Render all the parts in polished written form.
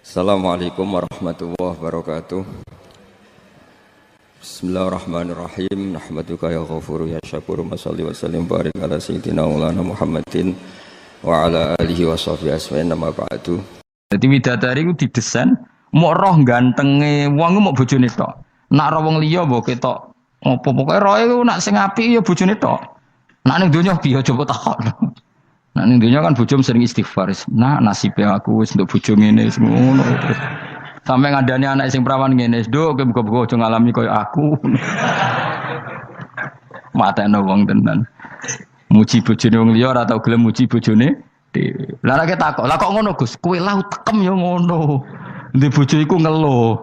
Assalamualaikum warahmatullahi wabarakatuh. Bismillahirrahmanirrahim. Nahmaduka ya ghafuru ya syakuru. Mashalli wa sallim barik ala sayyidina maulana Muhammadin wa ala alihi wa sahbihi asma'in nama ba'du. Jadi widadari itu didesain mau roh gantenge wong mau bojone tok. Nak roh wong liya mbok ketok opo pokoke roe ku nak sing apik ya bojone tok. Nak ning donya piye coba takok. Nak ning donya kan bojom sering istighfar. Nah nasibe aku wis nduk bojo ngene wis ngono terus. Sampai ngandani anak sing perawan ngene, "Nduk, muga-muga aja ngalami koyo aku." Matane wong tenan. Muji bojone wong liya ora tau gelem muji bojone dhewe. Lah nek takok, "Lah kok ngono, Gus? Kowe lau tekem ya ngono." Ndek bojo iku ngeluh.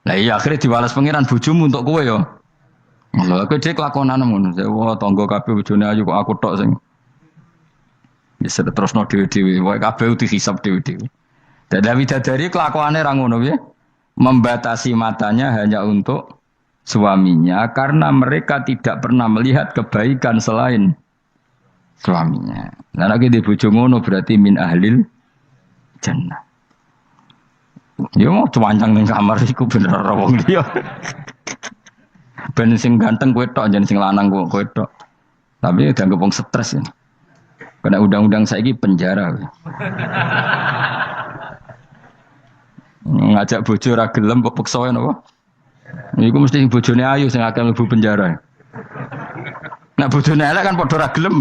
Lah iya akhirnya diwales pangeran bojomu untuk kowe ya. Lha kowe dhek lakonan ngono. Wah, tangga kabeh bojone ayu kok aku tok sing wis terusno dhewe-dhewe. Wae kabeh dihisab dhewe-dhewe. Dadi widadari kelakuane ra ngono piye? Membatasi matanya hanya untuk suaminya karena mereka tidak pernah melihat kebaikan selain suaminya. Nah lagi di bojo ngono berarti min ahlil jannah. Yo mau cuancang ning kamar iku bener ora wong liya. Ben sing ganteng kowe tok, jan sing lanang kowe tok. Tapi dianggap wong stres ya. Kena undang-undang saiki penjara. Ngajak bojo ra gelem kok peksa wae napa? Iku mesti bojone ayu sing akeh mlebu penjara. Nek bojone elek kan padha ra gelem.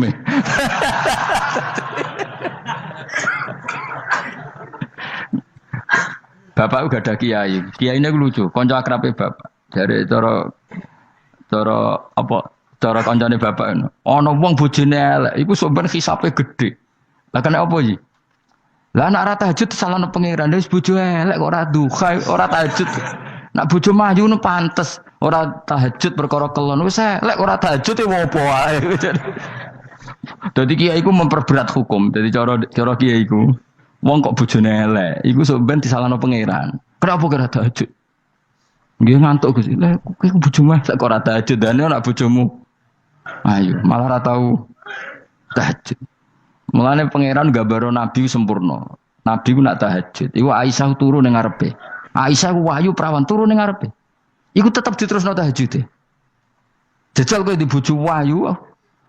Bapak uga ada kiai. Kiai ini lucu, kanca akrabe bapak. Dari cara kancane bapak ini. Ana wong bojone elek, iku sok ben hisabe gedhe. Lah kena apa iki? Lah anak ora tahajud salahno pangeran, wis bojo elek kok ora duha, ora tahajud. Nak bojo mayu nu pantes, ora tahajud perkara kelon. Wis elek ora tahajud e opo wae. Dadi kiai iku memperberat hukum. Dadi cara kiai iku wong kok bojone elek, iku sok ben disalahno pangeran. Kenapa kira tahajud? Nggih ngantuk Gus. Lah kowe bojomu sak ora tahajud, dane anak bojomu. Ayo, malah ora tau tahajud. Mulane pangeran gambaro nabi sempurna. Nabi ku nak tahajud. Iku Aisyah turu ning ngarepe. Aisyah ku wahyu prawan turu ning ngarepe. Iku tetep diterusno tahajud. Jajal kowe di bojo wahyu,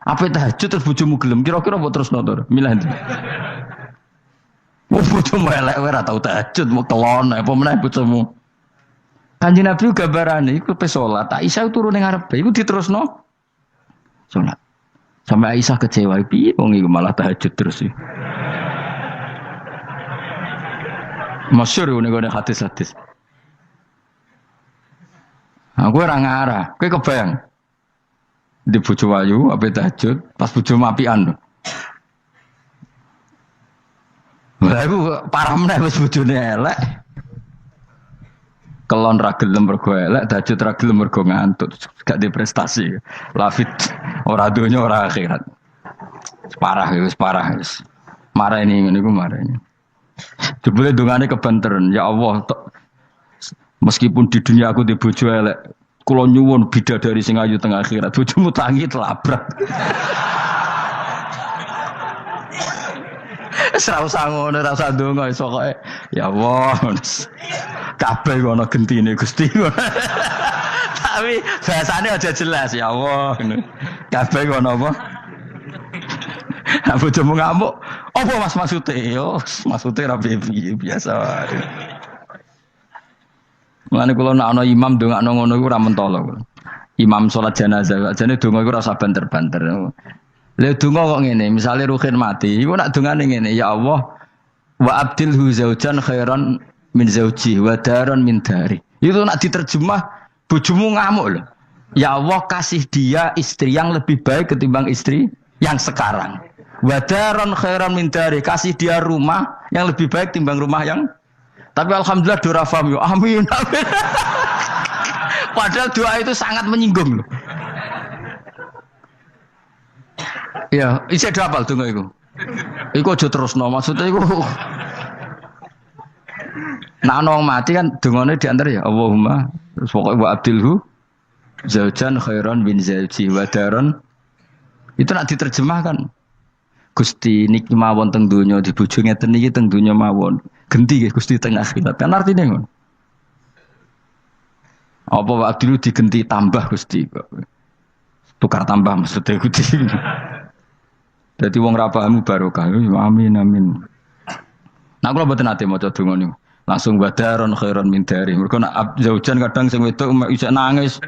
ape tahajud terus bojomu gelem, kira-kira mbok terusno to? Milih ndi? Bojomu elek ora tau tahajud, mau kelon apa meneh bojomu. Kanjeng Nabi gambarane iku pe salat, Aisyah turu ning ngarepe, iku diterusno salat. Sampai Aisyah kecewa, piye wong iku malah tahajud terus iki. Masyhur ngene hadis-hadis. Aku ora ngarah, kowe kebayang. Di bojo ayu ape tahajud, pas bojo apian. Lah iku parah meneh wis bojone elek. Kelon ra gelem mergo elek, tahajud ra gelem mergo ngantuk, gak di prestasi. Lafit ora donya ora akhirat. Parah wis parah wis. Marah ini ngene iku marah ini. Jebule dongane kebanteren, ya Allah, meskipun di dunia aku di bojo elek, kula nyuwun bidadari sing ayu teng akhirat, bojomu tangi telabrak. Ora usah ngono, ora usah ndonga iso kok. Ya Allah. Kabeh ana gentine Gusti. Tapi bahasane aja jelas ya Allah. Kabeh ana apa? Bojomu ngamuk. Apa Mas maksude? Yo, maksude ra piye biasa wae. Mulane kula nek ana imam ndongakno ngono iku ora mentolo. Imam salat jenazah, jane donga iku ora usah banter-banter. Lha donga kok ngene, misale ruhin mati, iku nak dongane ngene, ya Allah wa abdilhu zaujan khairan min zauji wa daran min dari. Itu nak diterjemah bojomu ngamuk lho. Ya Allah kasih dia istri yang lebih baik ketimbang istri yang sekarang. Wa daran khairan min dari, kasih dia rumah yang lebih baik timbang rumah yang. Tapi alhamdulillah dora faham yo. Amin. Amin. Padahal doa itu sangat menyinggung loh. Ya, isih do apal donga iku. Iku aja terusno, maksudnya iku. Nah, wong mati kan dongane diantar ya Allahumma terus pokoke wa abdilhu zaujan khairan bin zauji wa daron. Itu nak diterjemahkan. Gusti niki mawon teng donya di bojo ngeten iki teng donya mawon. genti Gusti teng akhirat. Kan artinya ngono. Apa Pak Abdul digenti tambah Gusti kok. Tukar tambah maksudnya Gusti. Dadi wong ra paham barokah. Amin amin. Nah kula mboten ate maca donga niku. Langsung badaron khairon min dari. Mergo nak zaujan kadang sing wedok iso nangis.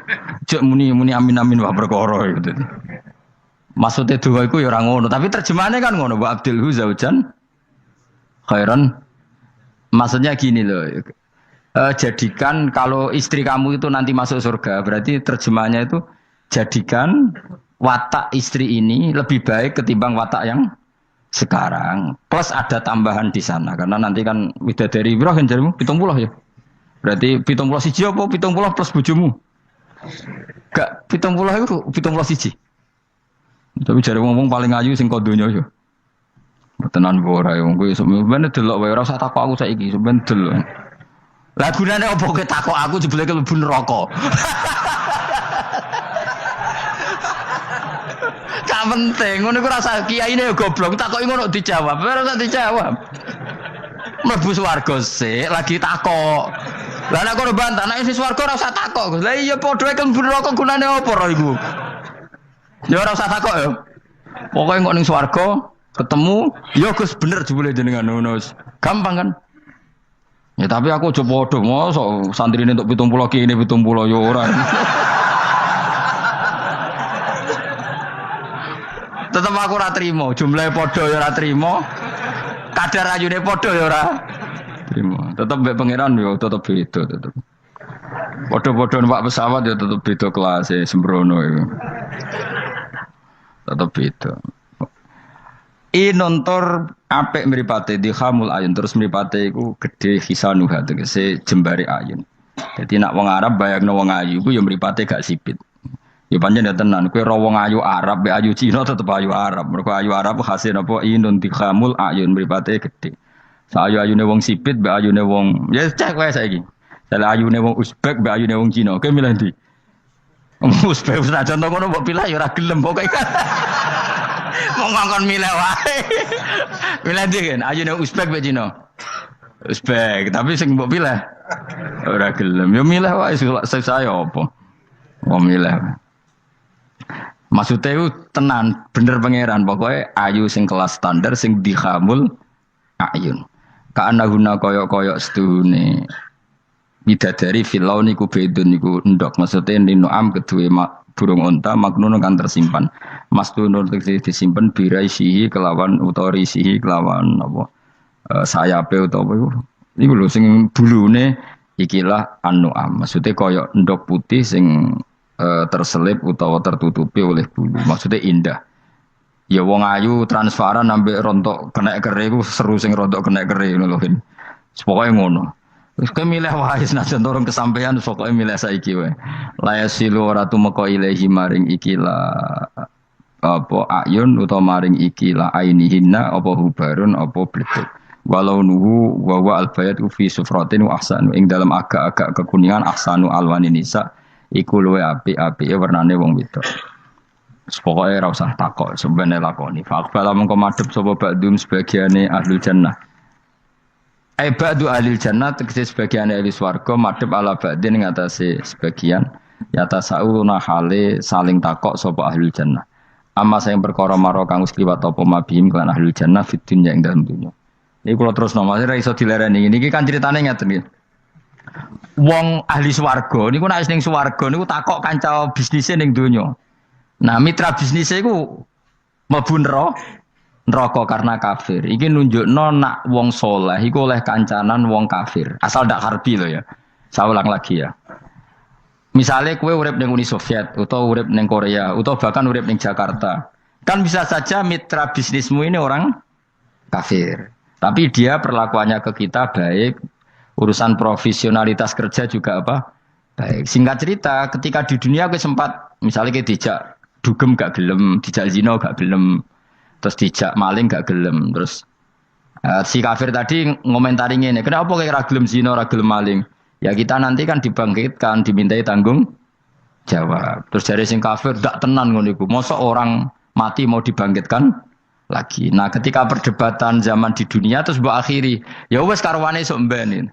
Jek muni amin amin wah perkara gitu. Maksudnya doa itu ya orang ngono, tapi terjemahannya kan ngono. Wa abdilhu zaujan khairan. Maksudnya gini loh. Jadikan kalau istri kamu itu nanti masuk surga, berarti terjemahannya itu jadikan watak istri ini lebih baik ketimbang watak yang sekarang. Plus ada tambahan di sana karena nanti kan widadari berapa kan jarimu? 70 ya. Berarti 70 siji apa 70 plus bojomu? Gak 70 itu 70 siji. Tapi jare wong paling ayu sing kodonya yo. Tenan ora yo kowe sampeyan delok wae ora usah takok aku saiki sampeyan delok. Lah gunane opo kowe takok aku jebule mlebu neraka. Gak penting ngono iku rasa kiyaine yo goblok takoki ngono dijawab. Ora usah dijawab. Mlebu swarga sik lagi takok. Lah nek kono bantah nek isi swarga ora usah takok. Lah iya padha ae mlebu neraka gunane opo ora iku? Ya ora usah takok ya. Pokoke kok ning swarga ketemu, ya Gus bener jebule jenengan ngono. Gampang kan? Ya tapi aku aja padha mosok santrine entuk 70 kene 70 ya ora. Tetep aku ora trimo, jumlahe padha ya ora trimo. Kadar ayune padha ya ora trimo. Tetep mbek pangeran ya tetep beda tetep. Padha-padha numpak pesawat ya tetep beda kelas sembrono iku. Tetap beda. Nontor apik mripate di khamul ayun terus mripate iku gedhe hisanuha tegese jembare ayun. Dadi nak wong Arab bayangno wong ayu iku ya mripate gak sipit. Ya pancen ya tenan kowe ro wong ayu Arab be ayu Cina tetep ayu Arab. Mergo ayu Arab hasil apa inun di khamul ayun mripate gedhe. Sa-ayu-ayune wong sipit be ayune wong ya cek wae saiki. Salah ayune wong Uzbek be ayune wong Cina. Kowe milih ndi? Uzbek wis contoh ngono mbok pilih ya ora gelem pokoke. Mau ngongkon milih wae. Milih ndi kan? Ayune Uzbek be Cina. Uzbek, tapi sing mbok pilih ora gelem. Ya milih wae saya apa? Mau milih. Maksudnya itu tenan, bener pangeran pokoknya ayu sing kelas standar sing dikhamul ayun. Kaana guna koyok-koyok sedune. Bidadari filau niku bedun niku endok maksudnya ninuam kedue burung unta maknun kan tersimpan mastunun disimpan biraisihi kelawan utorisihi kelawan apa sayape utawa iku lho sing bulune ikilah anuam maksudnya kaya endok putih sing terselip utawa tertutupi oleh bulu maksudnya indah ya wong ayu transparan ambek rontok kena kere iku seru sing rontok kena kere ngono lho pokoke ngono. Wis milih wae senajan dorong kesampaian pokoke milih saiki wae. La yasilu ora tumeka ilahi maring ikilah apa ayun utawa maring ikilah ainihinna apa hubarun apa bletik. Walau nuhu wa wa albayat fi sufratin wa ahsanu ing dalam agak-agak kekuningan ahsanu alwani nisa iku luwe apik-apike warnane wong wedok. Pokoke ora usah takok sebene lakoni. Fa aqbala mengko madhep sapa ba'dum sebagiane ahlul jannah. Ba'du ahlil jannah tegese sebagian ahli swarga madhep ala ba'din ing atase sebagian yata sauna hale saling takok sapa ahlul jannah amma sing perkara maro kang wis kliwat apa mabihim lan ahlul jannah fid dunya ing dalem dunya niki kula terus nomor ora iso dilereni niki kan critane ngeten iki wong ahli swarga niku nek ning swarga niku takok kanca bisnise ning donya nah mitra bisnise iku mlebu neraka karena kafir. Iki nunjukno nak wong soleh iku oleh kancanan wong kafir. Asal ndak harbi lho ya. Saya ulang lagi ya. Misalnya kowe urip ning Uni Soviet utawa urip ning Korea utawa bahkan urip ning Jakarta. Kan bisa saja mitra bisnismu ini orang kafir. Tapi dia perlakuannya ke kita baik. Urusan profesionalitas kerja juga apa? Baik. Singkat cerita, ketika di dunia kowe sempat misalnya kowe dijak dugem gak gelem, dijak zina gak gelem. Terus dijak maling gak gelem. Terus si kafir tadi ngomentari ngene, kenapa kayak ra gelem zina, ra gelem maling? Ya kita nanti kan dibangkitkan, dimintai tanggung jawab. Terus dari sing kafir ndak tenan ngono iku. Mosok orang mati mau dibangkitkan lagi. Nah, ketika perdebatan zaman di dunia terus mbok akhiri, ya wes karwane sok mben.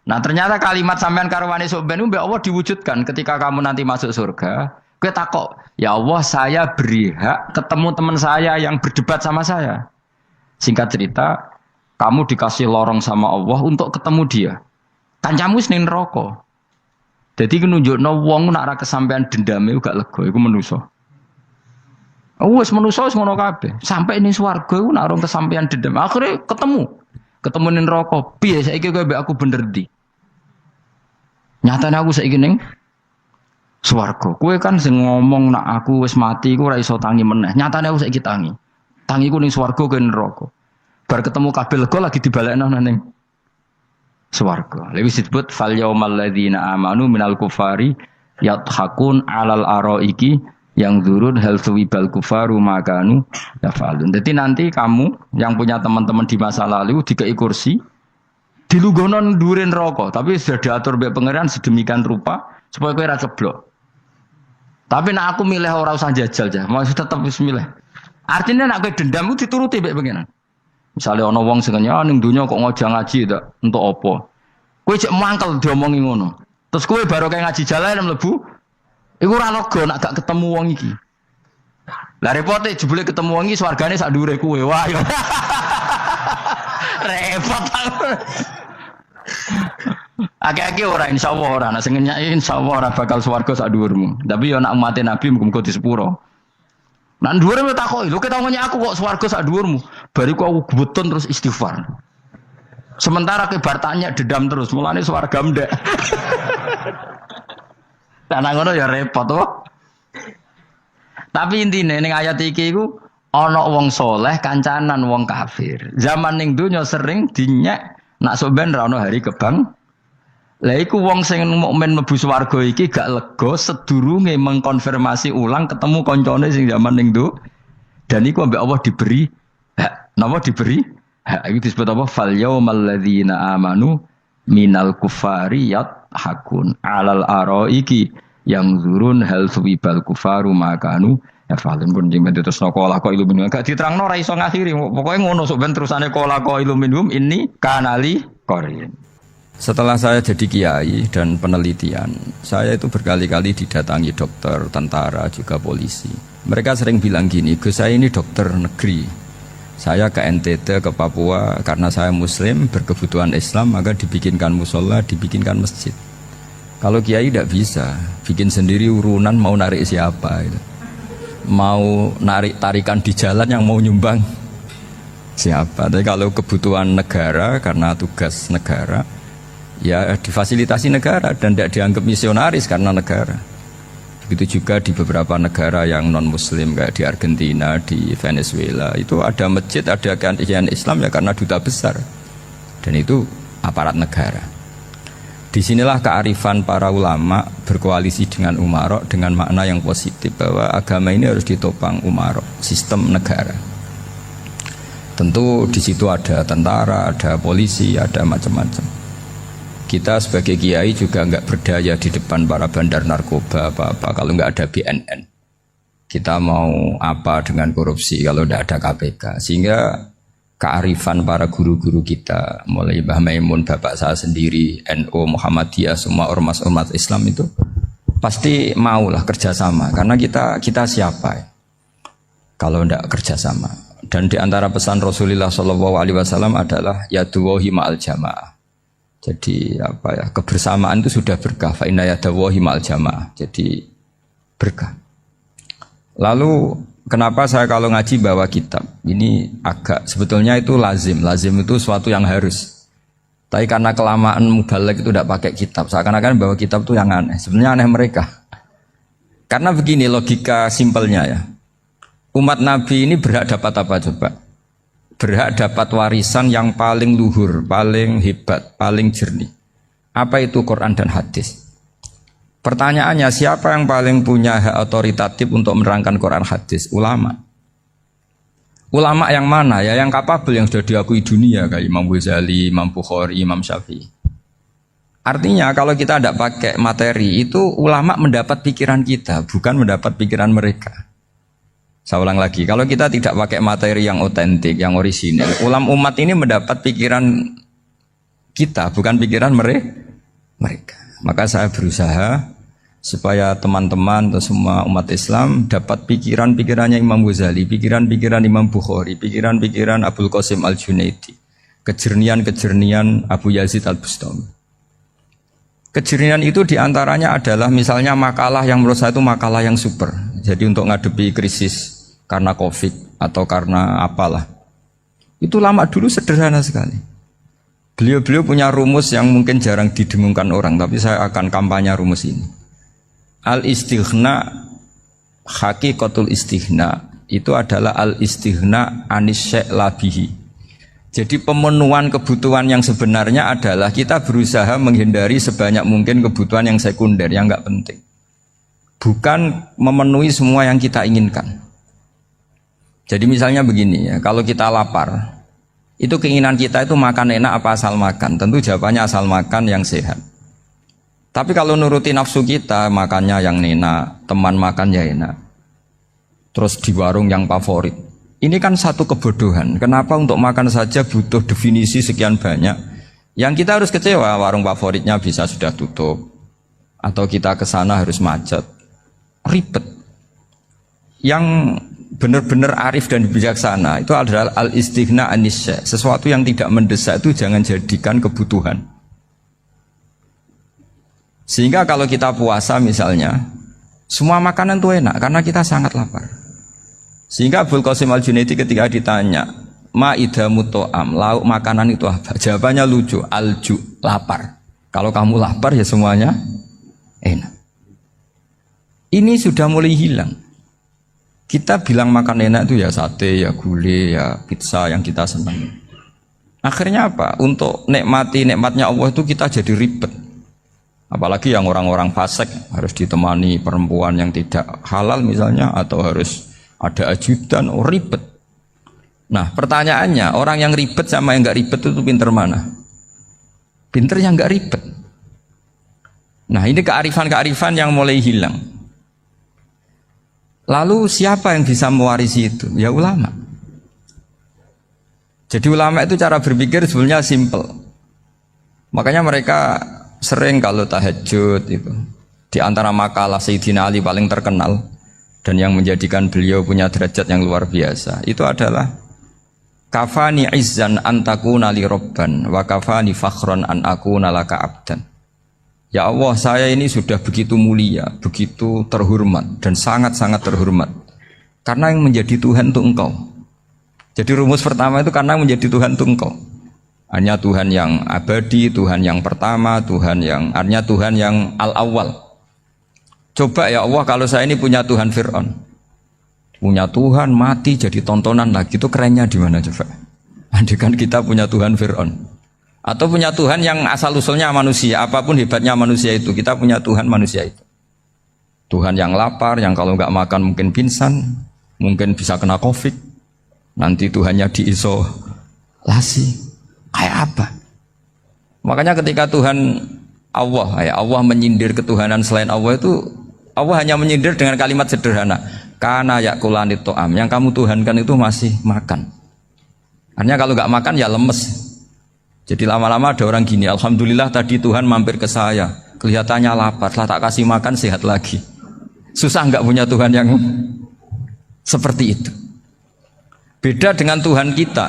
Nah, ternyata kalimat sampean karwane sok mben mbek Allah diwujudkan ketika kamu nanti masuk surga. Kowe takok, "Ya Allah, saya beri hak ketemu teman saya yang berdebat sama saya." Singkat cerita, kamu dikasih lorong sama Allah untuk ketemu dia. Kancamu ning neraka. Jadi nunjukno wong nak ra kesampean dendame gak lega, iku manusa. Wes manusa wis ngono kabeh. Sampai ning swarga iku nak rong kesampean dendam. Akhire ketemu ning neraka. Piye saiki kowe mbek aku bener ndi? Nyatane aku saiki ning swarga. Kowe kan sing ngomong nak aku wis mati iku ora iso tangi meneh. Nyatane aku saiki tangi. Tangiku ning swarga kowe neraka. Bar ketemu kabeh lega lagi dibalekno ning swarga. Lewis disebut fal yaumal ladzina amanu minal kufari yadhakun alal araiki yang durun hal suwibal kufaru makanu yafalun. Jadi nanti kamu yang punya teman-teman di masa lalu dikei kursi dilungguhno dhuwure neraka, tapi sudah diatur mbek pangeran sedemikian rupa supaya kowe ora ceblok. Tapi nek aku milih ora usah jajal ya, mau tetep wis milih. Artinya nek kowe dendam ku dituruti mbek pangeran. Misalnya ana wong sing ning donya kok ngojang ngaji tak untuk apa? Kowe cek mangkel diomongi ngono. Terus kowe baru kayak ngaji jalan mlebu, iku ora lega nek gak ketemu wong iki. Lah repote jebule ketemu wong iki swargane sak dhuwure kowe. Wah yo. Repot. Akeh-akeh ora insyaallah ora, nek sing nyai insyaallah ora bakal swarga sak dhuwurmu. Tapi yo nek umat Nabi muga-muga di sepuro. Nah dhuwure me takoki, lho ketawanya aku kok swarga sak dhuwurmu. Bariku aku gebetun terus istighfar. Sementara kebar tanya dendam terus, mulane swarga ndek. Lah ngono ya repot to. Tapi intine ning ayat iki iku ana wong saleh kancanan wong kafir. Zaman ning donya sering dinyek nak sok ben ra ono hari kebang. Lah iku wong sing mukmin mlebu swarga iki gak lega sedurunge mengkonfirmasi ulang ketemu koncone sing zaman ning do. Dan iku ambek Allah diberi hak. Napa diberi? Hak iki disebut apa? Fal yaumal ladzina amanu minal kufari yadhakun alal araiki yang zurun hal suwibal kufaru makanu ya falun pun jeng terus nokola ko iluminum gak diterangno ra iso ngakhiri pokoke ngono sok ben terusane kola ko iluminum ini kanali korin. Setelah saya jadi kiai dan penelitian, saya itu berkali-kali didatangi dokter, tentara, juga polisi. Mereka sering bilang gini, "Gus, saya ini dokter negeri. Saya ke NTT, ke Papua, karena saya muslim, berkebutuhan Islam, maka dibikinkan musola, dibikinkan masjid. Kalau kiai tidak bisa, bikin sendiri urunan mau narik siapa. Gitu. Mau narik tarikan di jalan yang mau nyumbang siapa. Tapi kalau kebutuhan negara, karena tugas negara, ya difasilitasi negara dan tidak dianggap misionaris karena negara. Begitu juga di beberapa negara yang non-muslim kayak di Argentina, di Venezuela itu ada masjid, ada kajian Islam ya karena duta besar dan itu aparat negara. Disinilah kearifan para ulama berkoalisi dengan umarok dengan makna yang positif bahwa agama ini harus ditopang umarok, sistem negara. Tentu di situ ada tentara, ada polisi, ada macam-macam. Kita sebagai kiai juga nggak berdaya di depan para bandar narkoba apa-apa kalau nggak ada BNN. Kita mau apa dengan korupsi kalau nggak ada KPK. Sehingga kearifan para guru-guru kita, mulai Mbah Maimun, bapak saya sendiri, NU, Muhammadiyah, semua ormas-ormas Islam itu pasti maulah kerjasama. Karena kita siapa ya? Kalau nggak kerjasama. Dan di antara pesan Rasulullah SAW adalah yaduwahi ma'al jamaah. Jadi apa ya, kebersamaan itu sudah berkah. Fa inna yadallahi ma'al jamaah. Jadi berkah. Lalu kenapa saya kalau ngaji bawa kitab? Ini agak sebetulnya itu lazim. Lazim itu suatu yang harus. Tapi karena kelamaan mubalek itu tidak pakai kitab. Seakan-akan bawa kitab itu yang aneh. Sebenarnya aneh mereka. Karena begini logika simpelnya ya. Umat Nabi ini berhak dapat apa coba? Berhak dapat warisan yang paling luhur, paling hebat, paling jernih. Apa itu Quran dan hadis? Pertanyaannya, siapa yang paling punya hak otoritatif untuk menerangkan Quran hadis? Ulama. Ulama yang mana? Ya yang kapabel, yang sudah diakui dunia kayak Imam Ghazali, Imam Bukhari, Imam Syafi'i. Artinya kalau kita tidak pakai materi itu ulama mendapat pikiran kita, bukan mendapat pikiran mereka. Saya ulang lagi, kalau kita tidak pakai materi yang otentik, yang orisinal, umat ini mendapat pikiran kita, bukan pikiran mereka. Maka saya berusaha supaya teman-teman atau semua umat Islam dapat pikiran-pikirannya Imam Ghazali, pikiran-pikiran Imam Bukhari, pikiran-pikiran Abdul Qasim Al-Junaidi, kejernian-kejernian Abu Yazid Al-Bustami. Kejernian itu diantaranya adalah misalnya makalah yang menurut saya itu makalah yang super. Jadi untuk ngadepi krisis karena COVID atau karena apalah, itu lama dulu sederhana sekali. Beliau punya rumus yang mungkin jarang didengungkan orang, tapi saya akan kampanye rumus ini. Al-istighna, hakikatul istighna, itu adalah al-istighna anis syai' labihi. Jadi pemenuhan kebutuhan yang sebenarnya adalah kita berusaha menghindari sebanyak mungkin kebutuhan yang sekunder, yang enggak penting. Bukan memenuhi semua yang kita inginkan. Jadi misalnya begini ya, kalau kita lapar, itu keinginan kita itu makan enak apa asal makan? Tentu jawabannya asal makan yang sehat. Tapi kalau nuruti nafsu kita, makannya yang enak, teman makannya enak. Terus di warung yang favorit. Ini kan satu kebodohan. Kenapa untuk makan saja butuh definisi sekian banyak? Yang kita harus kecewa, warung favoritnya bisa sudah tutup. Atau kita ke sana harus macet. Ribet. Yang benar-benar arif dan bijaksana itu adalah al-istighna anisya. Sesuatu yang tidak mendesak itu jangan jadikan kebutuhan. Sehingga kalau kita puasa misalnya, semua makanan itu enak karena kita sangat lapar. Sehingga Abdul Qasim Al-Junaidi ketika ditanya, ma'idamu to'am, lauk makanan itu apa? Jawabannya lucu, alju, lapar. Kalau kamu lapar ya semuanya enak. Ini sudah mulai hilang. Kita bilang makan enak itu ya sate, ya gulai, ya pizza yang kita senang. Akhirnya apa? Untuk nikmati nikmatnya Allah itu kita jadi ribet. Apalagi yang orang-orang fasik harus ditemani perempuan yang tidak halal misalnya, atau harus ada ajudan, ribet. Nah pertanyaannya, orang yang ribet sama yang nggak ribet itu pinter mana? Pinter yang nggak ribet. Nah ini kearifan-kearifan yang mulai hilang. Lalu siapa yang bisa mewarisi itu? Ya ulama. Jadi ulama itu cara berpikir sebenarnya simple. Makanya mereka sering kalau tahajud itu, di antara makalah Sayyidina Ali paling terkenal dan yang menjadikan beliau punya derajat yang luar biasa, itu adalah kafani izzan antakuna li robban wa kafani fakhron an akuna laka abdan. Ya Allah, saya ini sudah begitu mulia, begitu terhormat dan sangat-sangat terhormat karena yang menjadi Tuhan itu Engkau. Jadi rumus pertama itu karena menjadi Tuhan itu Engkau. Hanya Tuhan yang abadi, Tuhan yang pertama, hanya Tuhan yang al-awwal. Coba ya Allah, kalau saya ini punya Tuhan Fir'aun, punya Tuhan mati jadi tontonan lagi, itu kerennya di mana coba? Andaikan kita punya Tuhan Fir'aun. Atau punya Tuhan yang asal usulnya manusia, apapun hebatnya manusia itu, kita punya Tuhan manusia itu. Tuhan yang lapar, yang kalau nggak makan mungkin pingsan, mungkin bisa kena COVID, nanti Tuhannya diisolasi, kayak apa? Makanya ketika Tuhan Allah menyindir ketuhanan selain Allah itu, Allah hanya menyindir dengan kalimat sederhana, karena yakulanit to'am, yang kamu tuhankan itu masih makan. Artinya kalau nggak makan ya lemes. Jadi lama-lama ada orang gini, alhamdulillah tadi Tuhan mampir ke saya, kelihatannya lapar, setelah tak kasih makan sehat lagi. Susah nggak punya Tuhan yang seperti itu. Beda dengan Tuhan kita.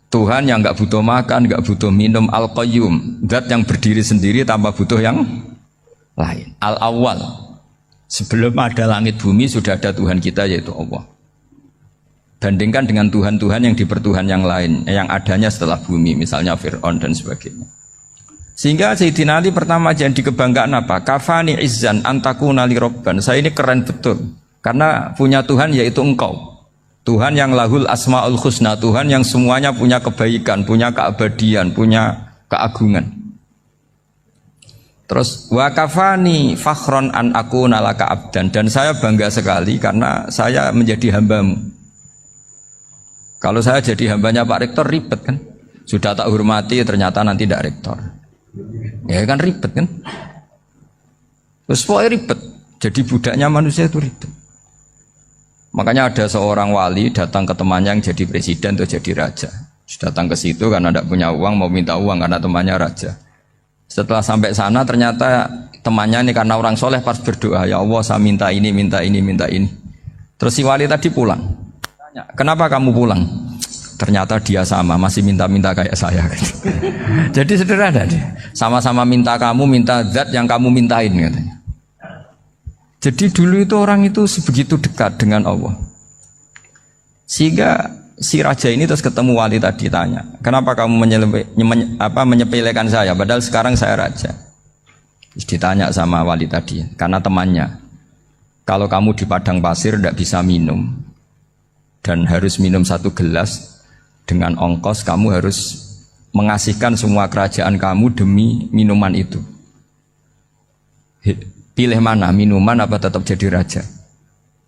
Tuhan yang nggak butuh makan, nggak butuh minum, al-qayyum, zat yang berdiri sendiri tanpa butuh yang lain. Al-awwal, sebelum ada langit bumi sudah ada Tuhan kita yaitu Allah. Bandingkan dengan Tuhan-Tuhan yang dipertuhan yang lain, yang adanya setelah bumi, misalnya Fir'aun dan sebagainya. Sehingga Sayyidina Ali pertama jadi kebanggaan apa? Kafani izzan antakuna li robban. Saya ini keren betul, karena punya Tuhan yaitu Engkau. Tuhan yang lahul asma'ul husna, Tuhan yang semuanya punya kebaikan, punya keabadian, punya keagungan. Terus wa kafani fakhron an akuna laka abdan, dan saya bangga sekali karena saya menjadi hambamu. Kalau saya jadi hambanya Pak Rektor ribet kan, sudah tak hormati ternyata nanti tidak rektor, ya kan ribet kan. Terus pokoknya ribet, jadi budaknya manusia itu ribet. Makanya ada seorang wali datang ke temannya yang jadi presiden atau jadi raja. Datang ke situ karena tidak punya uang, mau minta uang karena temannya raja. Setelah sampai sana ternyata temannya ini karena orang soleh pas berdoa, ya Allah saya minta ini, minta ini, minta ini. Terus si wali tadi pulang. Tanya, kenapa kamu pulang? Ternyata dia sama, masih minta-minta kayak saya. Jadi sederhana deh. Sama-sama minta kamu, minta zat yang kamu mintain katanya. Jadi dulu itu orang itu sebegitu dekat dengan Allah. Sehingga si raja ini terus ketemu wali tadi tanya, kenapa kamu menyepelekan saya padahal sekarang saya raja. Terus ditanya sama wali tadi, karena temannya, kalau kamu di padang pasir tidak bisa minum dan harus minum 1 gelas, dengan ongkos kamu harus mengasihkan semua kerajaan kamu demi minuman itu. Pilih mana, minuman apa tetap jadi raja?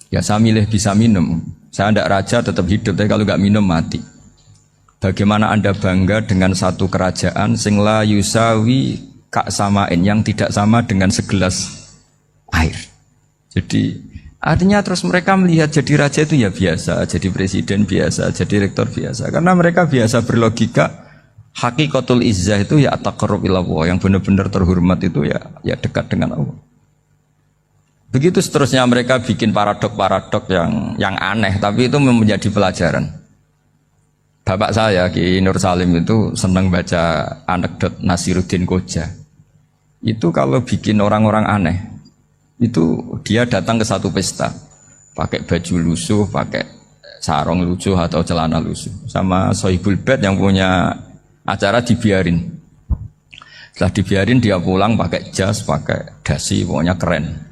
Ya saya milih bisa minum. Saya tidak raja tetap hidup, tapi kalau nggak minum mati. Bagaimana Anda bangga dengan satu kerajaan sing la yusawi kak samain, yang tidak sama dengan segelas air. Jadi artinya terus mereka melihat jadi raja itu ya biasa, jadi presiden biasa, jadi rektor biasa. Karena mereka biasa berlogika hakikatul izzah itu ya taqarrub ila Allah, yang benar-benar terhormat itu ya dekat dengan Allah. Begitu seterusnya mereka bikin paradok-paradok yang aneh, tapi itu menjadi pelajaran. Bapak saya Ki Nur Salim itu senang baca anekdot Nasiruddin Koja. Itu kalau bikin orang-orang aneh, itu dia datang ke satu pesta, pakai baju lusuh, pakai sarung lusuh atau celana lusuh, sama Sohibul Bait yang punya acara dibiarin. Setelah dibiarin dia pulang pakai jas, pakai dasi, pokoknya keren.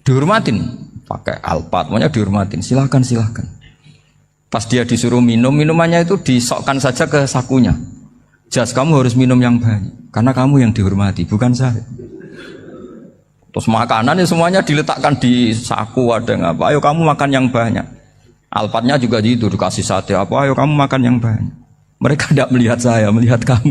Dihormatin, pakai alpat, pokoknya dihormatin. Silakan. Pas dia disuruh minum, minumannya itu disokkan saja ke sakunya. Jas, kamu harus minum yang banyak, karena kamu yang dihormati, bukan saya. Terus makanan ya semuanya diletakkan di saku, ada yang apa, ayo kamu makan yang banyak. Alpatnya juga gitu, dikasih sate apa, ayo kamu makan yang banyak. Mereka tidak melihat saya, melihat kamu.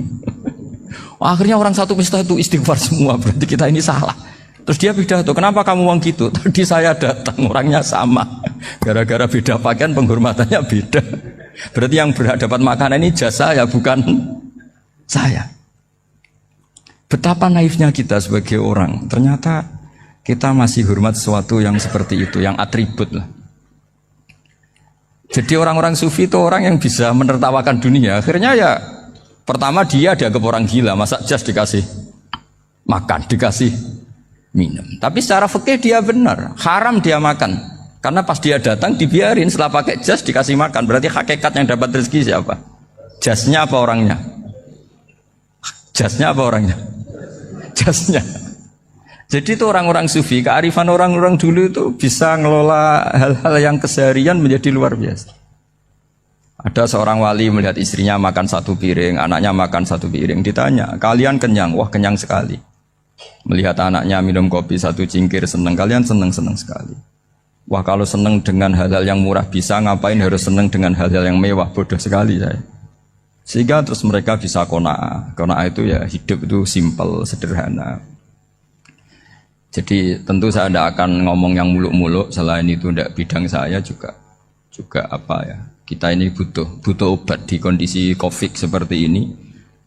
Akhirnya orang satu pesta itu istighfar semua, berarti kita ini salah. Terus dia pidato, kenapa kamu uang gitu? Tadi saya datang, orangnya sama. Gara-gara beda pakaian, penghormatannya beda. Berarti yang berhak dapat makanan ini jasa ya, bukan saya. Betapa naifnya kita sebagai orang. Ternyata kita masih hormat sesuatu yang seperti itu, yang atribut lah. Jadi orang-orang sufi itu orang yang bisa menertawakan dunia. Akhirnya ya, pertama dia dianggap orang gila, masa jas dikasih makan, dikasih minum. Tapi secara fikih dia benar, haram dia makan. Karena pas dia datang dibiarin, setelah pakai jas dikasih makan. Berarti hakikat yang dapat rezeki siapa? Jasnya apa orangnya? Jasnya apa orangnya? Jasnya. Jadi itu orang-orang sufi, kearifan orang-orang dulu itu bisa ngelola hal-hal yang keseharian menjadi luar biasa. Ada seorang wali melihat istrinya makan 1 piring, anaknya makan 1 piring. Ditanya, kalian kenyang? Wah kenyang sekali. Melihat anaknya minum kopi 1 cingkir senang, kalian senang sekali. Wah kalau senang dengan hal-hal yang murah bisa, ngapain harus senang dengan hal-hal yang mewah? Bodoh sekali saya. Sehingga terus mereka bisa qanaah. Qanaah itu ya hidup itu simpel, sederhana. Jadi tentu saya tidak akan ngomong yang muluk-muluk, selain itu tidak bidang saya juga apa ya. Kita ini butuh obat di kondisi Covid seperti ini,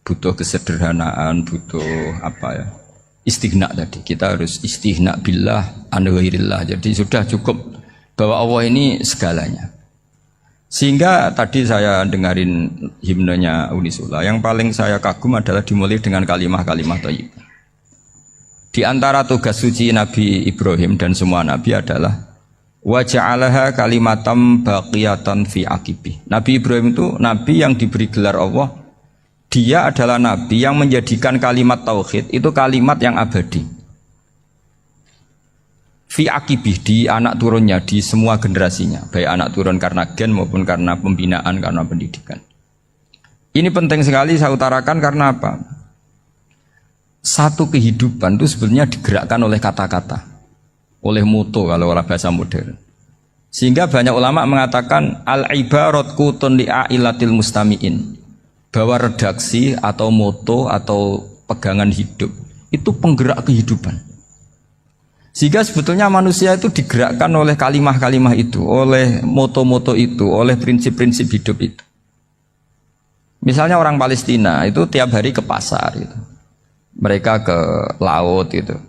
butuh kesederhanaan, butuh apa ya? Istighna tadi. Kita harus istighna billah an ghairillah. Jadi sudah cukup bahwa Allah ini segalanya. Sehingga tadi saya dengarin himnenya Unisula, yang paling saya kagum adalah dimulai dengan kalimah-kalimah thayyibah. Di antara tugas suci Nabi Ibrahim dan semua Nabi adalah wa ja'alaha kalimatam baqiyatan fi aqibi. Nabi Ibrahim itu Nabi yang diberi gelar Allah. Dia adalah Nabi yang menjadikan kalimat tauhid itu kalimat yang abadi. Fi aqibi, di anak turunnya, di semua generasinya. Baik anak turun karena gen maupun karena pembinaan, karena pendidikan. Ini penting sekali saya utarakan karena apa? Satu kehidupan itu sebenarnya digerakkan oleh kata-kata, oleh moto kalau orang bahasa modern. Sehingga banyak ulama mengatakan al-ibarat kutun li'ailatil mustami'in, bahwa redaksi atau moto atau pegangan hidup itu penggerak kehidupan. Sehingga sebetulnya manusia itu digerakkan oleh kalimah-kalimah itu, oleh moto-moto itu, oleh prinsip-prinsip hidup itu. Misalnya orang Palestina itu tiap hari ke pasar gitu. Mereka ke laut gitu.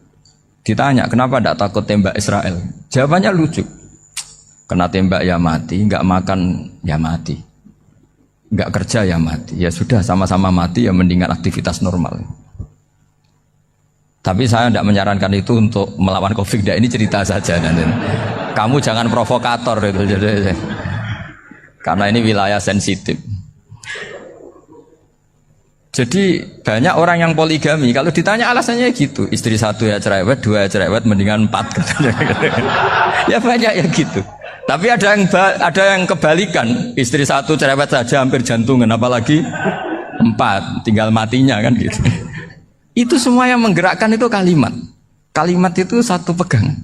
Ditanya, kenapa tidak takut tembak Israel? Jawabannya lucu. Kena tembak ya mati, nggak makan ya mati. Nggak kerja ya mati. Ya sudah, sama-sama mati ya mendingan aktivitas normal. Tapi saya tidak menyarankan itu untuk melawan COVID. Ini cerita saja. Kamu jangan provokator itu. Karena ini wilayah sensitif. Jadi banyak orang yang poligami. Kalau ditanya alasannya gitu. Istri satu ya cerewet, dua ya cerewet, mendingan 4. Ya banyak ya gitu. Tapi ada yang kebalikan. Istri satu cerewet saja hampir jantungan. Apalagi 4. Tinggal matinya kan gitu. Itu semua yang menggerakkan itu kalimat. Kalimat itu satu pegangan.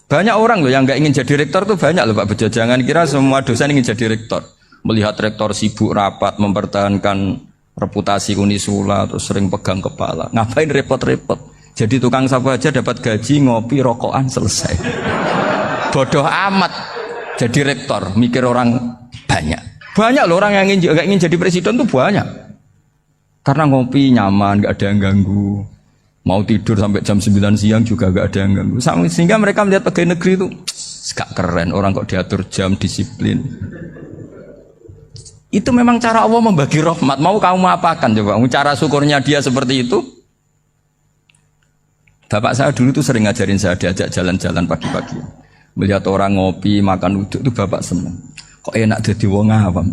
Banyak orang loh yang nggak ingin jadi rektor tuh banyak loh Pak Bejo. Jangan kira semua dosen ingin jadi rektor. Melihat rektor sibuk rapat, mempertahankan reputasi Unisula, terus sering pegang kepala. Ngapain repot-repot? Jadi tukang sapu aja dapat gaji, ngopi, rokokan, selesai. Bodoh amat jadi rektor, mikir orang banyak. Banyak loh orang yang nggak ingin jadi presiden tuh banyak. Karena ngopi nyaman, gak ada yang ganggu. Mau tidur sampai jam 9 siang juga gak ada yang ganggu. Sehingga mereka melihat pegawai negeri itu gak keren, orang kok diatur jam, disiplin. Itu memang cara Allah membagi rahmat. Mau kamu apakan coba? Cara syukurnya dia seperti itu. Bapak saya dulu tuh sering ngajarin saya, diajak jalan-jalan pagi-pagi. Melihat orang ngopi, makan uduk itu bapak seneng. Kok enak jadi wong awam.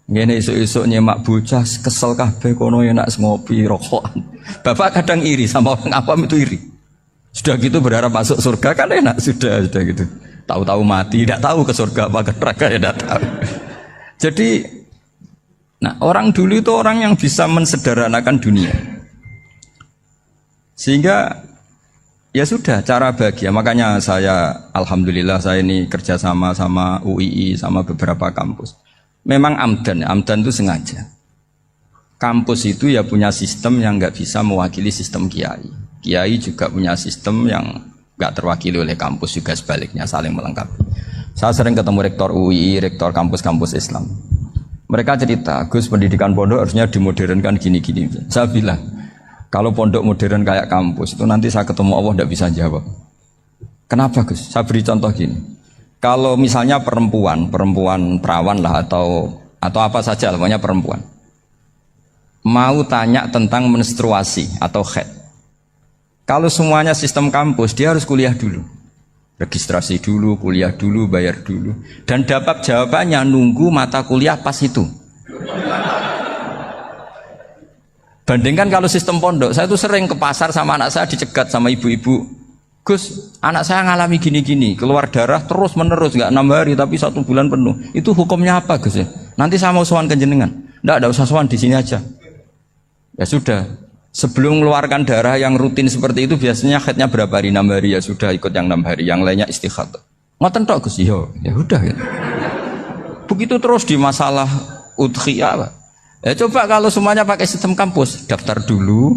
Ngene esuk-esuk nyemak bocah kesel kabeh kono enak ngopi rokokan. Bapak kadang iri sama orang awam itu iri. Sudah gitu berharap masuk surga kan enak sudah gitu. Tahu-tahu mati, tidak tahu ke surga apa ke neraka ya tidak tahu. Jadi nah, orang dulu itu orang yang bisa mensederhanakan dunia. Sehingga ya sudah cara bahagia. Makanya saya alhamdulillah saya ini kerjasama sama UII sama beberapa kampus. Memang amdan itu sengaja. Kampus itu ya punya sistem yang nggak bisa mewakili sistem kiai. Kiai juga punya sistem yang nggak terwakili oleh kampus juga sebaliknya, saling melengkapi. Saya sering ketemu rektor UI, rektor kampus-kampus Islam. Mereka cerita, Gus pendidikan pondok harusnya dimodernkan gini-gini. Saya bilang, kalau pondok modern kayak kampus itu nanti saya ketemu Allah nggak bisa jawab. Kenapa Gus? Saya beri contoh gini. Kalau misalnya perempuan perawan lah atau apa saja, pokoknya perempuan mau tanya tentang menstruasi atau haid. Kalau semuanya sistem kampus, dia harus kuliah dulu, registrasi dulu, kuliah dulu, bayar dulu, dan dapat jawabannya nunggu mata kuliah pas itu. Bandingkan kalau sistem pondok, saya tuh sering ke pasar sama anak saya dicegat sama ibu-ibu. Gus, anak saya ngalami gini-gini, keluar darah terus menerus, nggak 6 hari tapi 1 bulan penuh. Itu hukumnya apa Gus ya? Nanti saya mau sowan ke jenengan. Nggak usah sowan di sini aja. Ya sudah, sebelum mengeluarkan darah yang rutin seperti itu biasanya haidnya berapa hari? 6 hari ya sudah ikut yang 6 hari, yang lainnya istighatsah. Ngoten tok Gus, ya udah ya. Begitu terus di masalah udhiyah. Ya coba kalau semuanya pakai sistem kampus, daftar dulu,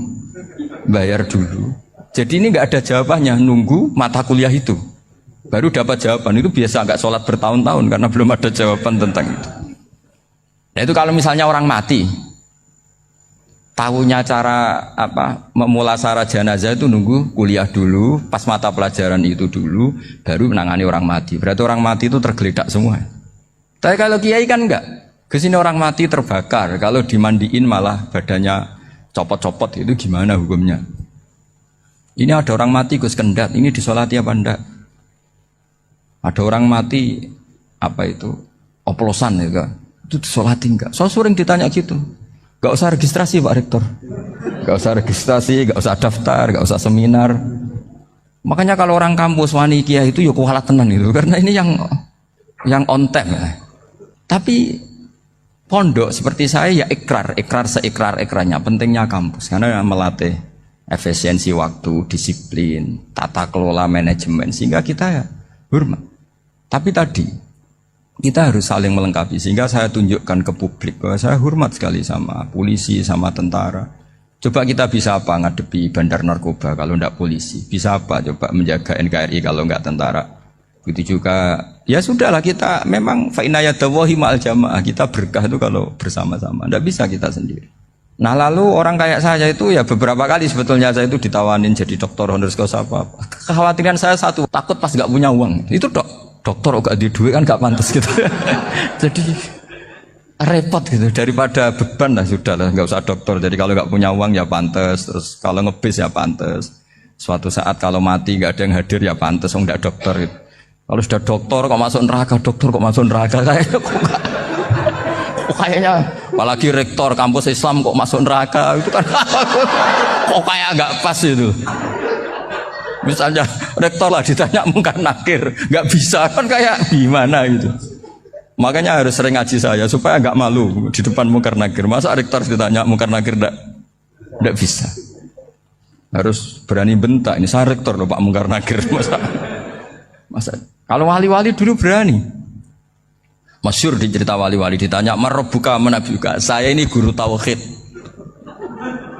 bayar dulu. Jadi ini nggak ada jawabannya, nunggu mata kuliah itu baru dapat jawaban. Itu biasa nggak sholat bertahun-tahun karena belum ada jawaban tentang itu. Nah itu kalau misalnya orang mati, tahunya cara apa memulasara jenazah itu nunggu kuliah dulu, pas mata pelajaran itu dulu, baru menangani orang mati. Berarti orang mati itu tergeledak semua. Tapi kalau kiai kan enggak. Kesini orang mati terbakar, kalau dimandiin malah badannya copot-copot, itu gimana hukumnya? Ini ada orang mati Gus Kendat, ini disolati apa enggak? Ada orang mati apa itu oplosan ya kan? Itu disolati enggak? So sering ditanya gitu. Gak usah registrasi Pak Rektor, gak usah registrasi, gak usah daftar, gak usah seminar. Makanya kalau orang kampus wani kiai itu ya kualat tenan itu, karena ini yang on time ya. Tapi pondok seperti saya ya ikrar seikrar-ikrarnya pentingnya kampus karena melatih efisiensi waktu, disiplin, tata kelola manajemen sehingga kita ya hormat. Tapi tadi kita harus saling melengkapi sehingga saya tunjukkan ke publik bahwa saya hormat sekali sama polisi, sama tentara. Coba kita bisa apa ngadepi bandar narkoba kalau tidak polisi? Bisa apa coba menjaga NKRI kalau nggak tentara? Begitu juga, ya sudahlah kita memang fa'inayadawahi ma'al jamaah. Kita berkah itu kalau bersama-sama. Tidak bisa kita sendiri. Nah lalu orang kayak saya itu ya beberapa kali sebetulnya saya itu ditawanin jadi dokter honoris causa apa. Kekhawatiran saya satu, takut pas nggak punya uang. Itu dokter gak di duit kan gak pantas gitu. Jadi repot gitu, daripada beban lah sudah lah nggak usah dokter. Jadi kalau nggak punya uang ya pantas, terus kalau ngebis ya pantas. Suatu saat kalau mati nggak ada yang hadir ya pantas, nggak dokter gitu. Kalau sudah dokter kok masuk neraka, dokter kok masuk neraka kayaknya apalagi rektor kampus Islam kok masuk neraka itu kan kok kayak nggak pas itu. Misalnya rektor lah ditanya mungkar nakir, nggak bisa kan kayak gimana gitu. Makanya harus sering ngaji saya supaya nggak malu di depan mungkar nakir. Masa rektor ditanya mungkar nakir nggak bisa. Harus berani bentak. Ini saya rektor loh Pak mungkar nakir. Masa kalau wali-wali dulu berani. Masyhur di cerita wali-wali ditanya marabbuka manabuka. Saya ini guru tauhid.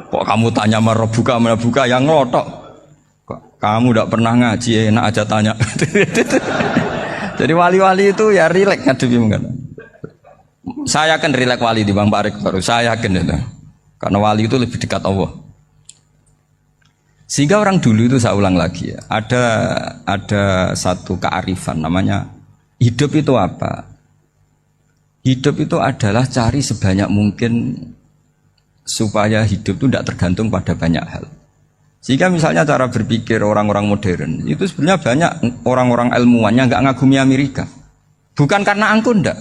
Kok kamu tanya marabbuka manabuka yang ngelotok? Kamu tidak pernah ngaji, enak aja tanya. Jadi wali-wali itu ya rileks ngadepi mungkin. Saya yakin rileks wali di Bang Pak Rektor. Saya yakin itu. Karena wali itu lebih dekat Allah. Sehingga orang dulu itu saya ulang lagi ya. Ada satu kearifan namanya hidup itu apa? Hidup itu adalah cari sebanyak mungkin supaya hidup itu tidak tergantung pada banyak hal. Sehingga misalnya cara berpikir orang-orang modern itu sebenarnya banyak orang-orang ilmuwan yang nggak ngagumi Amerika. Bukan karena angkuh ndak.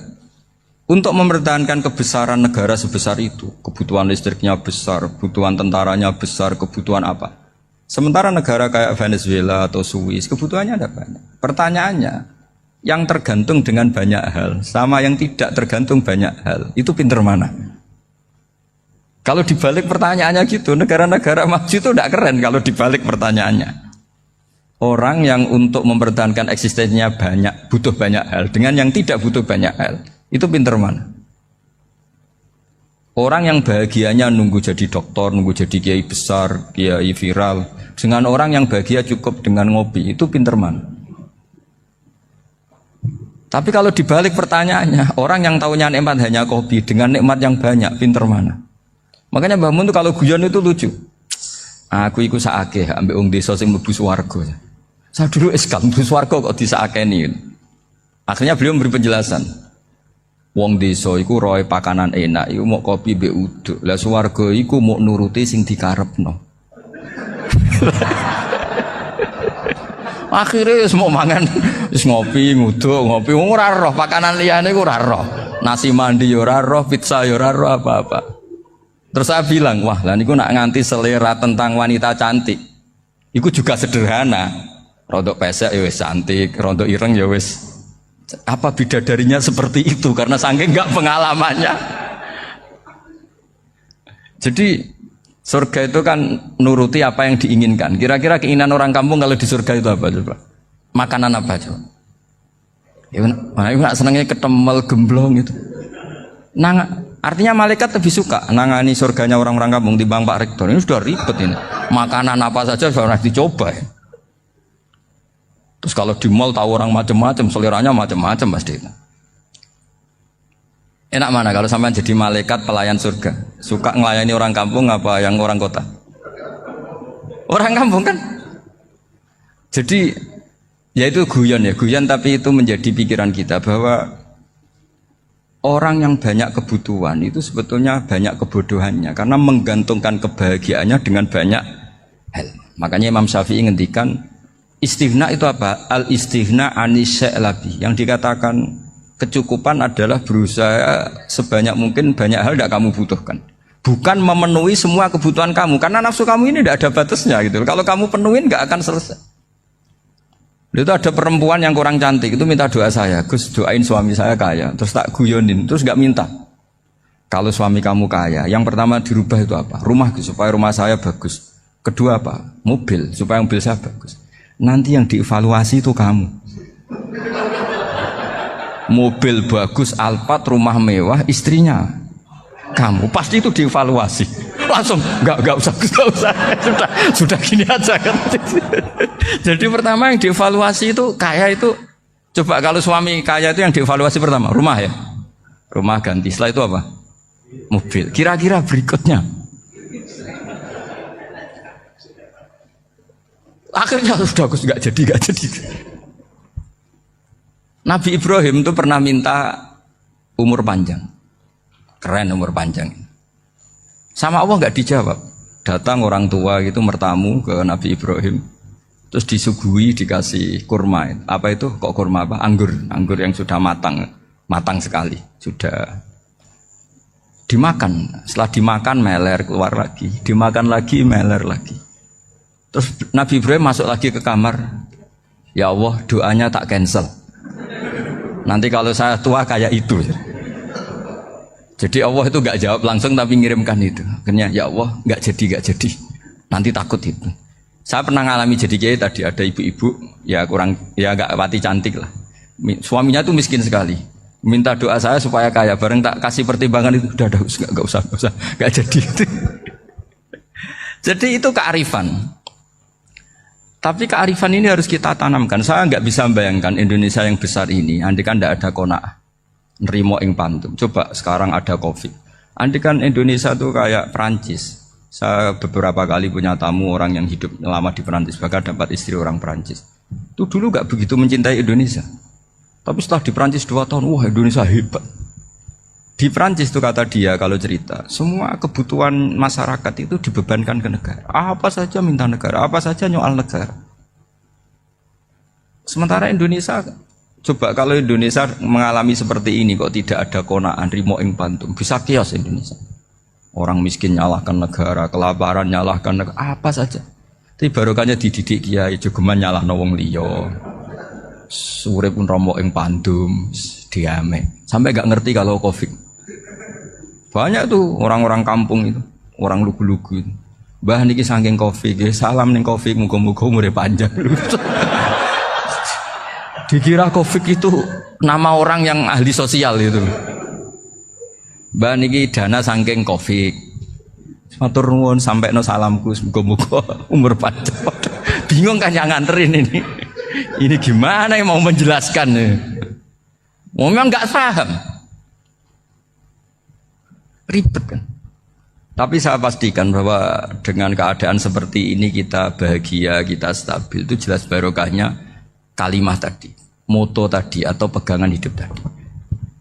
Untuk mempertahankan kebesaran negara sebesar itu, kebutuhan listriknya besar, kebutuhan tentaranya besar, kebutuhan apa? Sementara negara kayak Venezuela atau Swiss kebutuhannya ada banyak. Pertanyaannya, yang tergantung dengan banyak hal sama yang tidak tergantung banyak hal, itu pinter mana? Kalau dibalik pertanyaannya gitu, negara-negara maju itu tidak keren kalau dibalik pertanyaannya. Orang yang untuk mempertahankan eksistensinya banyak, butuh banyak hal, dengan yang tidak butuh banyak hal, itu pinter mana? Orang yang bahagianya nunggu jadi dokter, nunggu jadi kiai besar, kiai viral, dengan orang yang bahagia cukup dengan ngopi, itu pinter mana? Tapi kalau dibalik pertanyaannya, orang yang tahunya nikmat hanya kopi, dengan nikmat yang banyak, pinter mana? Makanya Mbah Mun tuh kalau guyon itu lucu. Aku iku sakake ambek wong desa sing mlebu swarga. Saya dulu eskal mlebu swarga kok disakeni. Akhirnya beliau memberi penjelasan. Wong desa iku roe pakanan enak, iku mau kopi mbek uduk. Lah swarga iku mau nuruti sing dikarepno. Akhirnya wis mau mangan, wis ngopi, nguduk, ngopi ora roh pakanan liyane iku ora roh. Nasi mandi yo ora roh, pizza yo ora roh apa-apa. Terus saya bilang, wah lah niku nak nganti selera tentang wanita cantik. Iku juga sederhana. Rodok pesek ya wis cantik, rodok ireng ya wis. Apa bidadarinya seperti itu karena saking enggak pengalamannya. Jadi surga itu kan nuruti apa yang diinginkan. Kira-kira keinginan orang kampung kalau di surga itu apa coba? Makanan apa coba? Ya nak senangnya ketemel gemblong itu. Artinya malaikat lebih suka nangani surganya orang-orang kampung di Bang Pak Rektor. Ini sudah ribet ini. Makanan apa saja sudah dicoba ya. Terus kalau di mall tahu orang macam-macam, seleranya macam-macam pasti. Enak mana kalau sampai jadi malaikat pelayan surga? Suka ngelayani orang kampung apa yang orang kota? Orang kampung kan? Jadi ya itu guyon ya, guyon tapi itu menjadi pikiran kita bahwa orang yang banyak kebutuhan itu sebetulnya banyak kebodohannya karena menggantungkan kebahagiaannya dengan banyak hal. Makanya Imam Syafi'i ngendikan istighna itu apa? Al-istighna anisya'labi. Yang dikatakan kecukupan adalah berusaha sebanyak mungkin banyak hal tidak kamu butuhkan. Bukan memenuhi semua kebutuhan kamu karena nafsu kamu ini tidak ada batasnya gitu. Kalau kamu penuhin nggak akan selesai. Itu ada perempuan yang kurang cantik itu minta doa saya, Gus doain suami saya kaya. Terus tak guyonin, terus nggak minta. Kalau suami kamu kaya, yang pertama dirubah itu apa? Rumah supaya rumah saya bagus. Kedua apa? Mobil supaya mobil saya bagus. Nanti yang dievaluasi itu kamu. Mobil bagus, Alphard, rumah mewah, istrinya kamu pasti itu dievaluasi. Langsung enggak usah, sudah gini aja kan. Jadi pertama yang dievaluasi itu kaya itu, coba kalau suami kaya itu yang dievaluasi pertama rumah ya, rumah ganti. Setelah itu apa? Mobil. Kira-kira berikutnya akhirnya sudah aku nggak jadi. Nabi Ibrahim itu pernah minta umur panjang, keren umur panjang. Sama Allah nggak dijawab. Datang orang tua gitu mertamu ke Nabi Ibrahim, terus disuguhi dikasih kurma. Apa itu? Kok kurma apa? Anggur yang sudah matang sekali, sudah dimakan. Setelah dimakan meler keluar lagi, dimakan lagi meler lagi. Terus Nabi Ibrahim masuk lagi ke kamar. Ya Allah, doanya tak cancel. Nanti kalau saya tua kayak itu. Jadi Allah itu nggak jawab langsung tapi ngirimkan itu. Akhirnya ya Allah nggak jadi. Nanti takut itu. Saya pernah ngalami jadi kiai tadi, ada ibu-ibu ya nggak pati cantik lah. Suaminya tuh miskin sekali. Minta doa saya supaya kaya. Bareng tak kasih pertimbangan itu udah nggak usah nggak jadi. Jadi itu kearifan. Tapi kearifan ini harus kita tanamkan. Saya nggak bisa membayangkan Indonesia yang besar ini, andai kan tidak ada qanaah, nerimo ing pantum. Coba sekarang ada Covid. Andai kan Indonesia tuh kayak Perancis. Saya beberapa kali punya tamu orang yang hidup lama di Perancis, bahkan dapat istri orang Perancis. Itu dulu nggak begitu mencintai Indonesia. Tapi setelah di Perancis 2 tahun, wah Indonesia hebat. Di Perancis itu kata dia kalau cerita, semua kebutuhan masyarakat itu dibebankan ke negara. Apa saja minta negara, apa saja nyoal negara. Sementara Indonesia, coba kalau Indonesia mengalami seperti ini kok tidak ada konaan rimo ing pantum, bisa kios Indonesia. Orang miskin nyalahkan negara, kelaparan nyalahkan negara, apa saja. Tapi barokahnya dididik kiai, jogeman nyalahno wong liya. Urip pun romo ing pandum, diame. Sampai gak ngerti kalau Covid. Banyak tuh orang-orang kampung itu, orang lugu-lugu itu. Mbah niki saking Covid, salam ning Covid, muga-muga umure panjang. Dikira Covid itu nama orang yang ahli sosial itu. Mbah niki dana saking Covid. Matur nuwun sampekno salamku, muga-muga umur panjang. Bingung kan yang nganterin ini. Ini gimana yang mau menjelaskan? Memang nggak paham. Ribet kan. Tapi saya pastikan bahwa dengan keadaan seperti ini kita bahagia, kita stabil, itu jelas barokahnya kalimah tadi, moto tadi atau pegangan hidup tadi.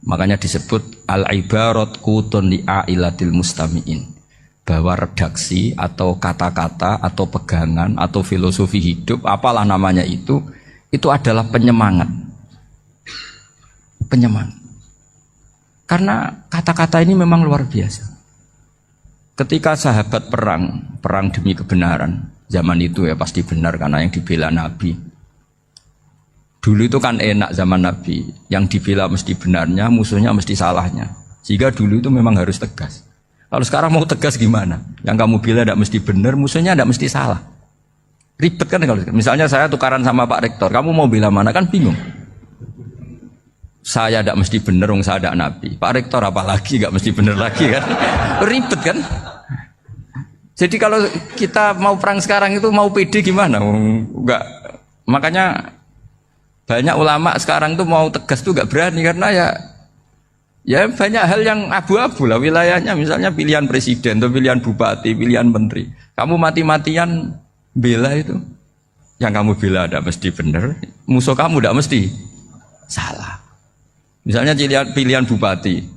Makanya disebut al-ibarat qutun li'ailatil mustami'in, bahwa redaksi atau kata-kata atau pegangan atau filosofi hidup, apalah namanya itu adalah penyemangat. Penyemangat. Karena kata-kata ini memang luar biasa. Ketika sahabat perang demi kebenaran, zaman itu ya pasti benar karena yang dibela Nabi. Dulu itu kan enak zaman Nabi, yang dibela mesti benarnya, musuhnya mesti salahnya. Sehingga dulu itu memang harus tegas. Kalau sekarang mau tegas gimana? Yang kamu bela tidak mesti benar, musuhnya tidak mesti salah. Ribet kan kalau misalnya saya tukaran sama Pak Rektor, kamu mau bela mana kan bingung. Saya tidak mesti benar, saya tidak Nabi. Pak Rektor apalagi tidak mesti benar lagi kan? Ribet kan? Jadi kalau kita mau perang sekarang itu mau pede gimana? Enggak. Makanya banyak ulama sekarang tuh mau tegas tuh enggak berani karena ya banyak hal yang abu-abu lah wilayahnya. Misalnya pilihan presiden atau pilihan bupati, pilihan menteri. Kamu mati-matian bela itu, yang kamu bela tidak mesti benar, musuh kamu tidak mesti salah. Misalnya pilihan bupati,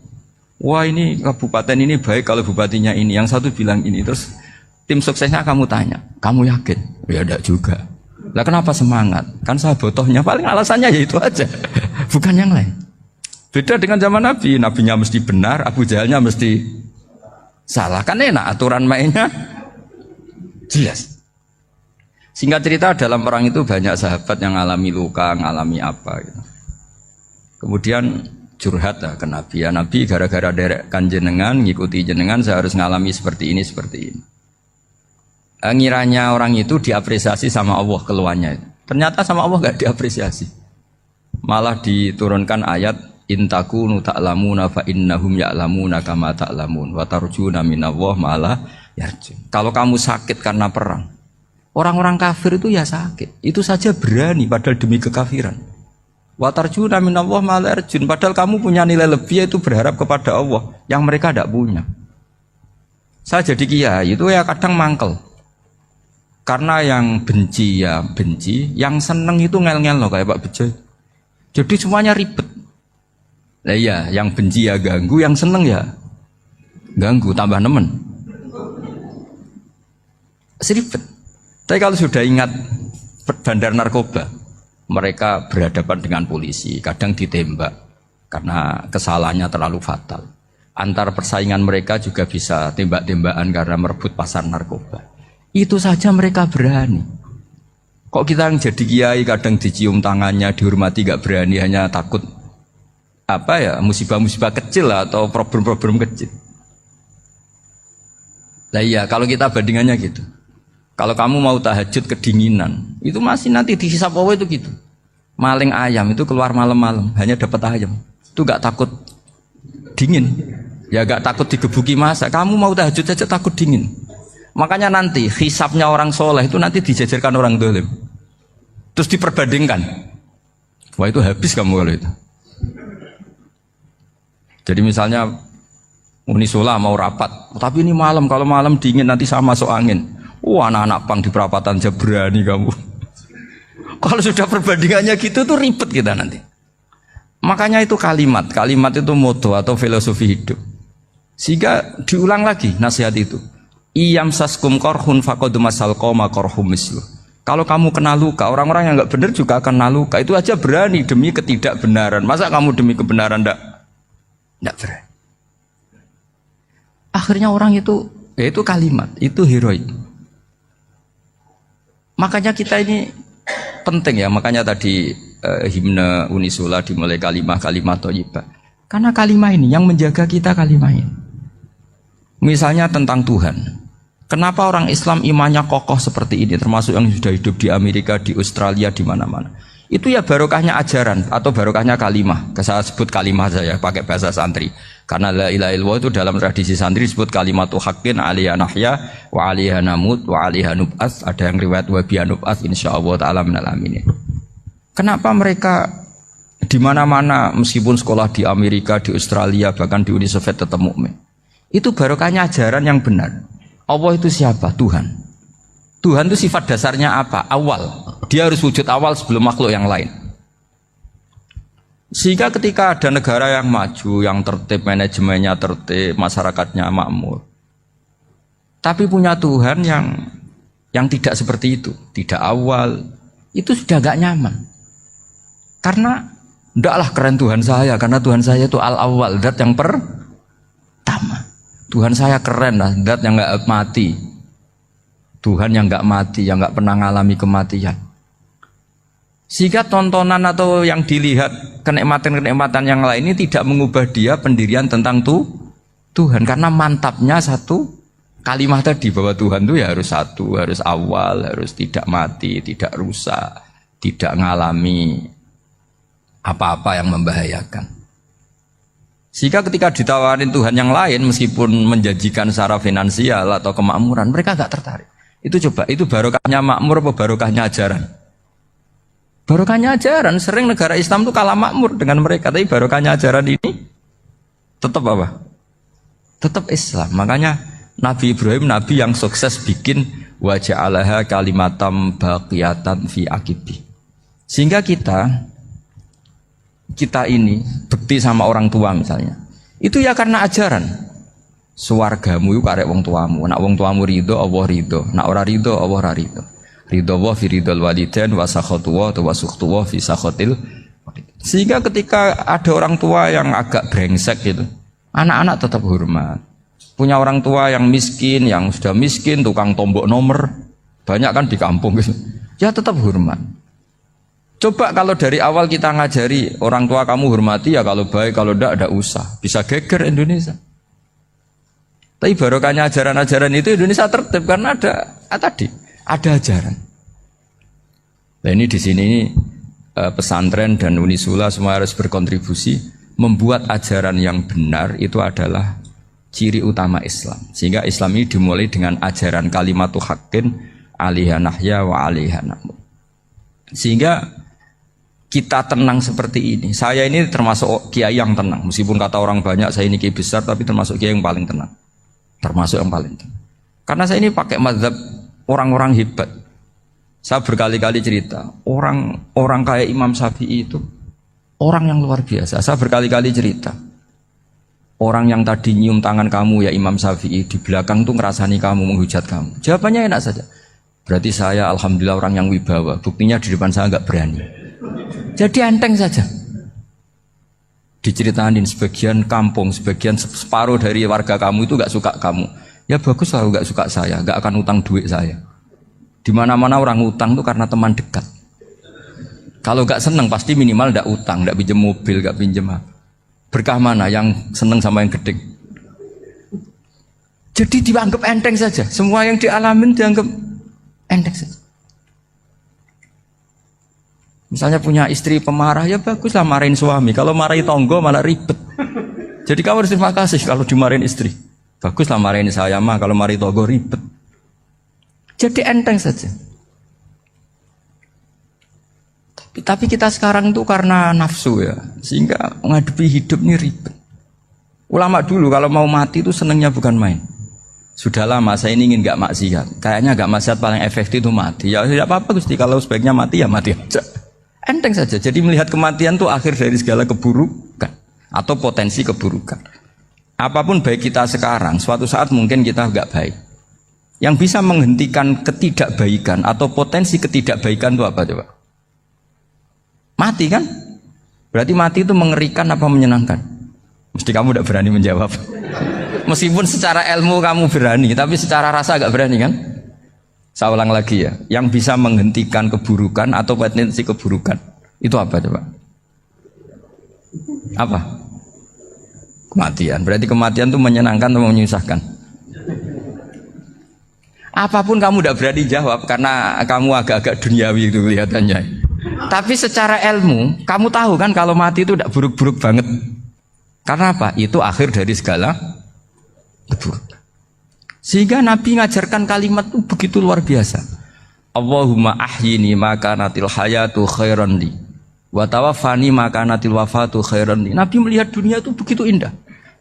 wah ini kabupaten ini baik kalau bupatinya ini, yang satu bilang ini, terus tim suksesnya kamu tanya, kamu yakin? Ya tidak juga. Lah kenapa semangat? Kan saya botohnya, paling alasannya ya itu aja, bukan yang lain. Beda dengan zaman Nabi, nabinya mesti benar, Abu Jahalnya mesti salah. Kan enak aturan mainnya jelas. Singkat cerita dalam perang itu banyak sahabat yang ngalami luka, ngalami apa gitu. Kemudian curhat lah ke Nabi, ya Nabi gara-gara derekkan jenengan, ngikuti jenengan saya harus ngalami seperti ini. Ngiranya orang itu diapresiasi sama Allah keluarnya. Ternyata sama Allah gak diapresiasi. Malah diturunkan ayat Intakunu ta'lamuna fa innahum ya'lamuna kama ta'lamun wa tarjuna minallah ma'ala yarjun. Kalau kamu sakit karena perang, orang-orang kafir itu ya sakit. Itu saja berani padahal demi kekafiran. Wa tarjuna minallah ma'ala yarjun. Padahal kamu punya nilai lebih yaitu berharap kepada Allah yang mereka tidak punya. Saya jadi kiai itu ya kadang mangkel. Karena yang benci ya benci, yang seneng itu ngel-ngel loh kayak Pak Bejo. Jadi semuanya ribet. Nah iya, yang benci ya ganggu, yang seneng ya ganggu, tambah nemen. Seribet. Tapi kalau sudah ingat bandar narkoba, mereka berhadapan dengan polisi, kadang ditembak karena kesalahannya terlalu fatal. Antar persaingan mereka juga bisa tembak-tembakan karena merebut pasar narkoba. Itu saja mereka berani. Kok kita yang jadi kiai kadang dicium tangannya, dihormati gak berani, hanya takut apa ya, musibah-musibah kecil lah, atau problem-problem kecil. Nah iya, kalau kita bandingannya gitu. Kalau kamu mau tahajud kedinginan, itu masih nanti dihisap Allah itu gitu. Maling ayam itu keluar malam-malam, hanya dapat ayam. Itu gak takut dingin. Ya gak takut digebuki masa. Kamu mau tahajud saja takut dingin. Makanya nanti hisapnya orang soleh itu nanti dijajarkan orang dolim. Terus diperbandingkan. Wah itu habis kamu kalau itu. Jadi misalnya Unisula mau rapat, tapi ini malam, kalau malam dingin nanti sama masuk angin. Anak-anak pang di perapatan aja berani kamu. Kalau sudah perbandingannya gitu tuh ribet kita nanti. Makanya itu kalimat itu moto atau filosofi hidup. Sehingga diulang lagi nasihat itu. Iyam saskum korhun fakodu masal koma korhum mislu. Kalau kamu kena luka, orang-orang yang nggak benar juga akan kena luka. Itu aja berani demi ketidakbenaran. Masa kamu demi kebenaran nggak berani? Akhirnya orang itu, ya itu kalimat, itu heroik. Makanya kita ini penting ya. Makanya tadi himne Unisula dimulai kalimat thayyibah. Karena kalimat ini yang menjaga kita kalimat ini. Misalnya tentang Tuhan. Kenapa orang Islam imannya kokoh seperti ini, termasuk yang sudah hidup di Amerika, di Australia, di mana-mana. Itu ya barokahnya ajaran atau barokahnya kalimah. Saya sebut kalimah saja pakai bahasa santri. Karena la ilaha illallah itu dalam tradisi santri disebut kalimatu haqqin alaiha nahya wa alaiha namut wa alaiha nub'ats. Ada yang riwayat wa biha nub'ats insyaallah taala minal aminin. Kenapa mereka di mana-mana meskipun sekolah di Amerika, di Australia, bahkan di Uni Soviet tetap mukmin? Itu barokahnya ajaran yang benar. Allah itu siapa? Tuhan. Tuhan itu sifat dasarnya apa? Awal. Dia harus wujud awal sebelum makhluk yang lain. Sehingga ketika ada negara yang maju, yang tertib, manajemennya tertib, masyarakatnya makmur, tapi punya Tuhan yang tidak seperti itu, tidak awal, itu sudah gak nyaman. Karena ndaklah keren Tuhan saya, karena Tuhan saya itu al-awwal, zat yang pertama. Tuhan saya keren lah, zat yang gak mati. Tuhan yang gak mati, yang gak pernah mengalami kematian. Sehingga tontonan atau yang dilihat kenikmatan-kenikmatan yang lain ini tidak mengubah dia pendirian tentang Tuhan. Karena mantapnya satu kalimat tadi bahwa Tuhan itu ya harus satu, harus awal, harus tidak mati, tidak rusak, tidak mengalami apa-apa yang membahayakan. Sehingga ketika ditawarin Tuhan yang lain meskipun menjanjikan secara finansial atau kemakmuran, mereka gak tertarik. Itu coba, itu barokahnya makmur apa barokahnya ajaran? Barokahnya ajaran. Sering negara Islam itu kalah makmur dengan mereka, tapi barokahnya ajaran ini tetap apa? Tetap Islam. Makanya Nabi Ibrahim, Nabi yang sukses bikin wa ja'alaha kalimatam baqiyatan fi aqibi. Sehingga kita ini bekti sama orang tua misalnya, itu ya karena ajaran. Suwargamu itu karek wong tuamu. Nak wong tuamu ridho, Allah ridho. Nak ora ridho, Allah ora ridho. Ridho wa fi ridhol walidain wa sakhatu wa sukhtu wa fi sakhatil. Sehingga ketika ada orang tua yang agak brengsek gitu, anak-anak tetap hormat. Punya orang tua yang miskin, yang sudah miskin, tukang tombok nomor, banyak kan di kampung gitu. Ya tetap hormat. Coba kalau dari awal kita ngajari orang tua kamu hormati ya, kalau baik, kalau tidak usah. Bisa geger Indonesia. Tapi barokahnya ajaran-ajaran itu Indonesia tertib karena ada ajaran. Nah ini di sini pesantren dan Unisula semua harus berkontribusi membuat ajaran yang benar itu adalah ciri utama Islam. Sehingga Islam ini dimulai dengan ajaran kalimatu haqqin alaiha nahya wa alaiha namut. Sehingga kita tenang seperti ini. Saya ini termasuk kiai yang tenang. Meskipun kata orang banyak saya ini kiai besar, tapi termasuk kiai yang paling tenang. Termasuk yang paling tenang. Karena saya ini pakai mazhab orang-orang hebat. Saya berkali-kali cerita, orang kayak Imam Syafi'i itu orang yang luar biasa. Saya berkali-kali cerita, orang yang tadi nyium tangan kamu ya Imam Syafi'i, di belakang tuh ngerasani kamu, menghujat kamu. Jawabannya enak saja. Berarti saya alhamdulillah orang yang wibawa. Buktinya di depan saya nggak berani. Jadi enteng saja. Diceritain sebagian kampung, sebagian separuh dari warga kamu itu nggak suka kamu. Ya bagus lah nggak suka saya, nggak akan utang duit saya. Di mana-mana orang utang tuh karena teman dekat. Kalau nggak seneng pasti minimal nggak utang, nggak pinjam mobil, nggak pinjam apa. Berkah mana yang seneng sama yang gede? Jadi dianggap enteng saja. Semua yang dialamin dianggap enteng saja. Misalnya punya istri pemarah, ya bagus lah marahin suami. Kalau marahin tonggo malah ribet. Jadi kamu harus terima kasih kalau dimarahin istri. Bagus lah marahin saya mah, kalau marahin tonggo ribet. Jadi enteng saja. Tapi kita sekarang itu karena nafsu ya, sehingga menghadapi hidup ini ribet. Ulama dulu kalau mau mati itu senengnya bukan main. Sudah lama saya ini ingin gak maksiat. Kayaknya gak maksiat paling efektif itu mati. Ya tidak apa-apa Gusti, kalau sebaiknya mati ya mati aja. Enteng saja. Jadi melihat kematian itu akhir dari segala keburukan atau potensi keburukan. Apapun baik kita sekarang, suatu saat mungkin kita gak baik. Yang bisa menghentikan ketidakbaikan atau potensi ketidakbaikan itu apa coba? Mati kan? Berarti mati itu mengerikan apa menyenangkan? Mesti kamu tidak berani menjawab. Meskipun secara ilmu kamu berani, tapi secara rasa agak berani kan? Saya ulang lagi ya. Yang bisa menghentikan keburukan atau potensi keburukan itu apa coba? Apa? Kematian. Berarti kematian itu menyenangkan atau menyusahkan? Apapun kamu tidak berani jawab karena kamu agak-agak duniawi itu kelihatannya. Tapi secara ilmu, kamu tahu kan kalau mati itu tidak buruk-buruk banget. Karena apa? Itu akhir dari segala keburukan. Sehingga Nabi ngajarkan kalimat itu begitu luar biasa. Allahumma ahyini maka natil hayatu khairan li wa tawaffani maka natil wafatu khairan li. Nabi melihat dunia itu begitu indah.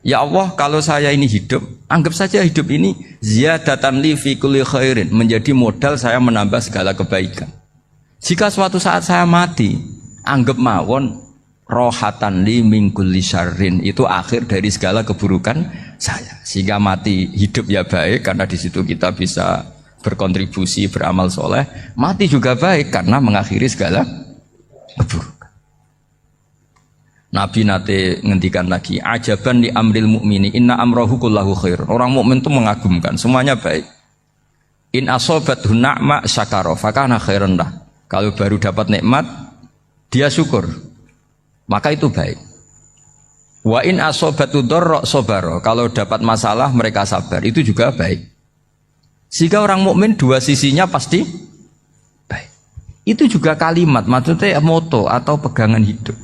Ya Allah, kalau saya ini hidup, anggap saja hidup ini ziyadatan li fi kulli khairin, menjadi modal saya menambah segala kebaikan. Jika suatu saat saya mati, anggap mawon rohatan li min kulli syarrin, itu akhir dari segala keburukan saya. Sehingga mati hidup ya baik karena di situ kita bisa berkontribusi, beramal soleh. Mati juga baik karena mengakhiri segala keburukan. Nabi nate ngendikan lagi, ajaban li amril mu'mini inna amrahu kullahu khair. Orang mukmin itu mengagumkan, semuanya baik. In asobathu na'ma syakara fakana khairan lah. Kalau baru dapat nikmat, dia syukur, maka itu baik. Wa in asobatu dharra sabara. Kalau dapat masalah mereka sabar, itu juga baik. Jika orang mukmin dua sisinya pasti baik. Itu juga kalimat, maksudnya moto atau pegangan hidup.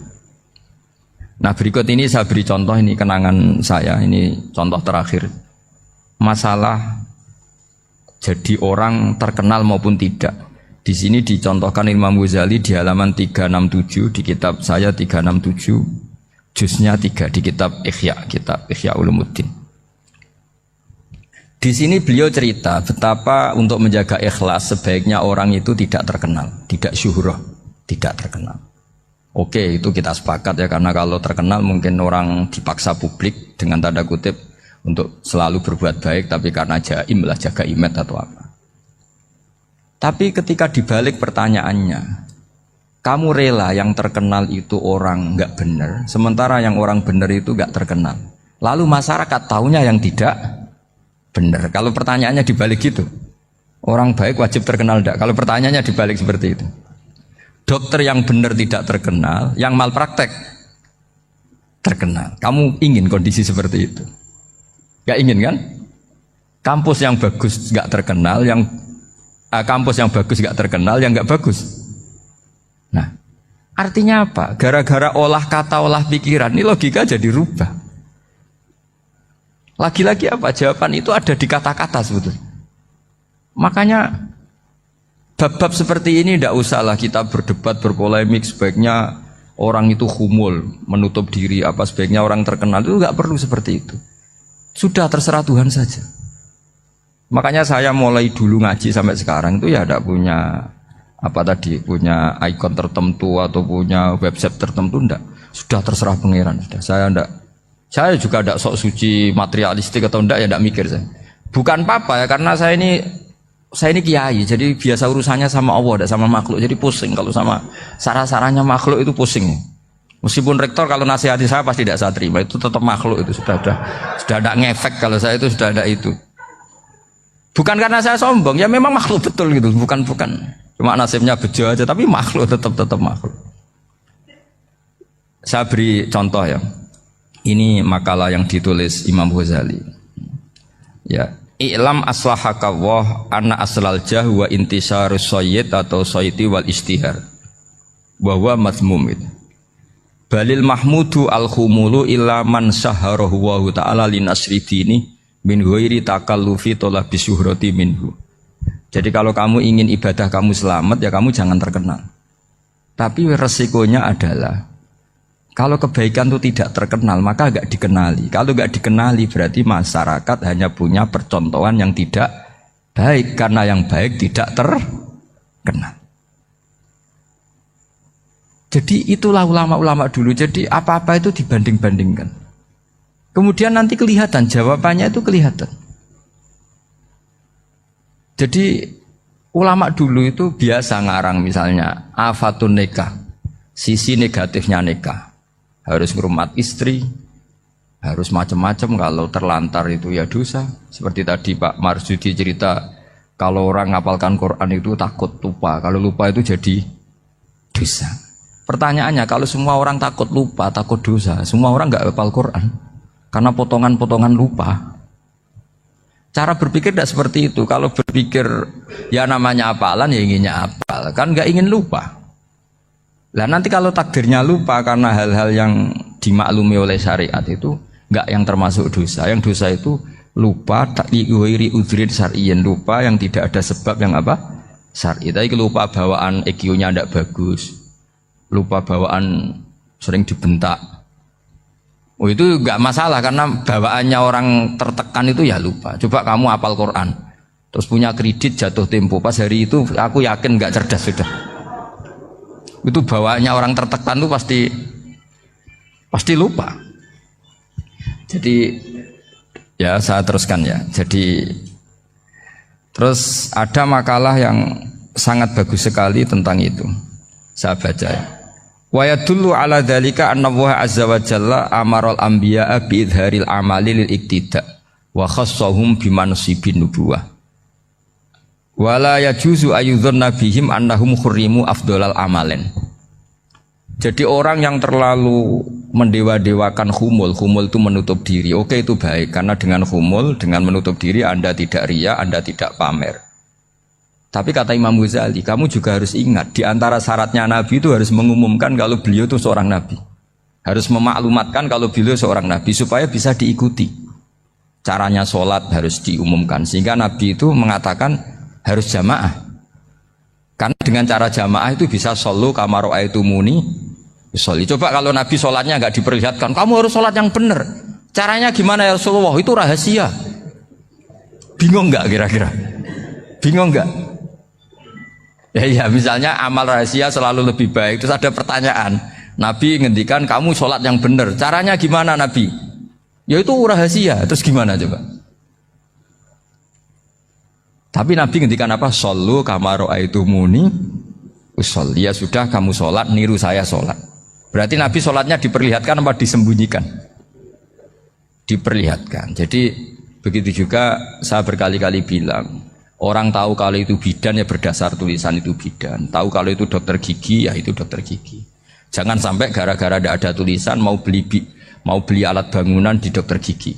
Nah berikut ini saya beri contoh, ini kenangan saya, ini contoh terakhir. Masalah jadi orang terkenal maupun tidak. Di sini dicontohkan Imam Ghazali di halaman 367 di kitab saya 367 juznya 3 di kitab Ihya Ulumuddin. Di sini beliau cerita betapa untuk menjaga ikhlas sebaiknya orang itu tidak terkenal, tidak syuhrah, tidak terkenal. Oke, itu kita sepakat ya, karena kalau terkenal mungkin orang dipaksa publik dengan tanda kutip untuk selalu berbuat baik, tapi karena jaim lah, jaga image atau apa. Tapi ketika dibalik pertanyaannya, kamu rela yang terkenal itu orang nggak benar, sementara yang orang benar itu nggak terkenal. Lalu masyarakat tahunya yang tidak benar. Kalau pertanyaannya dibalik gitu, orang baik wajib terkenal enggak? Kalau pertanyaannya dibalik seperti itu. Dokter yang benar tidak terkenal, yang malpraktek terkenal. Kamu ingin kondisi seperti itu? Gak ingin kan? Kampus yang bagus gak terkenal, kampus yang bagus gak terkenal, yang gak bagus. Nah, Artinya apa? Gara-gara olah kata, olah pikiran, ini logika jadi rubah. Lagi-lagi apa? Jawaban itu ada di kata-kata sebetulnya. Makanya bab-bab seperti ini tidak usahlah kita berdebat, berpolemik. Sebaiknya orang itu humul, menutup diri, apa sebaiknya orang terkenal. Itu nggak perlu seperti itu. Sudah terserah Tuhan saja. Makanya saya mulai dulu ngaji sampai sekarang itu ya tidak punya punya ikon tertentu atau punya website tertentu, enggak. Sudah terserah pangeran, sudah. Saya juga tidak sok suci materialistik atau enggak, ya enggak mikir saya. Bukan apa-apa ya, karena saya ini kiai, jadi biasa urusannya sama Allah, tidak sama makhluk. Jadi pusing kalau sama sarah-sarahnya makhluk itu pusing. Meskipun rektor kalau nasihati saya pasti tidak saya terima, itu tetap makhluk, itu sudah ada ngefek kalau saya itu sudah ada itu. Bukan karena saya sombong, ya memang makhluk betul gitu, bukan. Cuma nasibnya bejo aja, tapi makhluk tetap makhluk. Saya beri contoh ya. Ini makalah yang ditulis Imam Ghazali. Ya, i'lam aslahaka Allah anna aslal jah wa intisarus sayyid atau sayyidi wal istihar. Wa huwa mazmum. Balil mahmudu al-khumulu illa man saharahu wa ta'ala linasri dini min ghairi takallufi talabi syuhrati minhu. Jadi kalau kamu ingin ibadah kamu selamat, ya kamu jangan terkenal. Tapi resikonya adalah kalau kebaikan itu tidak terkenal, maka agak dikenali. Kalau agak dikenali berarti masyarakat hanya punya percontohan yang tidak baik, karena yang baik tidak terkenal. Jadi itulah ulama-ulama dulu. Jadi apa-apa itu dibanding-bandingkan. Kemudian nanti kelihatan, jawabannya itu kelihatan. Jadi ulama dulu itu biasa ngarang misalnya afatun nikah, sisi negatifnya nikah, harus ngurmat istri, harus macam-macam, kalau terlantar itu ya dosa. Seperti tadi Pak Marsudi cerita, kalau orang ngapalkan Quran itu takut lupa, kalau lupa itu jadi dosa. Pertanyaannya, kalau semua orang takut lupa, takut dosa, semua orang nggak hafal Quran karena potongan-potongan lupa. Cara berpikir tidak seperti itu. Kalau berpikir ya namanya hafalan, ya inginnya hafal, kan nggak ingin lupa. Lah nanti kalau takdirnya lupa karena hal-hal yang dimaklumi oleh syariat itu nggak yang termasuk dosa. Yang dosa itu lupa takliwiri udrin syar'iyin, lupa yang tidak ada sebab yang apa? Syar'i. Tapi lupa bawaan EQ-nya tidak bagus, lupa bawaan sering dibentak. Oh itu nggak masalah karena bawaannya orang tertekan itu ya lupa. Coba kamu hafal Quran, terus punya kredit jatuh tempo, pas hari itu aku yakin nggak cerdas sudah. Itu bawaannya orang tertekan itu pasti lupa. Jadi ya saya teruskan ya. Jadi terus ada makalah yang sangat bagus sekali tentang itu. Saya baca ya. Wa yadullu ala dzalika anna Allah azza wa jalla amaral anbiya'a bi idharil amali lil iktida wa khassahum bi mansibin nubuwah. Wa la yajuzu ayyudhanna bihim annahum khurrimu afdhalal amalen. Jadi orang yang terlalu mendewa-dewakan khumul itu menutup diri. Oke, itu baik karena dengan khumul, dengan menutup diri Anda tidak riya, Anda tidak pamer. Tapi kata Imam Ghazali, kamu juga harus ingat, di antara syaratnya Nabi itu harus mengumumkan kalau beliau itu seorang Nabi. Harus memaklumatkan kalau beliau seorang Nabi supaya bisa diikuti. Caranya sholat harus diumumkan. Sehingga Nabi itu mengatakan harus jamaah. Karena dengan cara jamaah itu bisa shollu kama ra'aitumuni sholli. Coba kalau Nabi sholatnya nggak diperlihatkan, kamu harus sholat yang benar. Caranya gimana ya Rasulullah? Itu rahasia. Bingung nggak kira-kira? Bingung nggak? Ya misalnya amal rahasia selalu lebih baik. Terus ada pertanyaan, Nabi ngendikan kamu sholat yang benar, caranya gimana Nabi? Ya itu rahasia. Terus gimana coba? Tapi Nabi ngendikan apa? Shollu kama ra'aitumuni usolli. Ya sudah, kamu sholat niru saya sholat. Berarti Nabi sholatnya diperlihatkan apa disembunyikan? Diperlihatkan. Jadi begitu juga saya berkali-kali bilang, orang tahu kalau itu bidan ya berdasar tulisan itu bidan. Tahu kalau itu dokter gigi ya itu dokter gigi. Jangan sampai gara-gara tidak ada tulisan mau beli alat bangunan di dokter gigi,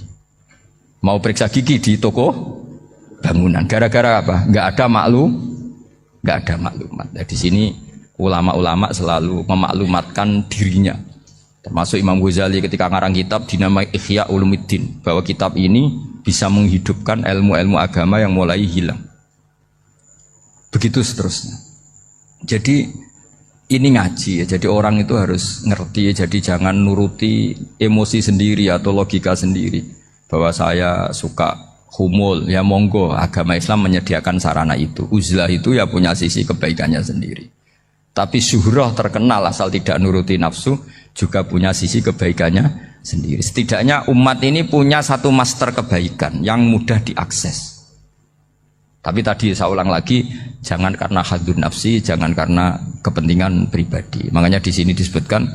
mau periksa gigi di toko bangunan. Gara-gara apa? Nggak ada maklumat. Nah, di sini ulama-ulama selalu memaklumatkan dirinya. Termasuk Imam Ghazali ketika ngarang kitab dinamai Ihya Ulumuddin, bahwa kitab ini bisa menghidupkan ilmu-ilmu agama yang mulai hilang. Begitu seterusnya. Jadi ini ngaji ya, jadi orang itu harus ngerti ya, jadi jangan nuruti emosi sendiri atau logika sendiri. Bahwa saya suka humul, ya monggo, agama Islam menyediakan sarana itu. Uzlah itu ya punya sisi kebaikannya sendiri. Tapi syuhrah terkenal asal tidak nuruti nafsu juga punya sisi kebaikannya sendiri. Setidaknya umat ini punya satu master kebaikan yang mudah diakses. Tapi tadi saya ulang lagi, jangan karena hadun nafsi, jangan karena kepentingan pribadi. Makanya di sini disebutkan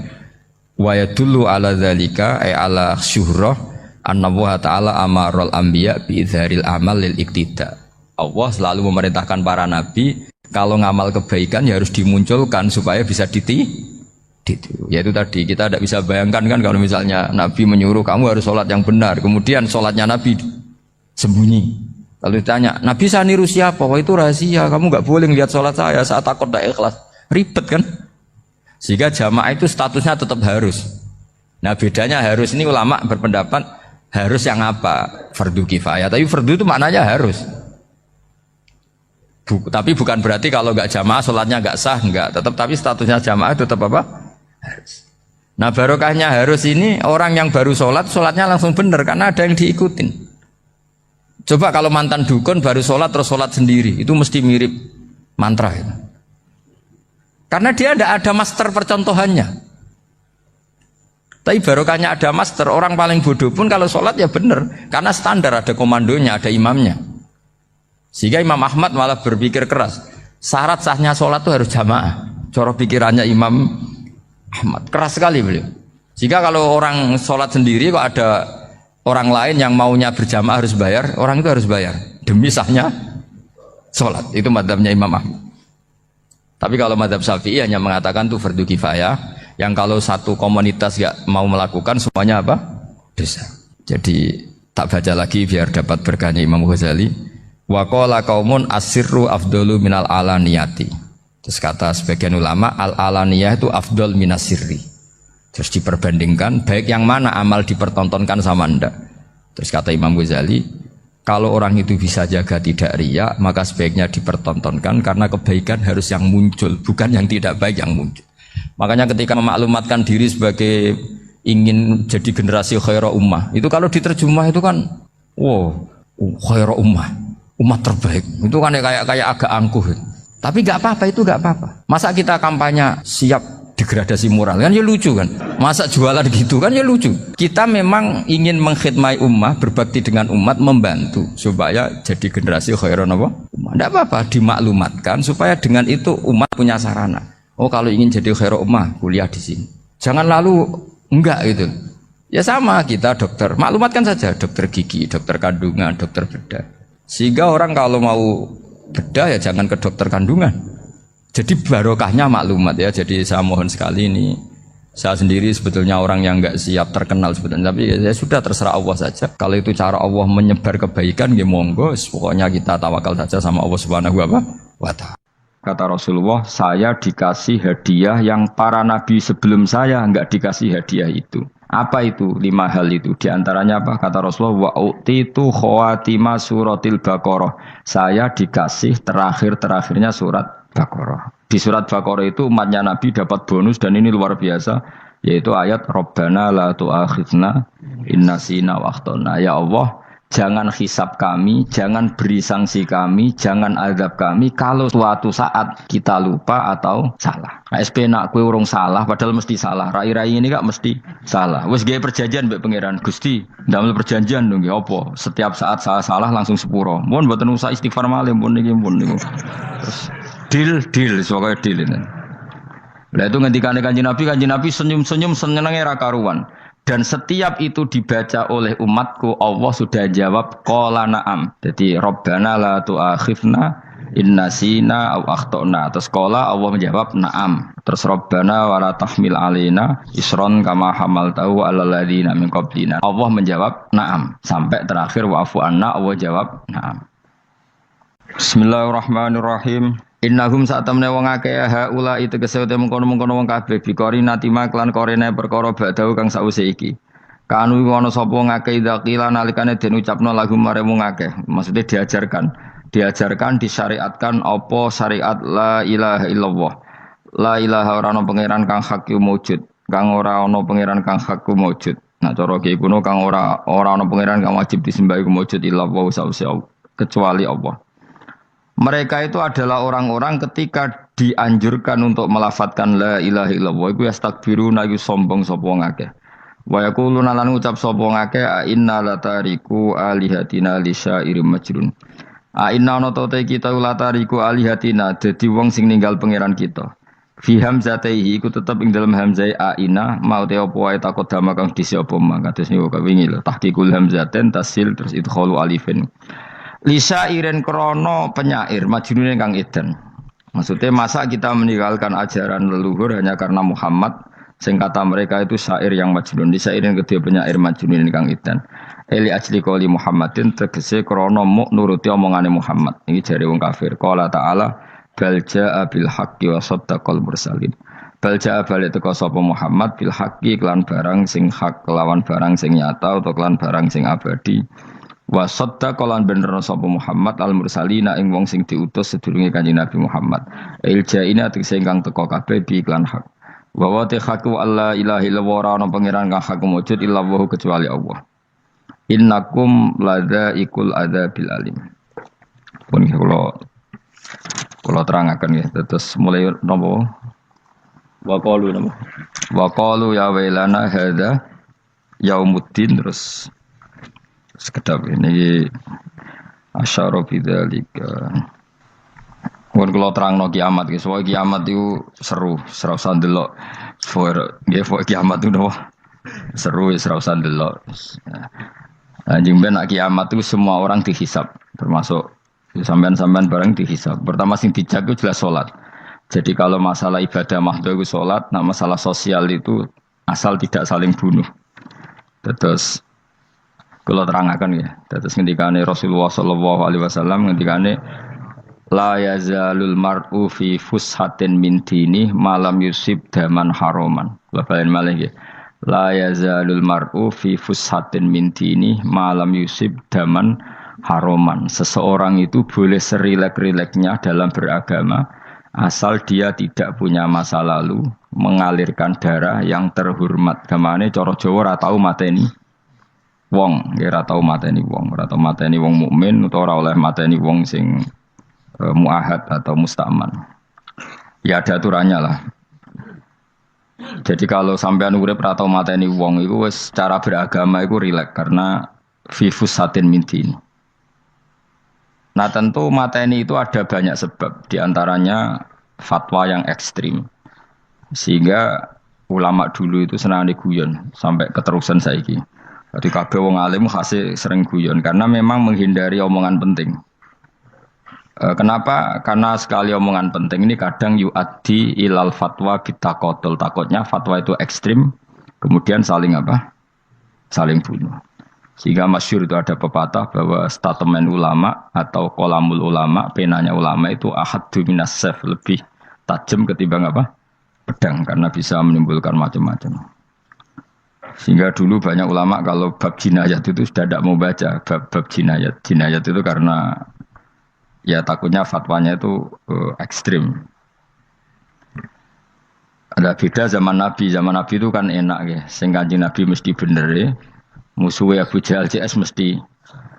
wa yadullu ala dzalika ay ala syuhrah anna wa ta'ala amarul anbiya bi idzharil amal lil iktida. Allah selalu memerintahkan para nabi kalau ngamal kebaikan ya harus dimunculkan supaya bisa ditiru. Yaitu tadi kita tidak bisa bayangkan kan kalau misalnya Nabi menyuruh kamu harus sholat yang benar, kemudian sholatnya Nabi sembunyi. Kalau ditanya, Nabi saya niru siapa? Wah itu rahasia, kamu nggak boleh lihat sholat saya saat takut tidak ikhlas. Ribet kan? Sehingga jamaah itu statusnya tetap harus. Nah bedanya harus ini ulama berpendapat harus yang apa? Fardu kifayah. Tapi fardu itu maknanya harus. Tapi bukan berarti kalau nggak jamaah sholatnya nggak sah, nggak. Tapi statusnya jamaah tetap apa? Harus. Nah barokahnya harus ini orang yang baru sholat, sholatnya langsung benar karena ada yang diikutin. Coba kalau mantan dukun baru sholat terus sholat sendiri, itu mesti mirip mantra itu. Karena dia tidak ada master percontohannya. Tapi barokahnya ada master, orang paling bodoh pun kalau sholat ya benar, karena standar ada komandonya, ada imamnya. Sehingga Imam Ahmad malah berpikir keras, syarat sahnya sholat itu harus jamaah. Cara pikirannya Imam Ahmad keras sekali beliau. Jika kalau orang sholat sendiri kok ada orang lain yang maunya berjamaah harus bayar, orang itu harus bayar demi sahnya sholat. Itu madzhabnya Imam Ahmad. Tapi kalau madzhab Syafi'i hanya mengatakan itu fardu kifayah, yang kalau satu komunitas gak mau melakukan semuanya apa? Dosa. Jadi tak baca lagi biar dapat berkahnya Imam Ghazali. Wa qala qaumun asirru afdalu minal alaniyati. Terus kata sebagian ulama al-alaniyah itu afdal minas sirri. Terus diperbandingkan baik yang mana amal dipertontonkan sama ndak. Terus kata Imam Ghazali, kalau orang itu bisa jaga tidak riya, maka sebaiknya dipertontonkan karena kebaikan harus yang muncul, bukan yang tidak baik yang muncul. Makanya ketika memaklumatkan diri sebagai ingin jadi generasi khaira ummah, itu kalau diterjemah itu kan wow, khaira ummah, umat terbaik. Itu kan kayak agak angkuh. Tapi nggak apa-apa, itu nggak apa-apa. Masa kita kampanye siap degradasi moral kan ya lucu kan, masa jualan gitu kan ya lucu. Kita memang ingin mengkhidmati ummah, berbakti dengan umat, membantu supaya jadi generasi khairan apa? Ummah. Tidak apa-apa, dimaklumatkan supaya dengan itu umat punya sarana. Oh kalau ingin jadi khairan ummah kuliah di sini. Jangan lalu enggak gitu. Ya sama kita dokter, maklumatkan saja dokter gigi, dokter kandungan, dokter bedah. Sehingga orang kalau mau bedah ya jangan ke dokter kandungan. Jadi barokahnya maklumat ya. Jadi saya mohon sekali ini, saya sendiri sebetulnya orang yang nggak siap terkenal sebetulnya, tapi ya sudah terserah Allah saja. Kalau itu cara Allah menyebar kebaikan, ya monggo. Pokoknya kita tawakal saja sama Allah Subhanahu wa Ta'ala. Kata Rasulullah, saya dikasih hadiah yang para nabi sebelum saya nggak dikasih hadiah itu. Apa itu? 5 hal itu. Di antaranya apa? Kata Rasulullah, wa utitu khawatima suratil Baqarah. Saya dikasih terakhirnya surat Baqarah. Di surat Baqarah itu umatnya Nabi dapat bonus dan ini luar biasa, yaitu ayat Rabbana la tu'akhidna in nasina wa akhtana. Ya Allah, jangan hisab kami, jangan beri sanksi kami, jangan azab kami kalau suatu saat kita lupa atau salah. SP nak kue urung salah padahal mesti salah. Rai-rai ini gak mesti salah. Wes gawe perjanjian mbek pangeran Gusti, ndamel perjanjian dong nggih apa? Setiap saat saya salah langsung sepuro. Mun mboten usah istighfar malih pun niki pun niku. Terus deal soalnya deal ini. Lah itu ngendikane Kanjeng Nabi senyum-senyum senenge ra karuan. Dan setiap itu dibaca oleh umatku, Allah sudah jawab qala na'am. Jadi Rabbana la tu'akhifna in nasina aw akhtana. Terus qala Allah menjawab na'am. Terus Rabbana wa la tahmil alaina isron kama hamaltahu 'alal ladzina min qablina. Allah menjawab na'am sampai terakhir wa'fu anna, Allah jawab na'am. Bismillahirrahmanirrahim. Innahum sak temne wong akeh haula itu tegese te mengkono-mengkono wong kabeh bikori natima klan korene perkara badau kang sause iki. Kanu ana sapa ngakeh dzakila nalikane den ucapno lagu mare wong akeh. Maksudnya diajarkan disyariatkan apa syariat la ilaha illallah. La ilaha ora ana pangeran kang hak wujud, kang ora ana pangeran kang hak wujud. Nah cara iki kuno kang ora ana pangeran kang wajib disembah iku wujud illallah sause kecuali Allah. Mereka itu adalah orang-orang ketika dianjurkan untuk melafadzkan la ilaha illallah iku yastakbiruna iku sombong sapa ngakeh. Wa yaquluna lan ucap sapa ngakeh inna latariku alihatina lisyairim majrun. Inna ana te kita latariku alihatina dadi wong sing ninggal pangeran kita. Fi hamzatihi iku tetep ing dalam hamzah aina mau te apa wae takut dama kang disi apa mangka terus niku kawingi lho tahqiqul hamzaten tasil terus idkhalu alifin. Lisa iren krono penyair majnune kang edan. Maksudnya masa kita meninggalkan ajaran leluhur hanya karena Muhammad sing kata mereka itu syair yang majnun. Lisa iren kedua penyair majnune kang edan. Eli ajli qoli Muhammadin tegese krono muk nuruti omongane Muhammad. Iki jare wong kafir. Qala ta'ala bal jaa bil haqqi wa saddaqal mursalin. Bal jaa balik teko sapa Muhammad bil haqqi kelan barang sing hak kelawan barang sing nyata utawa kelan barang sing abadi. Wa saddaqa lan bener sapa Muhammad al mursalina ing wong sing diutus sedurunge Kanjeng Nabi Muhammad. Iljaina tegese ingkang teka kabeh bi iklan hak. Wa wa haqqu alla ilaha illallah ana pangeran kang hak wujud illallah kecuali Allah. Innakum ladzaiqul adzabil alim. Pun kula terangaken ya terus mulai napa wa qalu ya wailana hadza yaumuddin terus sekedap ini asyara bidzalika. Mun kula terangno kiamat iki, soal kiamat itu seru, ora usah ndelok. Nggih, kiamat itu seru, ora usah ndelok. Anjing ben kiamat itu semua orang dihisab, termasuk sampean-sampean bareng dihisab. Pertama sing dijaga jelas salat. Jadi kalau masalah ibadah mahdhu itu salat, nah masalah sosial itu asal tidak saling bunuh. Terus kalau terangaken ya, terus ngendikane Rasulullah sallallahu alaihi wasallam ngendikane la yazalul mar'u fi fushatin min dini malam yusib daman haroman. Bapak malih ya. La yazalul mar'u fi fushatin min dini malam yusib daman haroman. Seseorang itu boleh serilek-rileknya dalam beragama asal dia tidak punya masa lalu mengalirkan darah yang terhormat. Gamane cara Jawa ora tau mateni wong, ora tau mateni wong, ora tau mateni wong mukmin utawa ora oleh mateni wong sing muahad atau mustaman. Ya ada aturannya lah. Jadi kalau sampean urip ora tau mateni wong iku wis cara beragama iku rileks karena fifus satin mintin. Nah tentu mateni itu ada banyak sebab, diantaranya fatwa yang ekstrim. Sehingga ulama dulu itu senang diguyon sampai keterusan saiki. Jadi kabeh wong alim khase sering guyon karena memang menghindari omongan penting. Kenapa? Karena sekali omongan penting ini kadang yu'addi ilal fatwa bitaqatul. Takutnya fatwa itu ekstrim, kemudian saling apa? Saling bunuh. Sehingga masyhur itu ada pepatah bahwa statement ulama atau kolamul ulama, penanya ulama itu ahaddu minas sayf, lebih tajam ketimbang apa? Pedang, karena bisa menimbulkan macam-macam. Sehingga dulu banyak ulama kalau bab jinayat itu sudah tidak mau baca bab jinayat. Jinayat itu karena ya takutnya fatwanya itu ekstrim. Ada beda zaman Nabi itu kan enak ya. Sing Kanjeng Nabi mesti bener ya. Musuhnya Abu Jahal CS mesti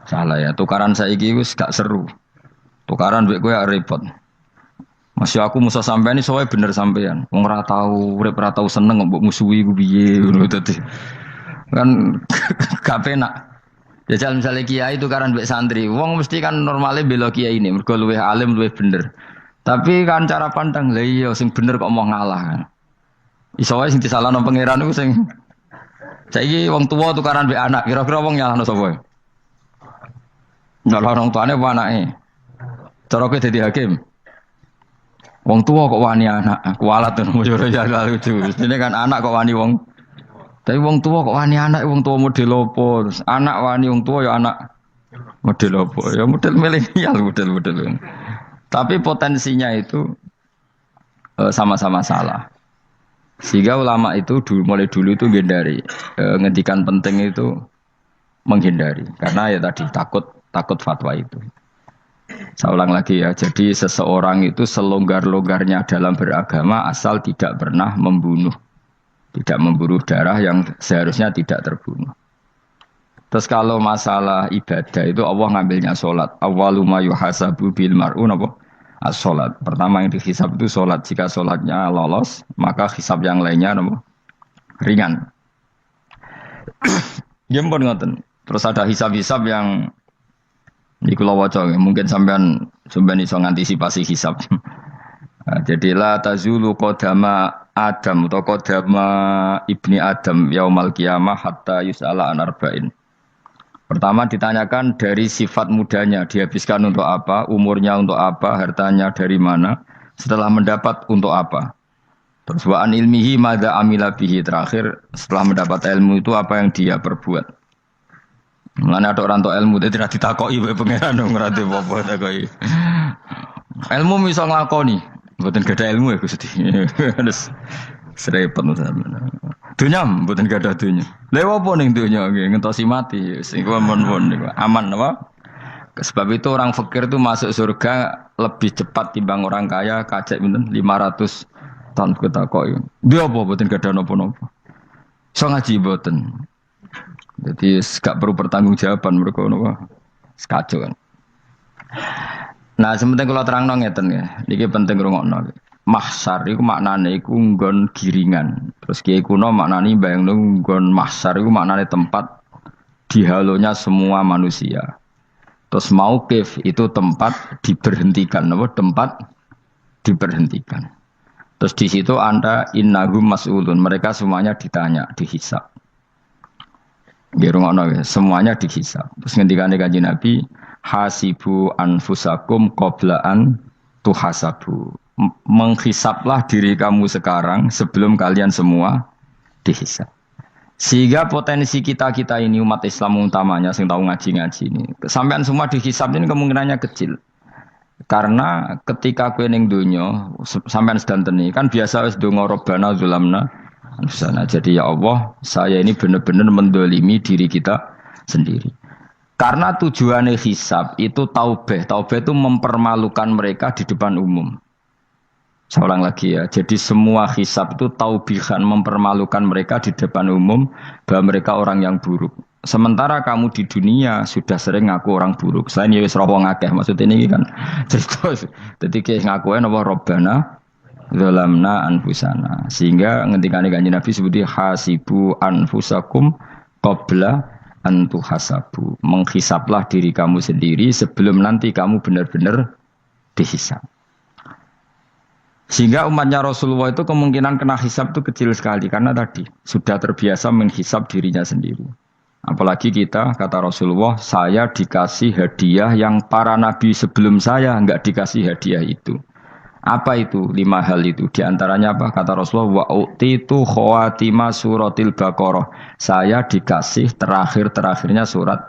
salah ya. Tukaran saiki wis gak seru. Tukaran mbek kowe repot. Masih aku musuh sampean iki soalnya bener sampean. Wong ora tau urip ora tau seneng mbok musuhi ku piye ngono dadi. Kan gak penak. Ya jal misalnya kiai itu karena mbek santri, wong mesti kan normalnya bela kiai ini, mergo luwih alim luwih bener. Tapi kan cara pandang lha iya sing bener kok mau ngalah kan. Iso wae sing disalahno pangeran iku sing saiki wong tuwa tukaran mbek anak, kira-kira wong nyalahno sapa? Nyalahno wong tuane apa anake? Cara kowe dadi hakim. Wong tua kok wani anak, kualat tuh mujur ya lucu. Ini kan anak kok wani wong. Tapi wong tua kok wani anak, wong tua model opo. Terus anak wani wong tua ya anak model opo. Ya model milenial model. Tapi potensinya itu sama-sama salah. Sehingga ulama itu mulai dulu itu menghindari ngendikan penting itu menghindari karena ya tadi takut fatwa itu. Saya ulang lagi ya. Jadi seseorang itu selonggar-longgarnya dalam beragama asal tidak pernah membunuh, tidak memburu darah yang seharusnya tidak terbunuh. Terus kalau masalah ibadah itu Allah ngambilnya sholat. Awwalu ma yuhasabu bil mar'un apa? As-sholat. Pertama yang dihisab itu sholat. Jika sholatnya lolos, maka hisab yang lainnya apa? Ringan. Ya pun ngoten. Terus ada hisab-hisab yang di kula waca mungkin sampean iso ngantisipasi hisab. Nah, jadilah tazulu qadama Adam atau qadama ibni Adam yaumal qiyamah hatta yus'ala an arba'in. Pertama ditanyakan dari sifat mudanya, dihabiskan untuk apa, umurnya untuk apa, hartanya dari mana, setelah mendapat untuk apa. Terus wa'an ilmihi madza amila bihi, terakhir setelah mendapat ilmu itu apa yang dia perbuat. Mulane ada orang tok ilmu tidak ditakoki wae pangeran ngrate apa takoki. Ilmu iso nglakoni, mboten gadah ilmu ya Gusti. Terus serepet sampeyan. Dunya mboten gadah dunya. Lha apa ning dunya nggih ngentosi mati sing mon-mon niku aman apa? Sebab itu orang fakir itu masuk surga lebih cepat timbang orang kaya kacek pinten 500 tahun ketakoki. Dia apa mboten gadah napa-napa. So ngaji mboten. Jadi gak perlu pertanggungjawaban mereka napa sekacau kan. Nah, sementing kalau terangno ngeten ya. Niki penting rungokno. Mahsyar iku maknane iku nggon giringan. Terus kiai kuno maknane bayangno nggon mahsyar iku maknane tempat dihalonya semua manusia. Terus mauqif itu tempat diberhentikan, apa tempat diberhentikan. Terus di situ Anda innahum mas'ulun, mereka semuanya ditanya, dihisab. Semuanya dihisab. Terus ngendikane Kanjeng Nabi, hasibu anfusakum qabla an tuhasabu. Menghisablah diri kamu sekarang sebelum kalian semua dihisab. Sehingga potensi kita ini umat Islam utamanya sing tahu ngaji-ngaji ini, sampean semua dihisab ini kemungkinannya kecil. Karena ketika kowe ning donya sampean sedantene kan biasa wis donga robbana zulamna anfusana. Jadi ya Allah, saya ini benar-benar mendolimi diri kita sendiri. Karena tujuannya hisab itu taubah. Taubah itu mempermalukan mereka di depan umum. Saya ulang lagi ya. Jadi semua hisab itu taubihan, mempermalukan mereka di depan umum bahwa mereka orang yang buruk. Sementara kamu di dunia sudah sering ngaku orang buruk. Selain ya wis roh wong akeh. Maksud ini kan cerita. Jadi kayak ngakuin apa Rabbana zalamna anfusana. Sehingga ngendikane Kanjeng Nabi sebuti hasibu anfusakum qabla an tuhasabu. Menghisablah diri kamu sendiri sebelum nanti kamu benar-benar dihisab. Sehingga umatnya Rasulullah itu kemungkinan kena hisab itu kecil sekali karena tadi sudah terbiasa menghisab dirinya sendiri. Apalagi kita, kata Rasulullah, saya dikasih hadiah yang para nabi sebelum saya enggak dikasih hadiah itu. Apa itu? 5 hal itu. Di antaranya apa? Kata Rasulullah, wa utitu khawatima suratil Baqarah. Saya dikasih terakhir-terakhirnya surat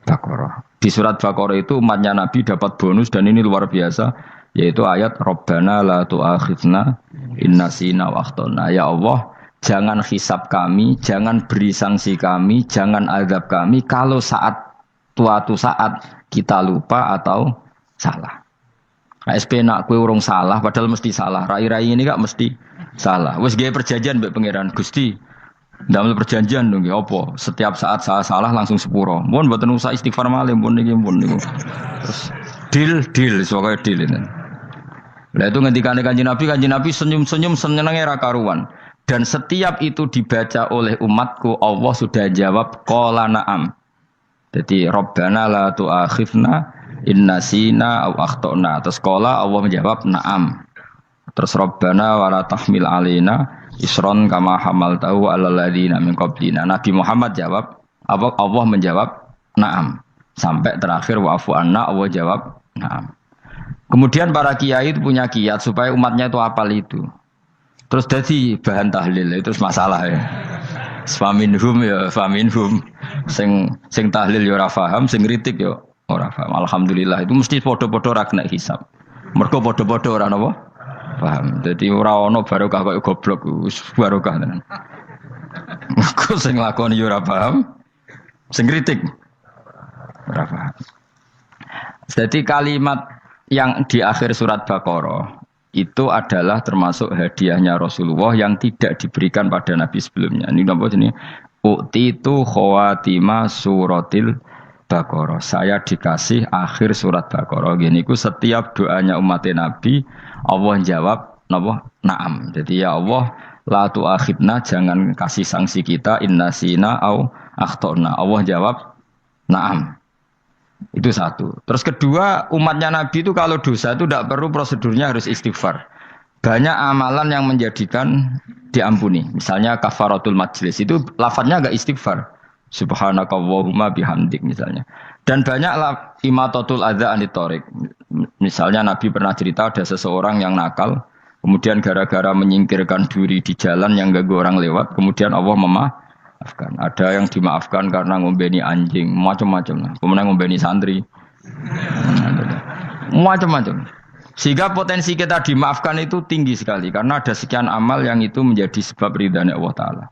Baqarah. Di surat Baqarah itu umatnya Nabi dapat bonus dan ini luar biasa, yaitu ayat Rabbana la tu'akhidna inna sina wa akhtana. Ya Allah, jangan hisab kami, jangan beri sanksi kami, jangan azab kami kalau suatu saat kita lupa atau salah. SP nak kue urung salah, padahal mesti salah. Rai-rai ini gak mesti salah. Wes gaya perjanjian mbek pangeran Gusti. Ndamel perjanjian dong, apa? Setiap saat saya salah langsung sepuro. Mohon mboten usah istighfar malih, mohon niki mohon niku. Terus deal, soalnya deal ini. Lah itu ngendikane Kanjeng Nabi senyum-senyum senenge ra karuan. Dan setiap itu dibaca oleh umatku, Allah sudah jawab qala na'am. Jadi Rabbana la tu'akhifna inna sina aw akhtana. Terus qala Allah menjawab na'am. Terus Rabbana wa la tahmil alaina isron kama hamaltahu 'alal ladzina min qablina. Nabi Muhammad jawab, Allah menjawab na'am. Sampai terakhir wa'fu anna, Allah jawab na'am. Kemudian para kiai itu punya kiat supaya umatnya itu hafal itu. Terus jadi bahan tahlil itu masalah ya. Faminhum ya faminhum. Sing tahlil ya ora paham, sing kritik ya ora paham. Alhamdulillah itu mesti podo-podo ra kena hisab. Mergo padha-padha ora napa? Paham. Dadi ora ana barokah kaya goblok wis barokah tenan. Mergo sing lakoni yo ora paham, sing kritik ora paham. Jadi kalimat yang di akhir surat Baqarah itu adalah termasuk hadiahnya Rasulullah yang tidak diberikan pada Nabi sebelumnya. Ini apa ini? U'titu khawatima suratil Baqarah. Saya dikasih akhir surat Baqarah. Gini ku setiap doanya umat Nabi Allah jawab napa? Naam. Jadi ya Allah la tu'akhidna, jangan kasih sanksi kita innasina au akhtona. Allah jawab naam. Itu satu. Terus kedua, umatnya Nabi itu kalau dosa itu tidak perlu prosedurnya harus istighfar. Banyak amalan yang menjadikan diampuni. Misalnya kafaratul majlis itu lafadznya agak istighfar. Subhanakallahumma bihamdik misalnya. Dan banyak imatatul adza anit thoriq. Misalnya Nabi pernah cerita ada seseorang yang nakal, kemudian gara-gara menyingkirkan duri di jalan yang ganggu orang lewat, kemudian Allah memaafkan. Ada yang dimaafkan karena ngombeni anjing, macam-macam lah. Kemudian ngombeni santri, macam-macam. Sehingga potensi kita dimaafkan itu tinggi sekali karena ada sekian amal yang itu menjadi sebab ridhanya Allah Ta'ala.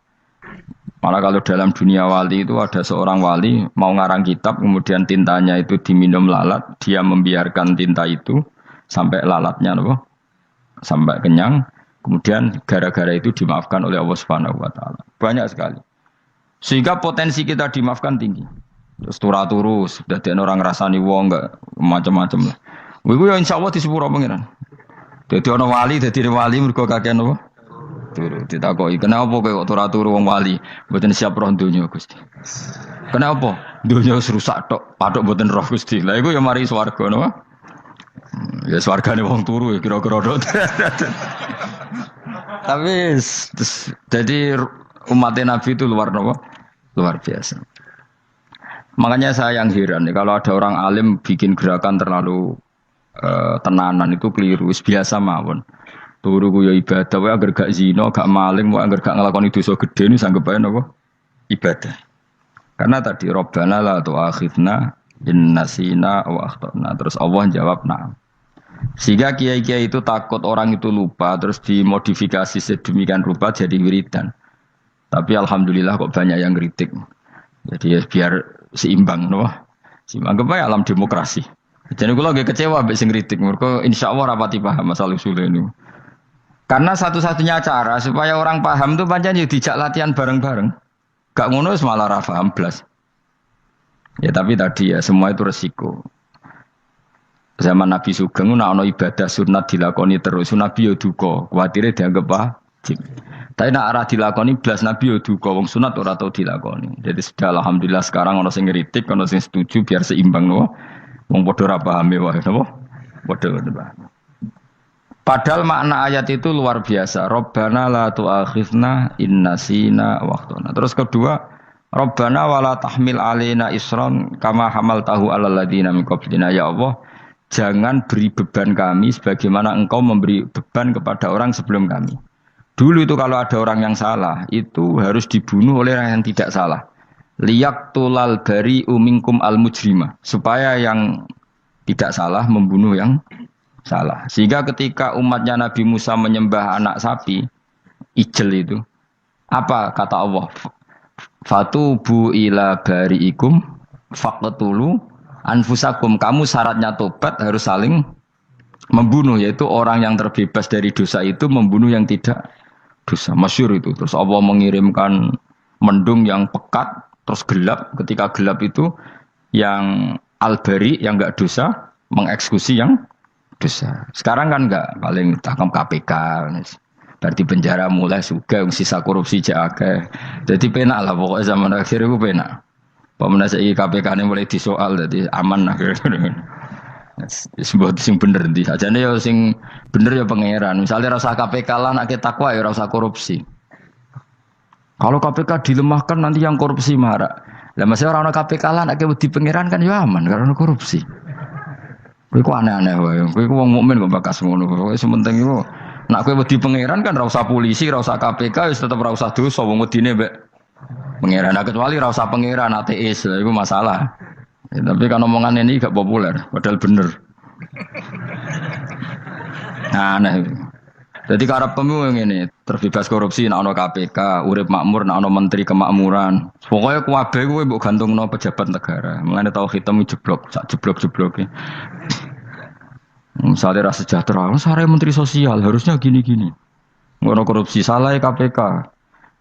Malah kalau dalam dunia wali itu ada seorang wali mau ngarang kitab, kemudian tintanya itu diminum lalat, dia membiarkan tinta itu sampai lalatnya sampai kenyang, kemudian gara-gara itu dimaafkan oleh Allah Subhanahu wa Ta'ala. Banyak sekali. Sehingga potensi kita dimaafkan tinggi. Terus turu sudah ada orang rasani wong enggak macam-macam lah. Wiku ya insyaallah di sepuro pengiran. Dadi ana wali, dadi wali mergo kakean apa? Turu. Ditakoki, "Kenapa kowe kok turu wong wali? Mboten siap roh donya, Gusti." "Kenapa?" "Donya wis rusak tok, patok mboten roh, Gusti." Lah iku ya mari swarga napa? Ya swargane wong turu ya kira-kira tok. Tapi jadi umat Nabi itu luar biasa. Makanya saya yang heran kalau ada orang alim bikin gerakan terlalu tenanan itu keliru, biasa mawon. Turu ku ya ibadah, wae agar gak zina, gak maling, wae agar gak nglakoni dosa gedhe niku sanggep ae napa? Ibadah. Karena tadi Rabbana la tu'akhidna in nasina wa akhtana. Terus Allah jawab na'am. Sehingga kiai-kiai itu takut orang itu lupa, terus dimodifikasi sedemikian rupa jadi wiridan. Tapi alhamdulillah kok banyak yang kritik. Jadi ya biar seimbang, no? Anggap aja alam demokrasi. Jadi kalau lagi kecewa ambek sing kritik, mereka insyaallah rapati paham masalah usul ini. Karena satu-satunya cara supaya orang paham itu pancen yo dijak latihan bareng-bareng. Gak ngono wis malah ra paham blas. Ya tapi tadi ya semua itu resiko. Zaman Nabi Sugeng ana ibadah sunat dilakoni terus, Nabi yo duka, kuwatire dianggap wajib. Tapi nak arah dilakoni blas Nabi yo duka, wong sunat ora tau dilakoni. Jadi sudah alhamdulillah sekarang ana sing ngritik, ana sing setuju biar seimbang no. Wong padha ora paham wae napa? Padha paham. Padahal makna ayat itu luar biasa. Rabbana la tu'akhidna in nasina wa akhtana. Terus kedua, Rabbana wala tahmil alaina isran kama hamaltahu alal ladina min qablina. Ya Allah, jangan beri beban kami sebagaimana Engkau memberi beban kepada orang sebelum kami. Dulu itu kalau ada orang yang salah, itu harus dibunuh oleh orang yang tidak salah. Liyaqtulal bari'u minkum al-mujrima. Supaya yang tidak salah membunuh yang salah. Sehingga ketika umatnya Nabi Musa menyembah anak sapi, ijel itu, apa kata Allah? Fatubu ila bari'ikum faqtulu anfusakum. Kamu syaratnya tobat harus saling membunuh, yaitu orang yang terbebas dari dosa itu membunuh yang tidak dosa. Masyhur itu. Terus Allah mengirimkan mendung yang pekat, terus gelap. Ketika gelap itu yang al-bari yang enggak dosa mengeksekusi yang dosa. Sekarang kan enggak, paling takam KPK. Berarti penjara mulai juga sisa korupsi jake. Jadi penak lah pokoknya zaman akhir itu penak. Pemenang KPK ini mulai disoal, jadi aman lah. Sebuah sing bener di saja nih ya sing bener ya pangeran. Misalnya rasa KPK lah nak takwa ya rasa korupsi. Kalau KPK dilemahkan nanti yang korupsi marah. Lah masih orang KPK lah nak di pangeran kan ya aman karena korupsi. Kowe aneh-aneh wae. Kowe wong mukmin kok bakas ngono. Kowe sementing iku nak kowe wedi pangeran kan ra usah polisi, ra usah KPK wis tetep ra usah dosa wong wedine mbek pangeran. Nah, kecuali ra usah pangeran ateis, iku masalah. Ya, tapi kan omongan ini gak populer, padahal bener. Nah, jadi karep pemilu ini terbebas korupsi, nak ono KPK, urip makmur, nak ono menteri kemakmuran. Pokoknya kuwabe kuwi mbok gantungno pejabat negara. Mulane tau hitam jeblok, sak jeblok-jebloke. Misalnya rasa sejahtera, saya menteri sosial harusnya gini-gini. Ngono korupsi salah KPK.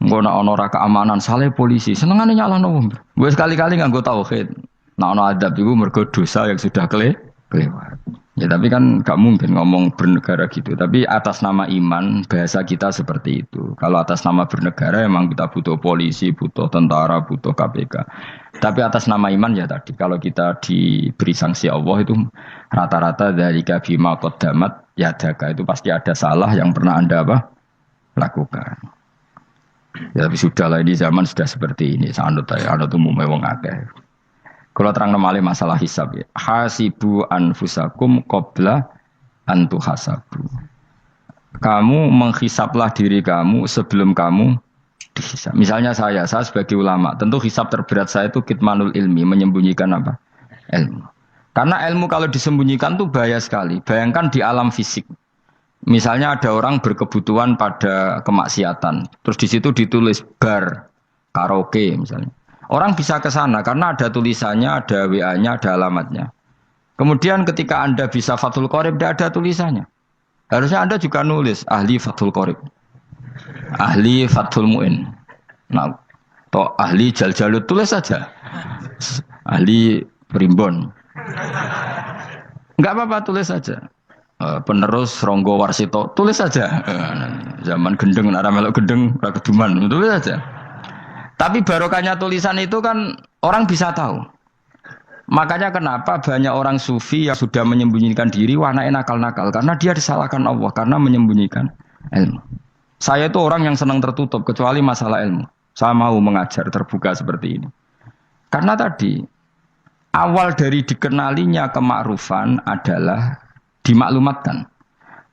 Ngono ono ra keamanan salah polisi. Senengane nyalahno wong. Gue sekali-kali nganggo tauhid. Nak ono adab iku mergo dosa yang sudah kelewat. Ya tapi kan gak mungkin ngomong bernegara gitu. Tapi atas nama iman bahasa kita seperti itu. Kalau atas nama bernegara emang kita butuh polisi, butuh tentara, butuh KPK. Tapi atas nama iman ya tadi. Kalau kita diberi sanksi Allah itu rata-rata dari bima qaddamat yadaka itu pasti ada salah yang pernah Anda lakukan. Ya tapi sudah lah ini zaman sudah seperti ini. Anut umumnya wong akeh. Kalau terang nomale masalah hisab ya. Hasibu anfusakum qabla an tuhasabu. Kamu menghisablah diri kamu sebelum kamu dihisab. Misalnya saya sebagai ulama, tentu hisab terberat saya itu kitmanul ilmi, menyembunyikan apa? Ilmu. Karena ilmu kalau disembunyikan tuh bahaya sekali. Bayangkan di alam fisik. Misalnya ada orang berkebutuhan pada kemaksiatan, terus di situ ditulis bar, karaoke misalnya. Orang bisa ke sana karena ada tulisannya, ada WA-nya, ada alamatnya. Kemudian ketika Anda bisa Fathul Qorib, tidak ada tulisannya. Harusnya Anda juga nulis ahli Fathul Qorib, ahli Fathul Mu'in, nah, atau ahli Jaljalut, tulis saja. Ahli Primbon. Enggak apa-apa, tulis saja. Penerus Ronggo Warsito, tulis saja. Zaman gendeng, nara melok gendeng, rakeduman, tulis saja. Tapi barokahnya tulisan itu kan orang bisa tahu. Makanya kenapa banyak orang sufi yang sudah menyembunyikan diri, wanaknya nakal-nakal. Karena dia disalahkan Allah, karena menyembunyikan ilmu. Saya itu orang yang senang tertutup, kecuali masalah ilmu. Saya mau mengajar terbuka seperti ini. Karena tadi, awal dari dikenalinya kemakrufan adalah dimaklumatkan.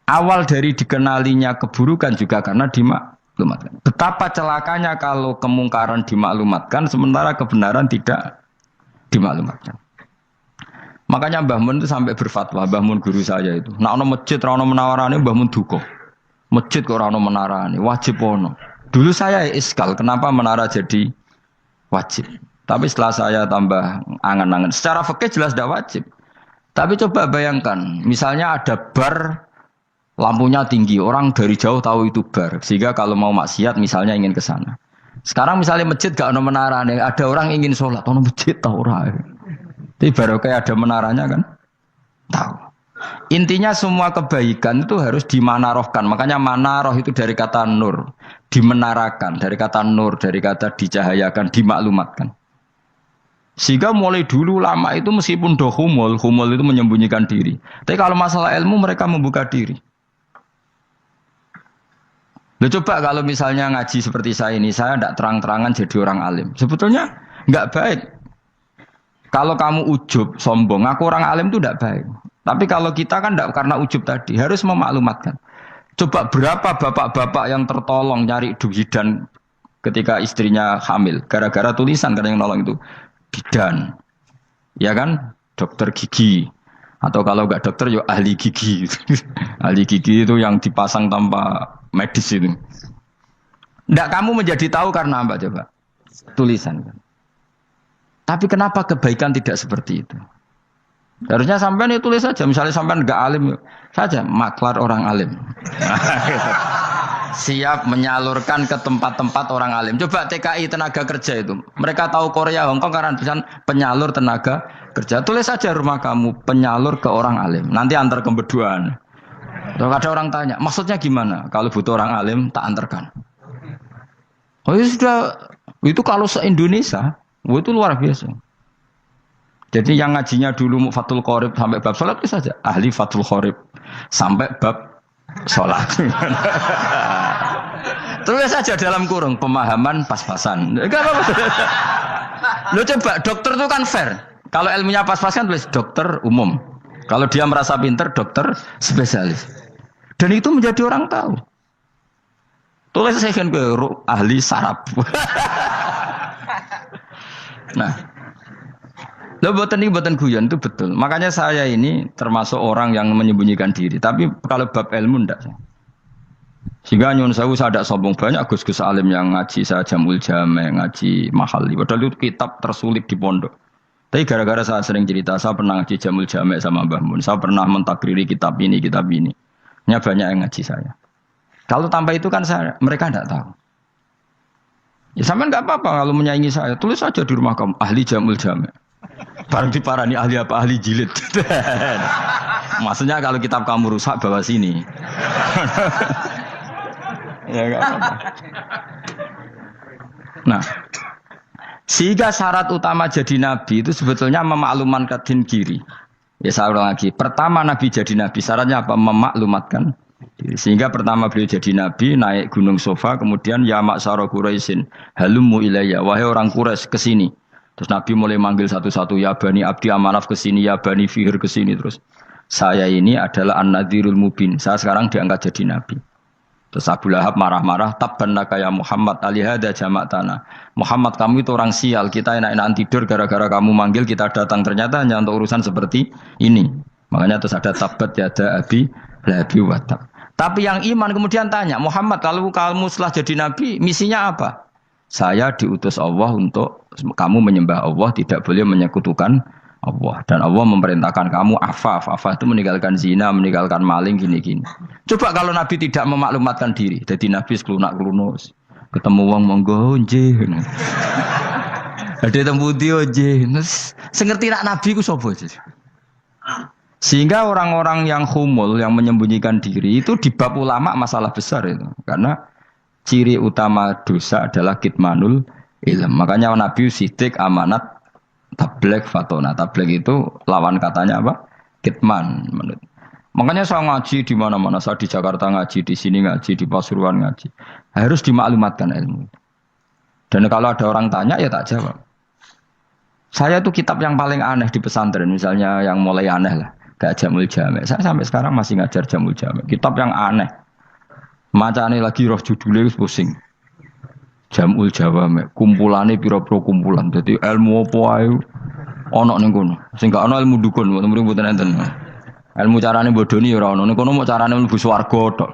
Awal dari dikenalinya keburukan juga karena dimaklumatkan. Betapa celakanya kalau kemungkaran dimaklumatkan sementara kebenaran tidak dimaklumatkan. Makanya Mbah Mun itu sampai berfatwa, Mbah Mun guru saya itu. Nak ono masjid ra ono menawarane Mbah Mun duka. Masjid kok ora ono menarane, wajib ono. Dulu saya iskal kenapa menara jadi wajib. Tapi setelah saya tambah angan-angan, secara fikih jelas tidak wajib. Tapi coba bayangkan, misalnya ada bar lampunya tinggi, orang dari jauh tahu itu bar. Sehingga kalau mau maksiat misalnya ingin ke sana. Sekarang misalnya masjid gak ada menara nih, ada orang ingin sholat, ada masjid tahu orang. Tapi baru kayak ada menaranya kan? Tahu. Intinya semua kebaikan itu harus dimanarohkan. Makanya manaroh itu dari kata nur. Dimenarakan, dari kata nur, dari kata dicahayakan, dimaklumatkan. Sehingga mulai dulu lama itu meskipun humul itu menyembunyikan diri. Tapi kalau masalah ilmu mereka membuka diri. Loh coba kalau misalnya ngaji seperti saya ini, saya tidak terang-terangan jadi orang alim. Sebetulnya nggak baik. Kalau kamu ujub, sombong, aku orang alim itu tidak baik. Tapi kalau kita kan tidak karena ujub tadi, harus memaklumatkan. Coba berapa bapak-bapak yang tertolong nyari bidan ketika istrinya hamil. Gara-gara tulisan karena yang nolong itu bidan. Ya kan? Dokter gigi. Atau kalau nggak dokter, ya ahli gigi. Ahli gigi itu yang dipasang tanpa medis itu. Nggak kamu menjadi tahu karena apa coba? Tulisan kan. Tapi kenapa kebaikan tidak seperti itu? Harusnya sampean itu tulis saja. Misalnya sampean nggak alim saja, maklar orang alim. Siap menyalurkan ke tempat-tempat orang alim. Coba TKI tenaga kerja itu. Mereka tahu Korea, Hongkong karena bisa penyalur tenaga kerja. Tulis saja rumah kamu penyalur ke orang alim. Nanti antar ke berduaan. Kalau ada orang tanya, maksudnya gimana? Kalau butuh orang alim, tak antarkan. Oh ya sudah, itu kalau se-Indonesia, itu luar biasa. Jadi yang ngajinya dulu Fathul Qorib sampai bab sholat itu saja. Ahli Fathul Qorib sampai bab sholat. Terus saja dalam kurung, pemahaman pas-pasan. Enggak apa-apa. Lo coba, dokter itu kan fair. Kalau ilmunya pas-pasan tulis dokter umum. Kalau dia merasa pinter, dokter spesialis. Dan itu menjadi orang tahu. Tulis saya kan ke ahli saraf. Nah, Loh, boten guyon itu betul. Makanya saya ini termasuk orang yang menyembunyikan diri. Tapi kalau bab ilmu ndak. Sehingga nyun sewu saya tidak sombong, banyak gus-gus alim yang ngaji saya Jamul Jame, ngaji Mahali. Padahal itu kitab tersulit di pondok. Tapi gara-gara saya sering cerita, saya pernah ngaji Jamul Jame sama Mbah Mun. Saya pernah mentakriri kitab ini, kitab ini. Hanya banyak yang ngaji saya. Kalau tanpa itu kan mereka tidak tahu. Ya sama nggak apa-apa kalau menyaingi saya. Tulis saja di rumah kamu, ahli Jamul Jame. Barang diparani ahli apa? Ahli jilid. Maksudnya kalau kitab kamu rusak, bawa sini. Ya enggak apa-apa. Nah, sehingga syarat utama jadi nabi itu sebetulnya memaklumatkan diri. Ya saya ulang lagi. Pertama nabi jadi nabi syaratnya apa? Memaklumatkan diri. Sehingga pertama beliau jadi nabi naik gunung Sofa, kemudian ya maksara Quraisyin halummu ilayya, wahai orang Quraisy ke sini. Terus nabi mulai manggil satu-satu, ya Bani Abdi Amanaf ke sini, ya Bani Fihr ke sini. Terus saya ini adalah an-nadhirul mubin. Saya sekarang diangkat jadi nabi. Terus Abu Lahab marah-marah, tabbannaka ya Muhammad alihada jama'tana. Muhammad kamu itu orang sial, kita enak-enakan tidur gara-gara kamu manggil kita datang, ternyata hanya untuk urusan seperti ini. Makanya terus ada tabbat yada abi labi watab. Tapi yang iman kemudian tanya, Muhammad kalau kamu setelah jadi nabi, misinya apa? Saya diutus Allah untuk kamu menyembah Allah, tidak boleh menyekutukan Allah. Dan Allah memerintahkan kamu afaf itu meninggalkan zina, meninggalkan maling, gini-gini. Coba kalau Nabi tidak memaklumatkan diri, jadi Nabi seklunak-klunus, ketemu wong monggo nggih. Ada temu dia nggih. Sengerti nak Nabi ku sapa sih? Sehingga orang-orang yang humul, yang menyembunyikan diri itu di bab ulama masalah besar itu. Karena ciri utama dosa adalah kitmanul ilm. Makanya Nabi sidik amanat tabligh fatona. Tabligh itu lawan katanya apa? Kitman. Makanya saya ngaji di mana-mana. Saya di Jakarta ngaji, di sini ngaji, di Pasuruan ngaji. Harus dimaklumatkan ilmu. Dan kalau ada orang tanya ya tak jawab. Saya itu kitab yang paling aneh di pesantren, misalnya yang mulai aneh lah, gak Jamul Jame. Saya sampai sekarang masih ngajar Jamul Jame. Kitab yang aneh. Macane lagi roh judulnya pusing. Jamul Jawame, kumpulane pira-pira kumpulan. Jadi ilmu apa ae ana ning kono. Sing gak ana ilmu dukun, mboten enten. Ilmu carane bodoni ya ora ana. Ning kono mau carane mlebu swarga tok.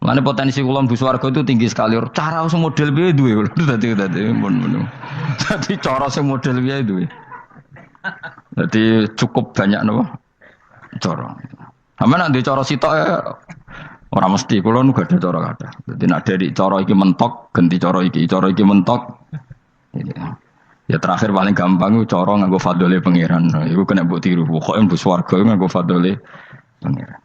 Mane potensi kula mlebu swarga itu tinggi sekali. Cara sing model piye duwe. Dadi mun. Dadi cara sing model piye duwe. Dadi cukup banyak napa? Cara. Sampe nek ndek cara sitok orang mesti, kalau nu gak ada cara kata. Jadi nak dari cara iki mentok, ganti cara iki mentok. Ya terakhir paling gampang itu cara nganggo fadole pangeran. Iku kena mbok tiru. Pokoke mbok swarga nganggo fadole pangeran.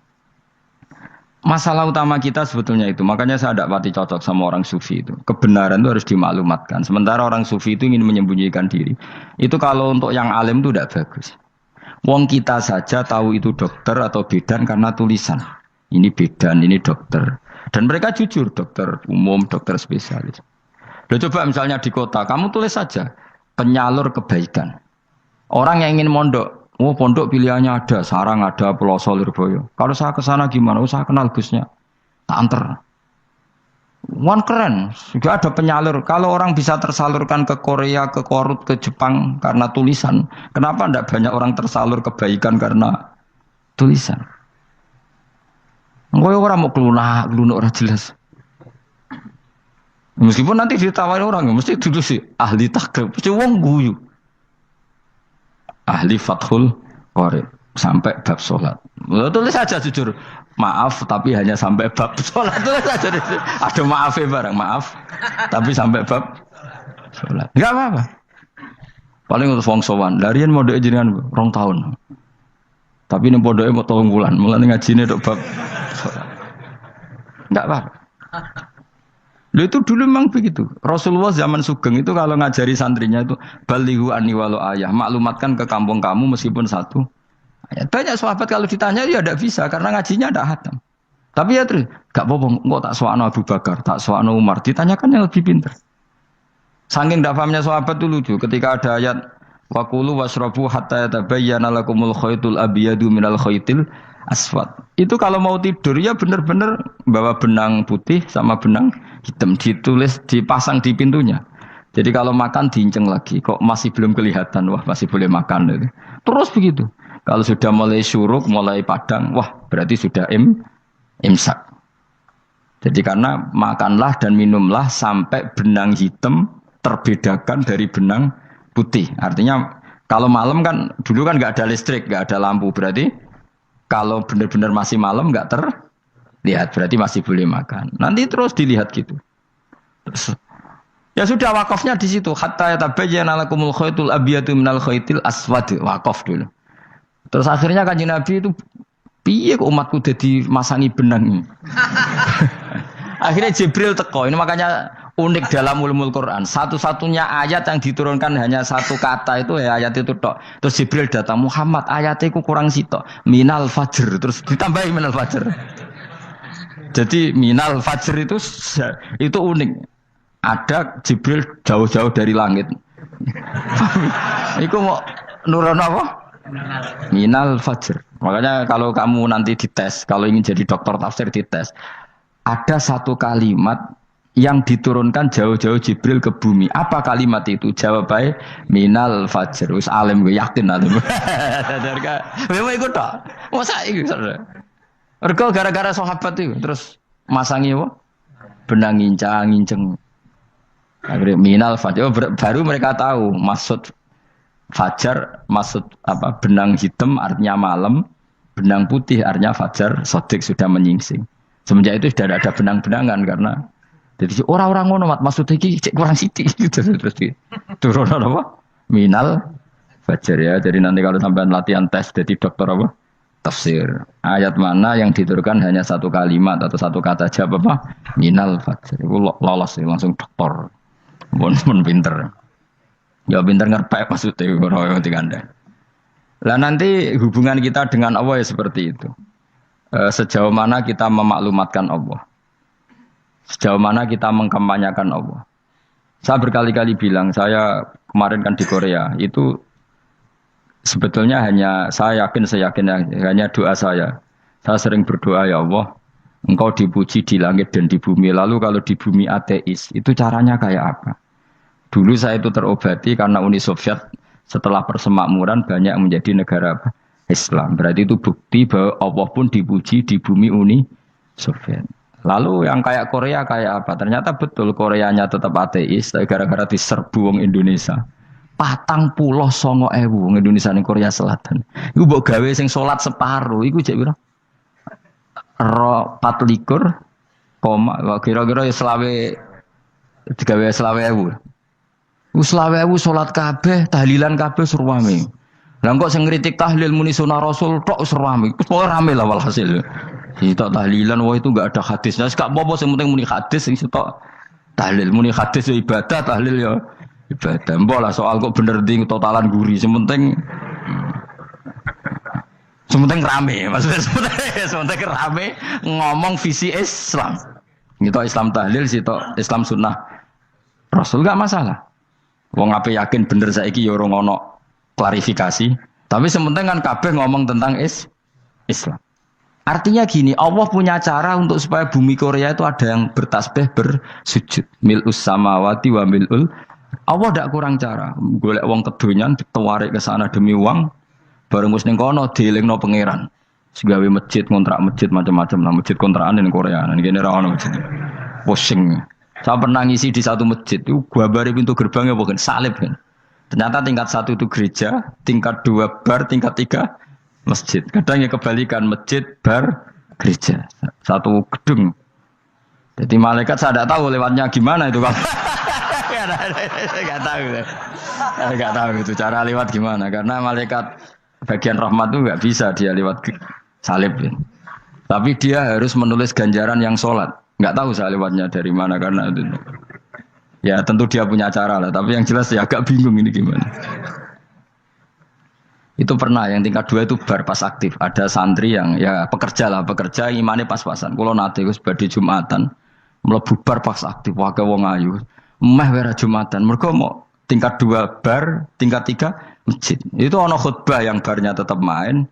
Masalah utama kita sebetulnya itu. Makanya saya tidak pati cocok sama orang sufi itu. Kebenaran itu harus dimaklumatkan. Sementara orang sufi itu ingin menyembunyikan diri. Itu kalau untuk yang alim itu tidak bagus. Wong kita saja tahu itu dokter atau bidan karena tulisan. Ini bidan, ini dokter. Dan mereka jujur, dokter umum, dokter spesialis. Loh, coba misalnya di kota, kamu tulis saja, penyalur kebaikan. Orang yang ingin mondok, pondok pilihannya ada, Sarang ada, Peloso, Lirboyo. Kalau saya ke sana gimana? Saya kenal Gusnya. Tak anter. Wan keren, juga ada penyalur. Kalau orang bisa tersalurkan ke Korea, ke Korut, ke Jepang karena tulisan, kenapa tidak banyak orang tersalur kebaikan karena tulisan? Gue orang mau kelunak orang jelas. Meskipun nanti ditawari orang, mesti dulu sih ahli takrib, mesti wong guyu. Ahli fathul qorib sampai bab sholat. Tulis saja jujur, maaf tapi hanya sampai bab sholat. Tulis saja, ada maafnya barang, maaf. Tapi sampai bab sholat. Enggak apa-apa. Paling untuk wong sowan. Darian mau doa jenengan 2 tahun. Tapi ini bodohnya mau 3 bulan. Mulai ngajine dok bab. Enggak apa-apa. Loh itu dulu memang begitu. Rasulullah zaman Sugeng itu kalau ngajari santrinya itu balighu anni walau ayah, maklumatkan ke kampung kamu meskipun 1 ayat. Banyak sahabat kalau ditanya ya tidak bisa karena ngajinya tidak hatam. Tapi ya terus enggak apa-apa, engko tak soano Abu Bakar, tak soano Umar, ditanyakan yang lebih pintar. Saking tidak pahamnya sahabat itu lucu ketika ada ayat wa kulu washrabu hatta yatabayyana lakumul khaytul abyadu minal khaytil aswad. Itu kalau mau tidur ya benar-benar bawa benang putih sama benang hitam, ditulis dipasang di pintunya. Jadi kalau makan diinceng lagi, kok masih belum kelihatan, wah masih boleh makan. Gitu. Terus begitu. Kalau sudah mulai syuruk, mulai padang, wah berarti sudah imsak. Jadi karena makanlah dan minumlah sampai benang hitam terbedakan dari benang putih. Artinya kalau malam kan, dulu kan nggak ada listrik, nggak ada lampu. Berarti kalau benar-benar masih malam nggak terlihat, berarti masih boleh makan. Nanti terus dilihat gitu. Terus, ya sudah wakafnya di situ. Hatta yatabayyana lakumul khaytul abyadu minal khaytil aswad. Wakaf dulu. Terus akhirnya Kanjeng Nabi itu piye kok umatku dadi masangi benang ini. Akhirnya Jibril teko. Ini makanya unik dalam ulumul Quran. Satu-satunya ayat yang diturunkan hanya satu kata itu ya ayat itu tok. Terus Jibril datang, Muhammad ayatnya itu kurang sitok. Minal fajr. Terus ditambahi minal fajr. Jadi minal fajr itu unik. Ada Jibril jauh-jauh dari langit. Iku mau nurun apa? Minal fajr. Makanya kalau kamu nanti dites, kalau ingin jadi dokter tafsir dites, ada satu kalimat yang diturunkan jauh-jauh Jibril ke bumi. Apa kalimat itu? Jawabannya minal fajr. Wis alim gue yakin alim. Memang ikut tak? Masa itu? Mergo gara-gara sahabat itu terus masangi apa? Benang ngincang. Akhirnya minal fajr. Baru mereka tahu maksud fajar, maksud apa? Benang hitam artinya malam, benang putih artinya fajar. Sodik sudah menyingsing. Semenjak itu sudah ada benang-benangan karena jadi orang-orang ngono maksudnya iki kurang sithik terus turun apa? Minal fajar ya. Jadi nanti kalau sampai latihan tes jadi dokter apa? Tafsir. Ayat mana yang diturunkan hanya satu kalimat atau satu kata jawab apa? Minal fajar. Itu lolos langsung dokter. Pun pinter. Ya pinter ngerpek maksudnya ora digandeng. Lah nanti hubungan kita dengan Allah ya seperti itu. Sejauh mana kita memaklumatkan Allah, sejauh mana kita mengkampanyakan Allah. Saya berkali-kali bilang, saya kemarin kan di Korea, itu sebetulnya saya yakin hanya doa saya. Saya sering berdoa, ya Allah, Engkau dipuji di langit dan di bumi. Lalu kalau di bumi ateis, itu caranya kayak apa? Dulu saya itu terobati karena Uni Soviet setelah persemakmuran banyak menjadi negara apa? Islam. Berarti itu bukti bahwa Allah pun dipuji di bumi Uni Soviet. Lalu yang kayak Korea kayak apa? Ternyata betul Koreanya tetap ateis, tapi gara-gara diserbu wong Indonesia. 49.000 wong Indonesia ning Korea Selatan. Iku mbok gawe sing salat separuh, iku jek pira? 24, kira-kira ya selawe digawe 20.000. Iku 20.000 salat kabeh, tahlilan kabeh surwame. Lah kok sing ngritik tahlil muni sunah Rasul tok wis rame. Wis pokoke rame lah walhasil. Sitok tahlilan wah itu enggak ada hadisnya. Wis gak apa-apa sing penting muni hadis sing sitok tahlil muni hadis ya ibadah, tahlil ya ibadah. Mbok lah soal kok bener ding totalan guri sing penting rame. Maksudnya sementing rame ngomong visi Islam. Sitok Islam tahlil, sitok Islam sunnah Rasul enggak masalah. Wong ape yakin bener saiki ya ora ono klarifikasi, tapi sementing kan kabeh ngomong tentang Islam. Artinya gini, Allah punya cara untuk supaya bumi Korea itu ada yang bertasbih bersujud. Mil'us samawati wa mil'ul. Allah tidak kurang cara. Golek wong kedonyan ditawarik ke sana demi uang, bareng wis ning kono dielingno pangeran. Segawe masjid, kontrak masjid macam-macam lah, masjid kontrakan ning Korea. Nang kene ra ono masjid. Pusing. Saya pernah ngisi di satu masjid, itu gambare pintu gerbangnya bukan salib kan. Ternyata tingkat 1 itu gereja, tingkat 2 bar, tingkat 3 masjid. Kadang ya kebalikan masjid, bar, gereja. Satu gedung. Jadi malaikat saya tidak tahu lewatnya gimana itu. Gak tahu itu cara lewat gimana. Karena malaikat bagian rahmat itu nggak bisa dia lewat salib. Tapi dia harus menulis ganjaran yang sholat. Nggak tahu saya lewatnya dari mana karena itu. Ya tentu dia punya cara lah, tapi yang jelas ya agak bingung ini gimana. Itu pernah yang tingkat 2 itu bar pas aktif. Ada santri yang ya pekerja imannya pas-pasan. Kalau nanti gus badhe Jumatan, mlebu bar pas aktif wae wong ayu. Meh wera Jumatan. Mergo mau tingkat 2 bar, tingkat 3 masjid. Itu ono khutbah yang barnya tetap main,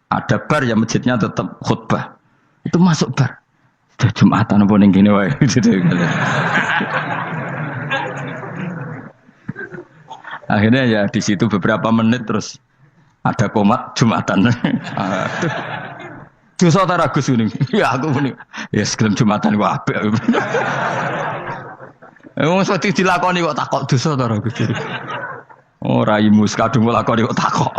ada bar yang masjidnya tetap khutbah. Itu masuk bar. Jumatan apa ning kene wae. Akhirnya ya di situ beberapa menit terus ada komat Jumatan. Aduh. Dosa ta Gus ini. Ya aku muni. Ya segelem Jumatan ku apik. Wong seperti dilakoni kok takok dosa ta Gus ini. Oh raimu kadung lakoni kok takok.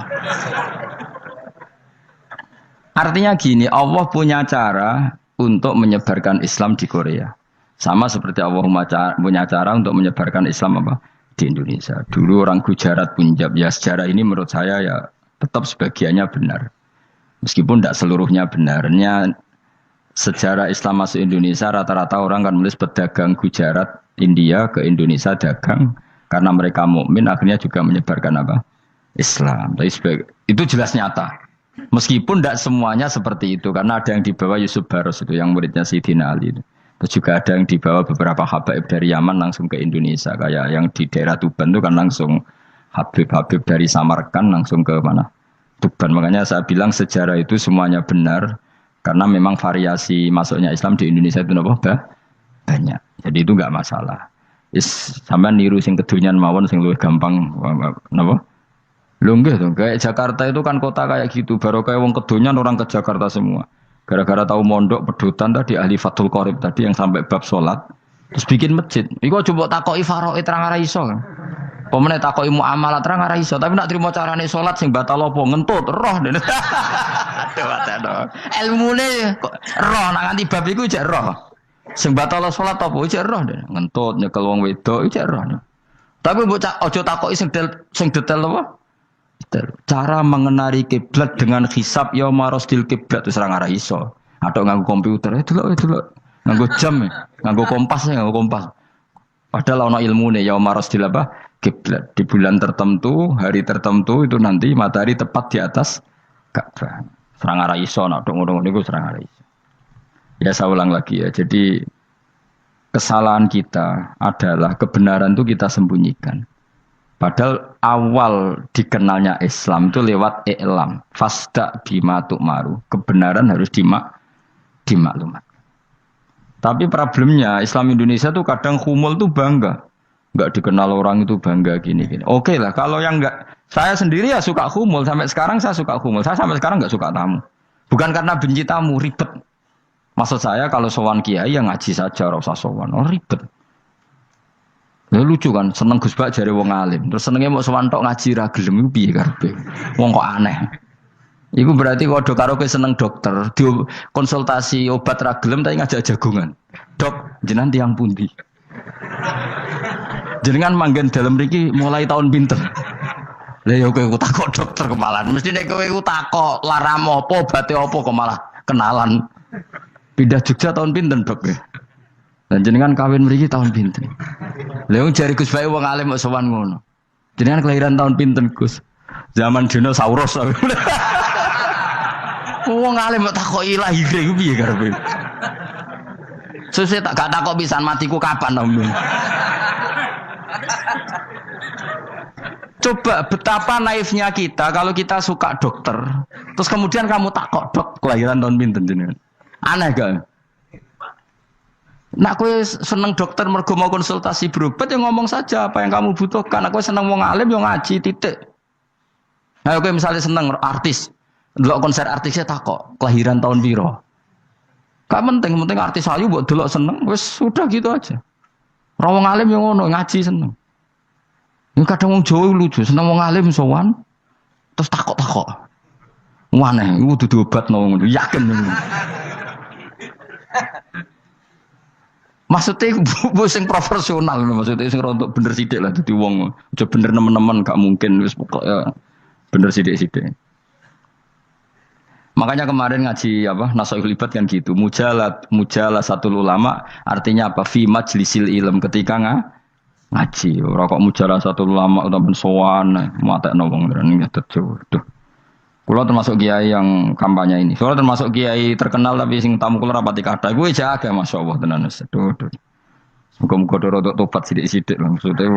Artinya gini, Allah punya cara untuk menyebarkan Islam di Korea. Sama seperti Allah punya cara untuk menyebarkan Islam apa? Di Indonesia. Dulu orang Gujarat, Punjab, ya sejarah ini menurut saya ya tetap sebagiannya benar. Meskipun tidak seluruhnya benarnya sejarah Islam masuk Indonesia rata-rata orang kan menulis pedagang Gujarat, India ke Indonesia dagang karena mereka mukmin akhirnya juga menyebarkan apa? Islam. Tapi itu jelas nyata. Meskipun tidak semuanya seperti itu karena ada yang dibawa Yusuf Baros itu yang muridnya Sayyidina Ali itu. Terus juga ada yang dibawa beberapa habaib dari Yaman langsung ke Indonesia. Kayak yang di daerah Tuban itu kan langsung habib-habib dari Samarkand langsung ke mana? Tuban. Makanya saya bilang sejarah itu semuanya benar. Karena memang variasi masuknya Islam di Indonesia itu banyak. Jadi itu enggak masalah. Sampai niru sing kedunyan mawon sing luwih gampang napa? Lho nggih to, kayak Jakarta itu kan kota kayak gitu. Baru kayak wong kedunyan orang ke Jakarta semua. Gara-gara tahu mondok pedutan tadi ahli Fathul Qorib tadi yang sampai bab salat terus bikin masjid. Iku coba takoki faraid terang ora iso. Pemene takoki muamalah terang ora iso, tapi nak trimo carane salat sing batal apa ngentut roh dene. Aduh. Ilmune kok roh nak nganti bab iku jek roh. Sing batal salat apa jek roh dene. Ngentut nyekel wong wedok jek roh. Tapi mbok aja takoki sing detail apa? Cara mengenali kiblat dengan hisab yauma rasdil kiblat itu serang arah iso. Atau nganggo komputer, delok. Nganggo jam, nganggo kompas. Padahal ana ilmune yauma rasdil apa? Kiblat. Di bulan tertentu, hari tertentu itu nanti matahari tepat di atas Ka'bah. Serang arah iso, nak ngono niku serang arah iso. Ya saya ulang lagi ya. Jadi kesalahan kita adalah kebenaran itu kita sembunyikan. Padahal awal dikenalnya Islam itu lewat i'lam. Fasda bima tu'maru. Kebenaran harus dimaklumat. Tapi problemnya Islam Indonesia tuh kadang humul tuh bangga. Enggak dikenal orang itu bangga gini. Oke lah, kalau yang enggak, saya sendiri ya suka humul. Sampai sekarang saya suka humul. Saya sampai sekarang enggak suka tamu. Bukan karena benci tamu, ribet. Maksud saya kalau sowan kiai ya ngaji saja, ora usah sowan. Oh ribet. Ya lucu kan, seneng Gus Bak jare wong alim. Terus senenge mau sowan tok ngaji ra gelem iku piye karepe. Wong kok aneh. Iku berarti kalau karo kowe seneng dokter, di konsultasi obat ra gelem tapi ngajak jagongan. Dok, jenengan tiyang pundi? Jenengan manggen dalem mriki mulai tahun pinten? Lah ya kowe takok dokter kemalan. Mesti nek kowe takok laram apa, obate apa kok malah kenalan. Pindah Jogja tahun pinten, Dok? Dan jenengan kawin mriki tahun pinten? Lha wong jare Gus Bae wong alim kok sowan ngono. Jenengan kelahiran tahun pinten, Gus? Zaman dinosaurus. Wong alim kok takoki lahire iku piye karepe? Sesuk tak gak takok pisan matiku kapan to. Coba betapa naifnya kita kalau kita suka dokter. Terus kemudian kamu takok, Dok, kelahiran tahun pinten jenengan? Aneh gak? Nak kowe seneng dokter mergo mau konsultasi berobat ya ngomong saja apa yang kamu butuhkan. Aku seneng wong alim yo ngaji titik. Nah kowe misalnya seneng artis, delok konser artisnya takok kelahiran tahun piro. Gak penting artis ayu mbok delok seneng wis sudah gitu aja. Ora wong alim yo ngono ngaji seneng. Ini kadang wong Jawa lucu, seneng wong alim sowan terus takok-takok. Waneh iku dudu obatno ngono, yakin ngono. Maksudnya bu sing profesional, maksudnya sing rontok bener sidik lah, jadi wong coba bener nemen-nemen gak mungkin, wis pokoknya bener sidik-sidik. Makanya kemarin ngaji apa Nasoihul Ibad kan gitu, mujalah satu ulama artinya apa? Fi majlisil ilm ketika ngaji, rokok mujalah satu ulama utawa sowan, matekno wong ini tejo. Kulo termasuk kiai yang kampanye ini. Soalnya termasuk kiai terkenal tapi sing tamu kulo rapati kathah. Gue jaga masyaallah tenan wis. Muga-muga rodok tobat sithik-sithik lho maksudnya.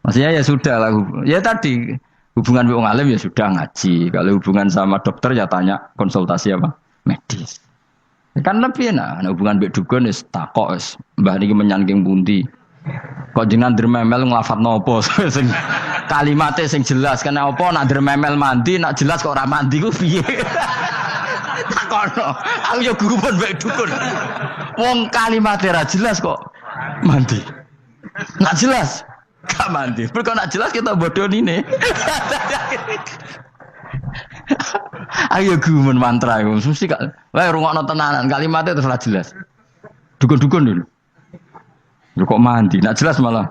Maksudnya ya sudah lah. Ya tadi hubungan wong alim ya sudah ngaji. Kalau hubungan sama dokter ya tanya konsultasi apa? Medis. Kan lebih enak. Nah, hubungan mbek dukun wis takok wis. Mbah niki menyangking pundi. Kok jenengan dermemel nglafat nopo sing Kalimatnya sing jelas. Kena apa nak dermemel mandi, nak jelas kok ora mandi ku piye? Takono. Aku ya guru pun bae dukun. Wong kalimatnya ra jelas kok mandi. Nak jelas gak mandi. Berkok nak jelas kita bodoh nih. Ayo gumun mantra iku mesti gak. Wae rungokno tenanan kalimatnya terus ra jelas. Dukun-dukun dulu. Lho kok mandi, nak jelas malah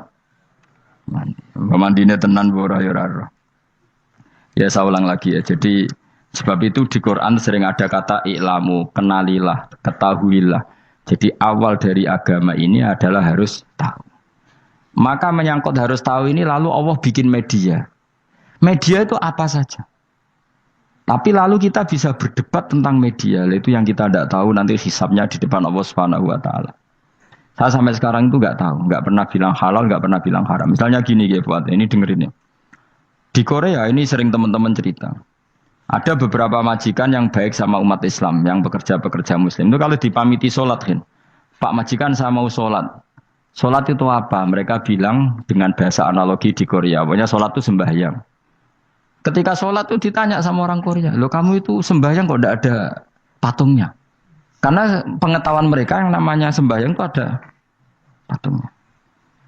mandi. Mandine tenan ora ya ora. Ya saya ulang lagi ya. Jadi sebab itu di Quran sering ada kata i'lamu, kenalilah, ketahuilah. Jadi awal dari agama ini adalah harus tahu. Maka menyangkut harus tahu ini lalu Allah bikin media. Media itu apa saja. Tapi lalu kita bisa berdebat tentang media. Itu yang kita tidak tahu nanti hisabnya di depan Allah Subhanahu wa taala. Saya sampai sekarang itu nggak tahu, nggak pernah bilang halal, nggak pernah bilang haram. Misalnya gini ya buat ini dengerin ya. Di Korea ini sering teman-teman cerita. Ada beberapa majikan yang baik sama umat Islam, yang bekerja Muslim. Itu kalau dipamiti sholat, kan, Pak majikan saya mau sholat. Sholat itu apa? Mereka bilang dengan bahasa analogi di Korea. Pokoknya sholat itu sembahyang. Ketika sholat itu ditanya sama orang Korea, loh kamu itu sembahyang kok tidak ada patungnya? Karena pengetahuan mereka yang namanya sembahyang itu ada patungnya.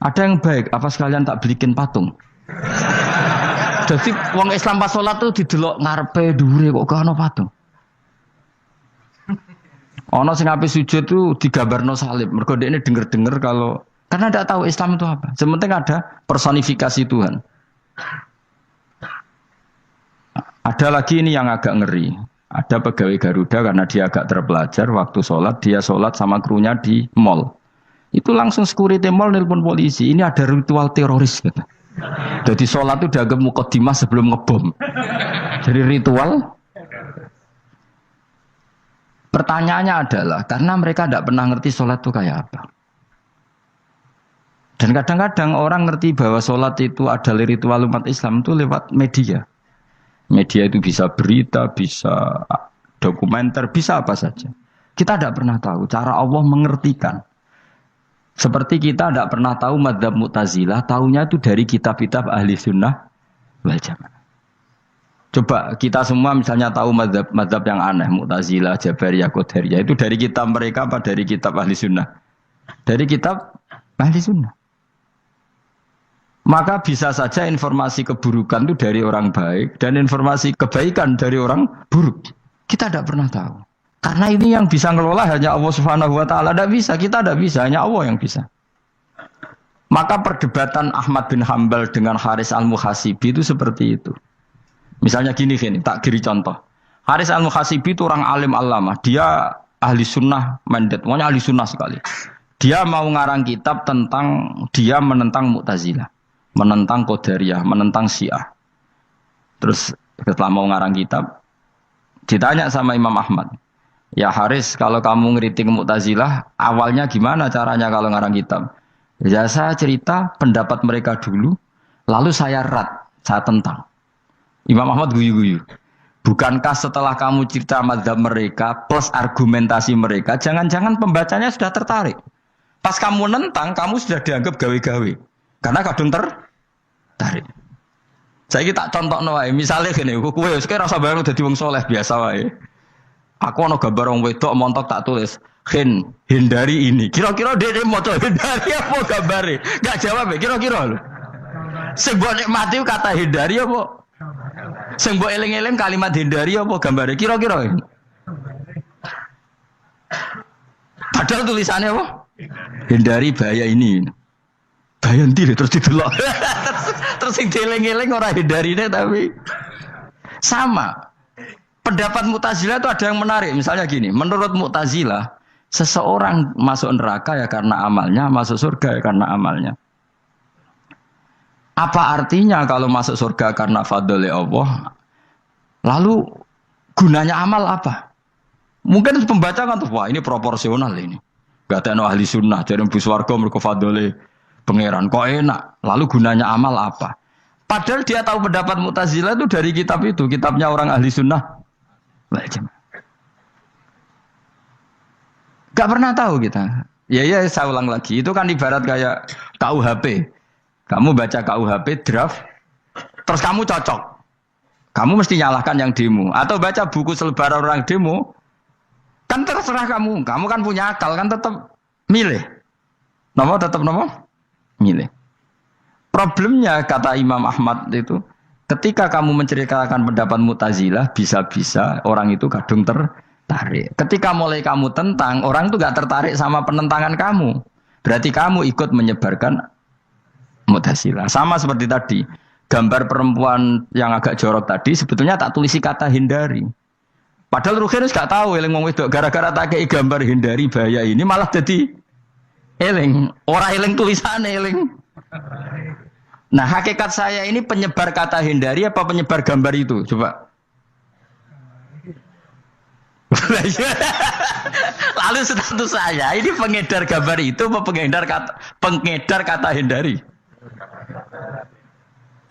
Ada yang baik, apa sekalian tak belikin patung? Jadi wong Islam pas sholat tuh didelok ngarepe dhuwure kok gak ono patung. Ono sing ape sujud tuh digambarno salib. Mergo dekne denger-denger kalau karena tidak tahu Islam itu apa. Sementing ada personifikasi Tuhan. Ada lagi ini yang agak ngeri. Ada pegawai Garuda karena dia agak terpelajar waktu sholat, dia sholat sama krunya di mall. Itu langsung security mall nelpon polisi. Ini ada ritual teroris kata. Jadi sholat itu dianggap mukadimah sebelum ngebom. Jadi ritual. Pertanyaannya adalah karena mereka tidak pernah ngerti sholat itu kayak apa. Dan kadang-kadang orang ngerti bahwa sholat itu adalah ritual umat Islam itu lewat media. Media itu bisa berita, bisa dokumenter, bisa apa saja. Kita tidak pernah tahu cara Allah mengertikan. Seperti kita tidak pernah tahu madzhab Mu'tazilah, tahunya itu dari kitab-kitab ahli sunnah wal jamaah. Coba kita semua misalnya tahu madzhab yang aneh, Mu'tazilah, Jabariyah, Qadariyah, itu dari kitab mereka apa dari kitab ahli sunnah? Dari kitab ahli sunnah. Maka bisa saja informasi keburukan itu dari orang baik dan informasi kebaikan dari orang buruk. Kita tidak pernah tahu. Karena ini yang bisa ngelola hanya Allah Subhanahu wa taala. Tidak bisa, kita tidak bisa, hanya Allah yang bisa. Maka perdebatan Ahmad bin Hambal dengan Haris al-Muhasibi itu seperti itu. Misalnya gini, tak kiri contoh. Haris al-Muhasibi itu orang alim allamah. Dia ahli sunnah mandat, pokoknya ahli sunnah sekali. Dia mau ngarang kitab tentang dia menentang Mu'tazilah, menentang Qadariyah, menentang Syiah. Terus setelah mau ngarang kitab, ditanya sama Imam Ahmad, ya Haris, kalau kamu ngeritik Mu'tazilah, awalnya gimana caranya kalau ngarang kitab? Ya saya cerita pendapat mereka dulu, lalu saya saya tentang. Imam Ahmad guyu-guyu. Bukankah setelah kamu cerita mazhab mereka plus argumentasi mereka, jangan-jangan pembacanya sudah tertarik. Pas kamu nentang, kamu sudah dianggap gawe-gawe. Karena kadung tertarik. Saya tak contoh wae, misalnya gini, kowe sekarang rasa bareng dadi wong soleh biasa wae. Aku ana gambar wong wedok montok tak tulis, hindari ini. Kira-kira dia maca hindari apa gambare? Enggak jawab ya, kira-kira lho. Sing mbok nikmati kata hindari apa? Sing mbok eling-eling kalimat hindari apa gambare? Kira-kira. Padahal tulisannya apa? Hindari bahaya ini. Bahaya ndi terus didelok. Terus sing dieling-eling ora hindarine tapi sama. Pendapat Mu'tazilah itu ada yang menarik. Misalnya gini, menurut Mu'tazilah, seseorang masuk neraka ya karena amalnya, masuk surga ya karena amalnya. Apa artinya kalau masuk surga karena fadl Allah? Lalu gunanya amal apa? Mungkin pembaca kan tuh, wah ini proporsional ini. Gak ada ahli sunnah, jadi bus warga mereka fadl pangeran. Kok enak? Lalu gunanya amal apa? Padahal dia tahu pendapat Mu'tazilah itu dari kitab itu, kitabnya orang ahli sunnah. Gak pernah tahu kita. Ya saya ulang lagi. Itu kan ibarat kayak KUHP. Kamu baca KUHP draft Terus kamu cocok. Kamu mesti nyalahkan yang demo. Atau baca buku selebaran orang demo. Kan terserah kamu. Kamu kan punya akal, kan tetap milih. Tetap milih. Problemnya kata Imam Ahmad itu, ketika kamu menceritakan pendapat Mu'tazilah, bisa-bisa orang itu kadung tertarik. Ketika mulai kamu tentang, orang itu gak tertarik sama penentangan kamu. Berarti kamu ikut menyebarkan Mu'tazilah. Sama seperti tadi. Gambar perempuan yang agak jorok tadi sebetulnya tak tulisi kata hindari. Padahal Rukinus gak tahu eling wong wedok gara-gara tak kei gambar hindari bahaya ini malah jadi eling. Ora eling tulisane eling. Nah, hakikat saya ini penyebar kata hindari apa penyebar gambar itu? Coba. Lalu status saya ini pengedar gambar itu apa pengedar kata hindari?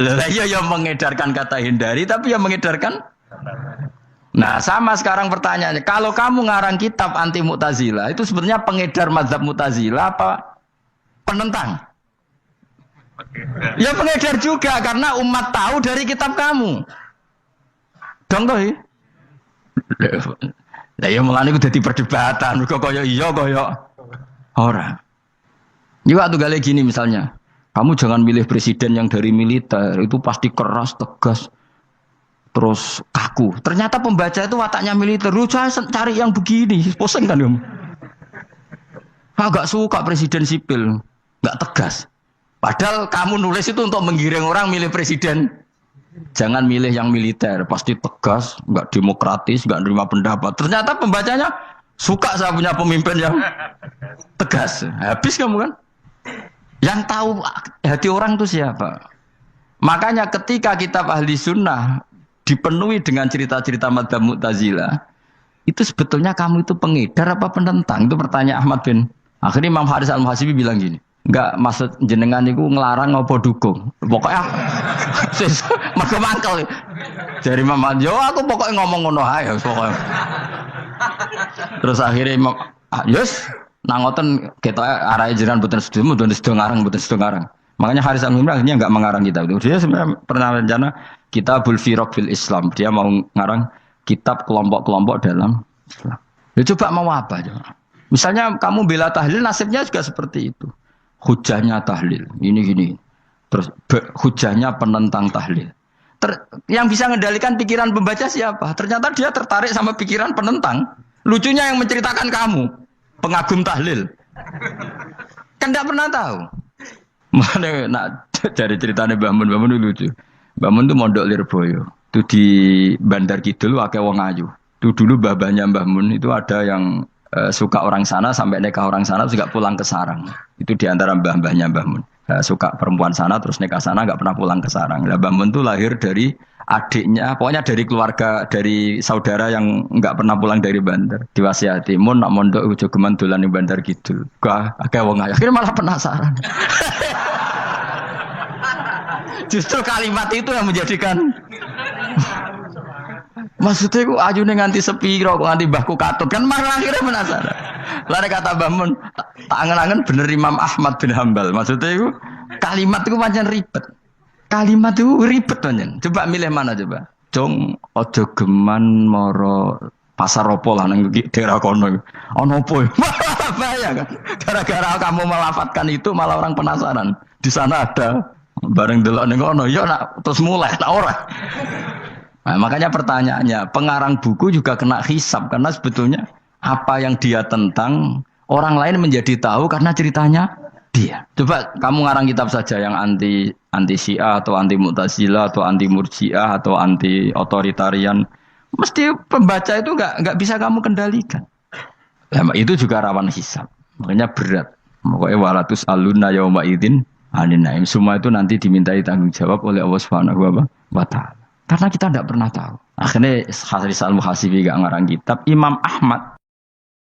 Lah iya yang mengedarkan kata hindari tapi yang mengedarkan. Nah, sama sekarang pertanyaannya, kalau kamu ngarang kitab anti Mu'tazilah itu sebenarnya pengedar mazhab Mu'tazilah apa penentang? Ya pengedar juga karena umat tahu dari kitab kamu. Dong toh. Lah ya mulane ku dadi perdebatan, kok kaya iya kaya ora. Yo waktu gale gini misalnya. Kamu jangan milih presiden yang dari militer, itu pasti keras, tegas, terus kaku. Ternyata pembaca itu wataknya militer. Lu cari yang begini, pusing kan kamu. Agak suka presiden sipil, nggak tegas. Padahal kamu nulis itu untuk menggiring orang milih presiden. Jangan milih yang militer, pasti tegas, nggak demokratis, nggak nerima pendapat. Ternyata pembacanya suka saya punya pemimpin yang tegas. Habis kamu kan? Yang tahu hati orang itu siapa? Makanya ketika kitab Ahli Sunnah dipenuhi dengan cerita-cerita madzhab Mu'tazilah, itu sebetulnya kamu itu pengedar apa penentang? Itu pertanyaan Ahmad bin. Akhirnya Imam Haris Al-Muhasibi bilang gini, enggak maksud jenengan itu ngelarang apa dukung. Pokoknya mergo mangkel. Dari Imam Haris, yo aku pokoknya ngomong ngono ae pokoknya. Terus akhirnya Imam Yus nangoten kita arahe jenengan mboten sedo ngarang. Makanya Haris Al-Muhasibi akhirnya enggak mengarang kitab itu. Dia sebenarnya pernah rencana Kitabul Firaq fil Islam. Dia mau ngarang kitab kelompok-kelompok dalam Islam. Ya coba mau apa coba? Misalnya kamu bela tahlil, nasibnya juga seperti itu. Hujahnya tahlil, ini gini. Terus hujahnya penentang tahlil. Yang bisa mengendalikan pikiran pembaca siapa? Ternyata dia tertarik sama pikiran penentang. Lucunya yang menceritakan kamu, pengagum tahlil. Kan tidak pernah tahu. Mana nak cari ceritanya Mbah Mun itu lucu. Mbah Mun itu mondok Lirboyo. Itu di Bandar Kidul akeh wong ayu. Itu dulu babanya Mbah Mun itu ada yang suka orang sana sampai nikah orang sana juga pulang ke sarang. Itu diantara mbah-mbahnya Mbah Mun. Suka perempuan sana terus nikah sana nggak pernah pulang ke sarang. Mbah Mun itu lahir dari adiknya, pokoknya dari keluarga, dari saudara yang nggak pernah pulang dari Bandar. Diwasiati, mun nak mondok ujo geman dolan ning Bandar Kidul. Gak akeh wong ayu. Akhirnya malah penasaran. Justru kalimat itu yang menjadikan maksudnya ku ajune nganti sepiro kok nganti mbahku katut kan malah akhirnya penasaran. Lare kata Mbah Mun tak angen-angen bener Imam Ahmad bin Hambal. Maksudnya itu kalimat itu pancen ribet. Kalimat itu ribet pancen. Coba milih mana coba? Jong ojo geman moro pasar opo lah nang daerah kono. Ono opo? Bahaya kan. Gara-gara kamu melafatkan itu malah orang penasaran. Di sana ada bareng delok ning kono ya nak terus mulai tak ora. Nah, makanya pertanyaannya, pengarang buku juga kena hisab karena sebetulnya apa yang dia tentang orang lain menjadi tahu karena ceritanya dia. Coba kamu ngarang kitab saja yang anti Syiah atau anti Mu'tazilah atau anti Murji'ah atau anti otoritarian, mesti pembaca itu nggak bisa kamu kendalikan. Nah, itu juga rawan hisab, makanya berat. Pokoknya walatus alunna yauma idzin anin naim. Semua itu nanti dimintai tanggung jawab oleh Allah Subhanahu wa Ta'ala. Karena kita tidak pernah tahu. Akhirnya Haris Al-Muhasibi gak ngarang kitab. Imam Ahmad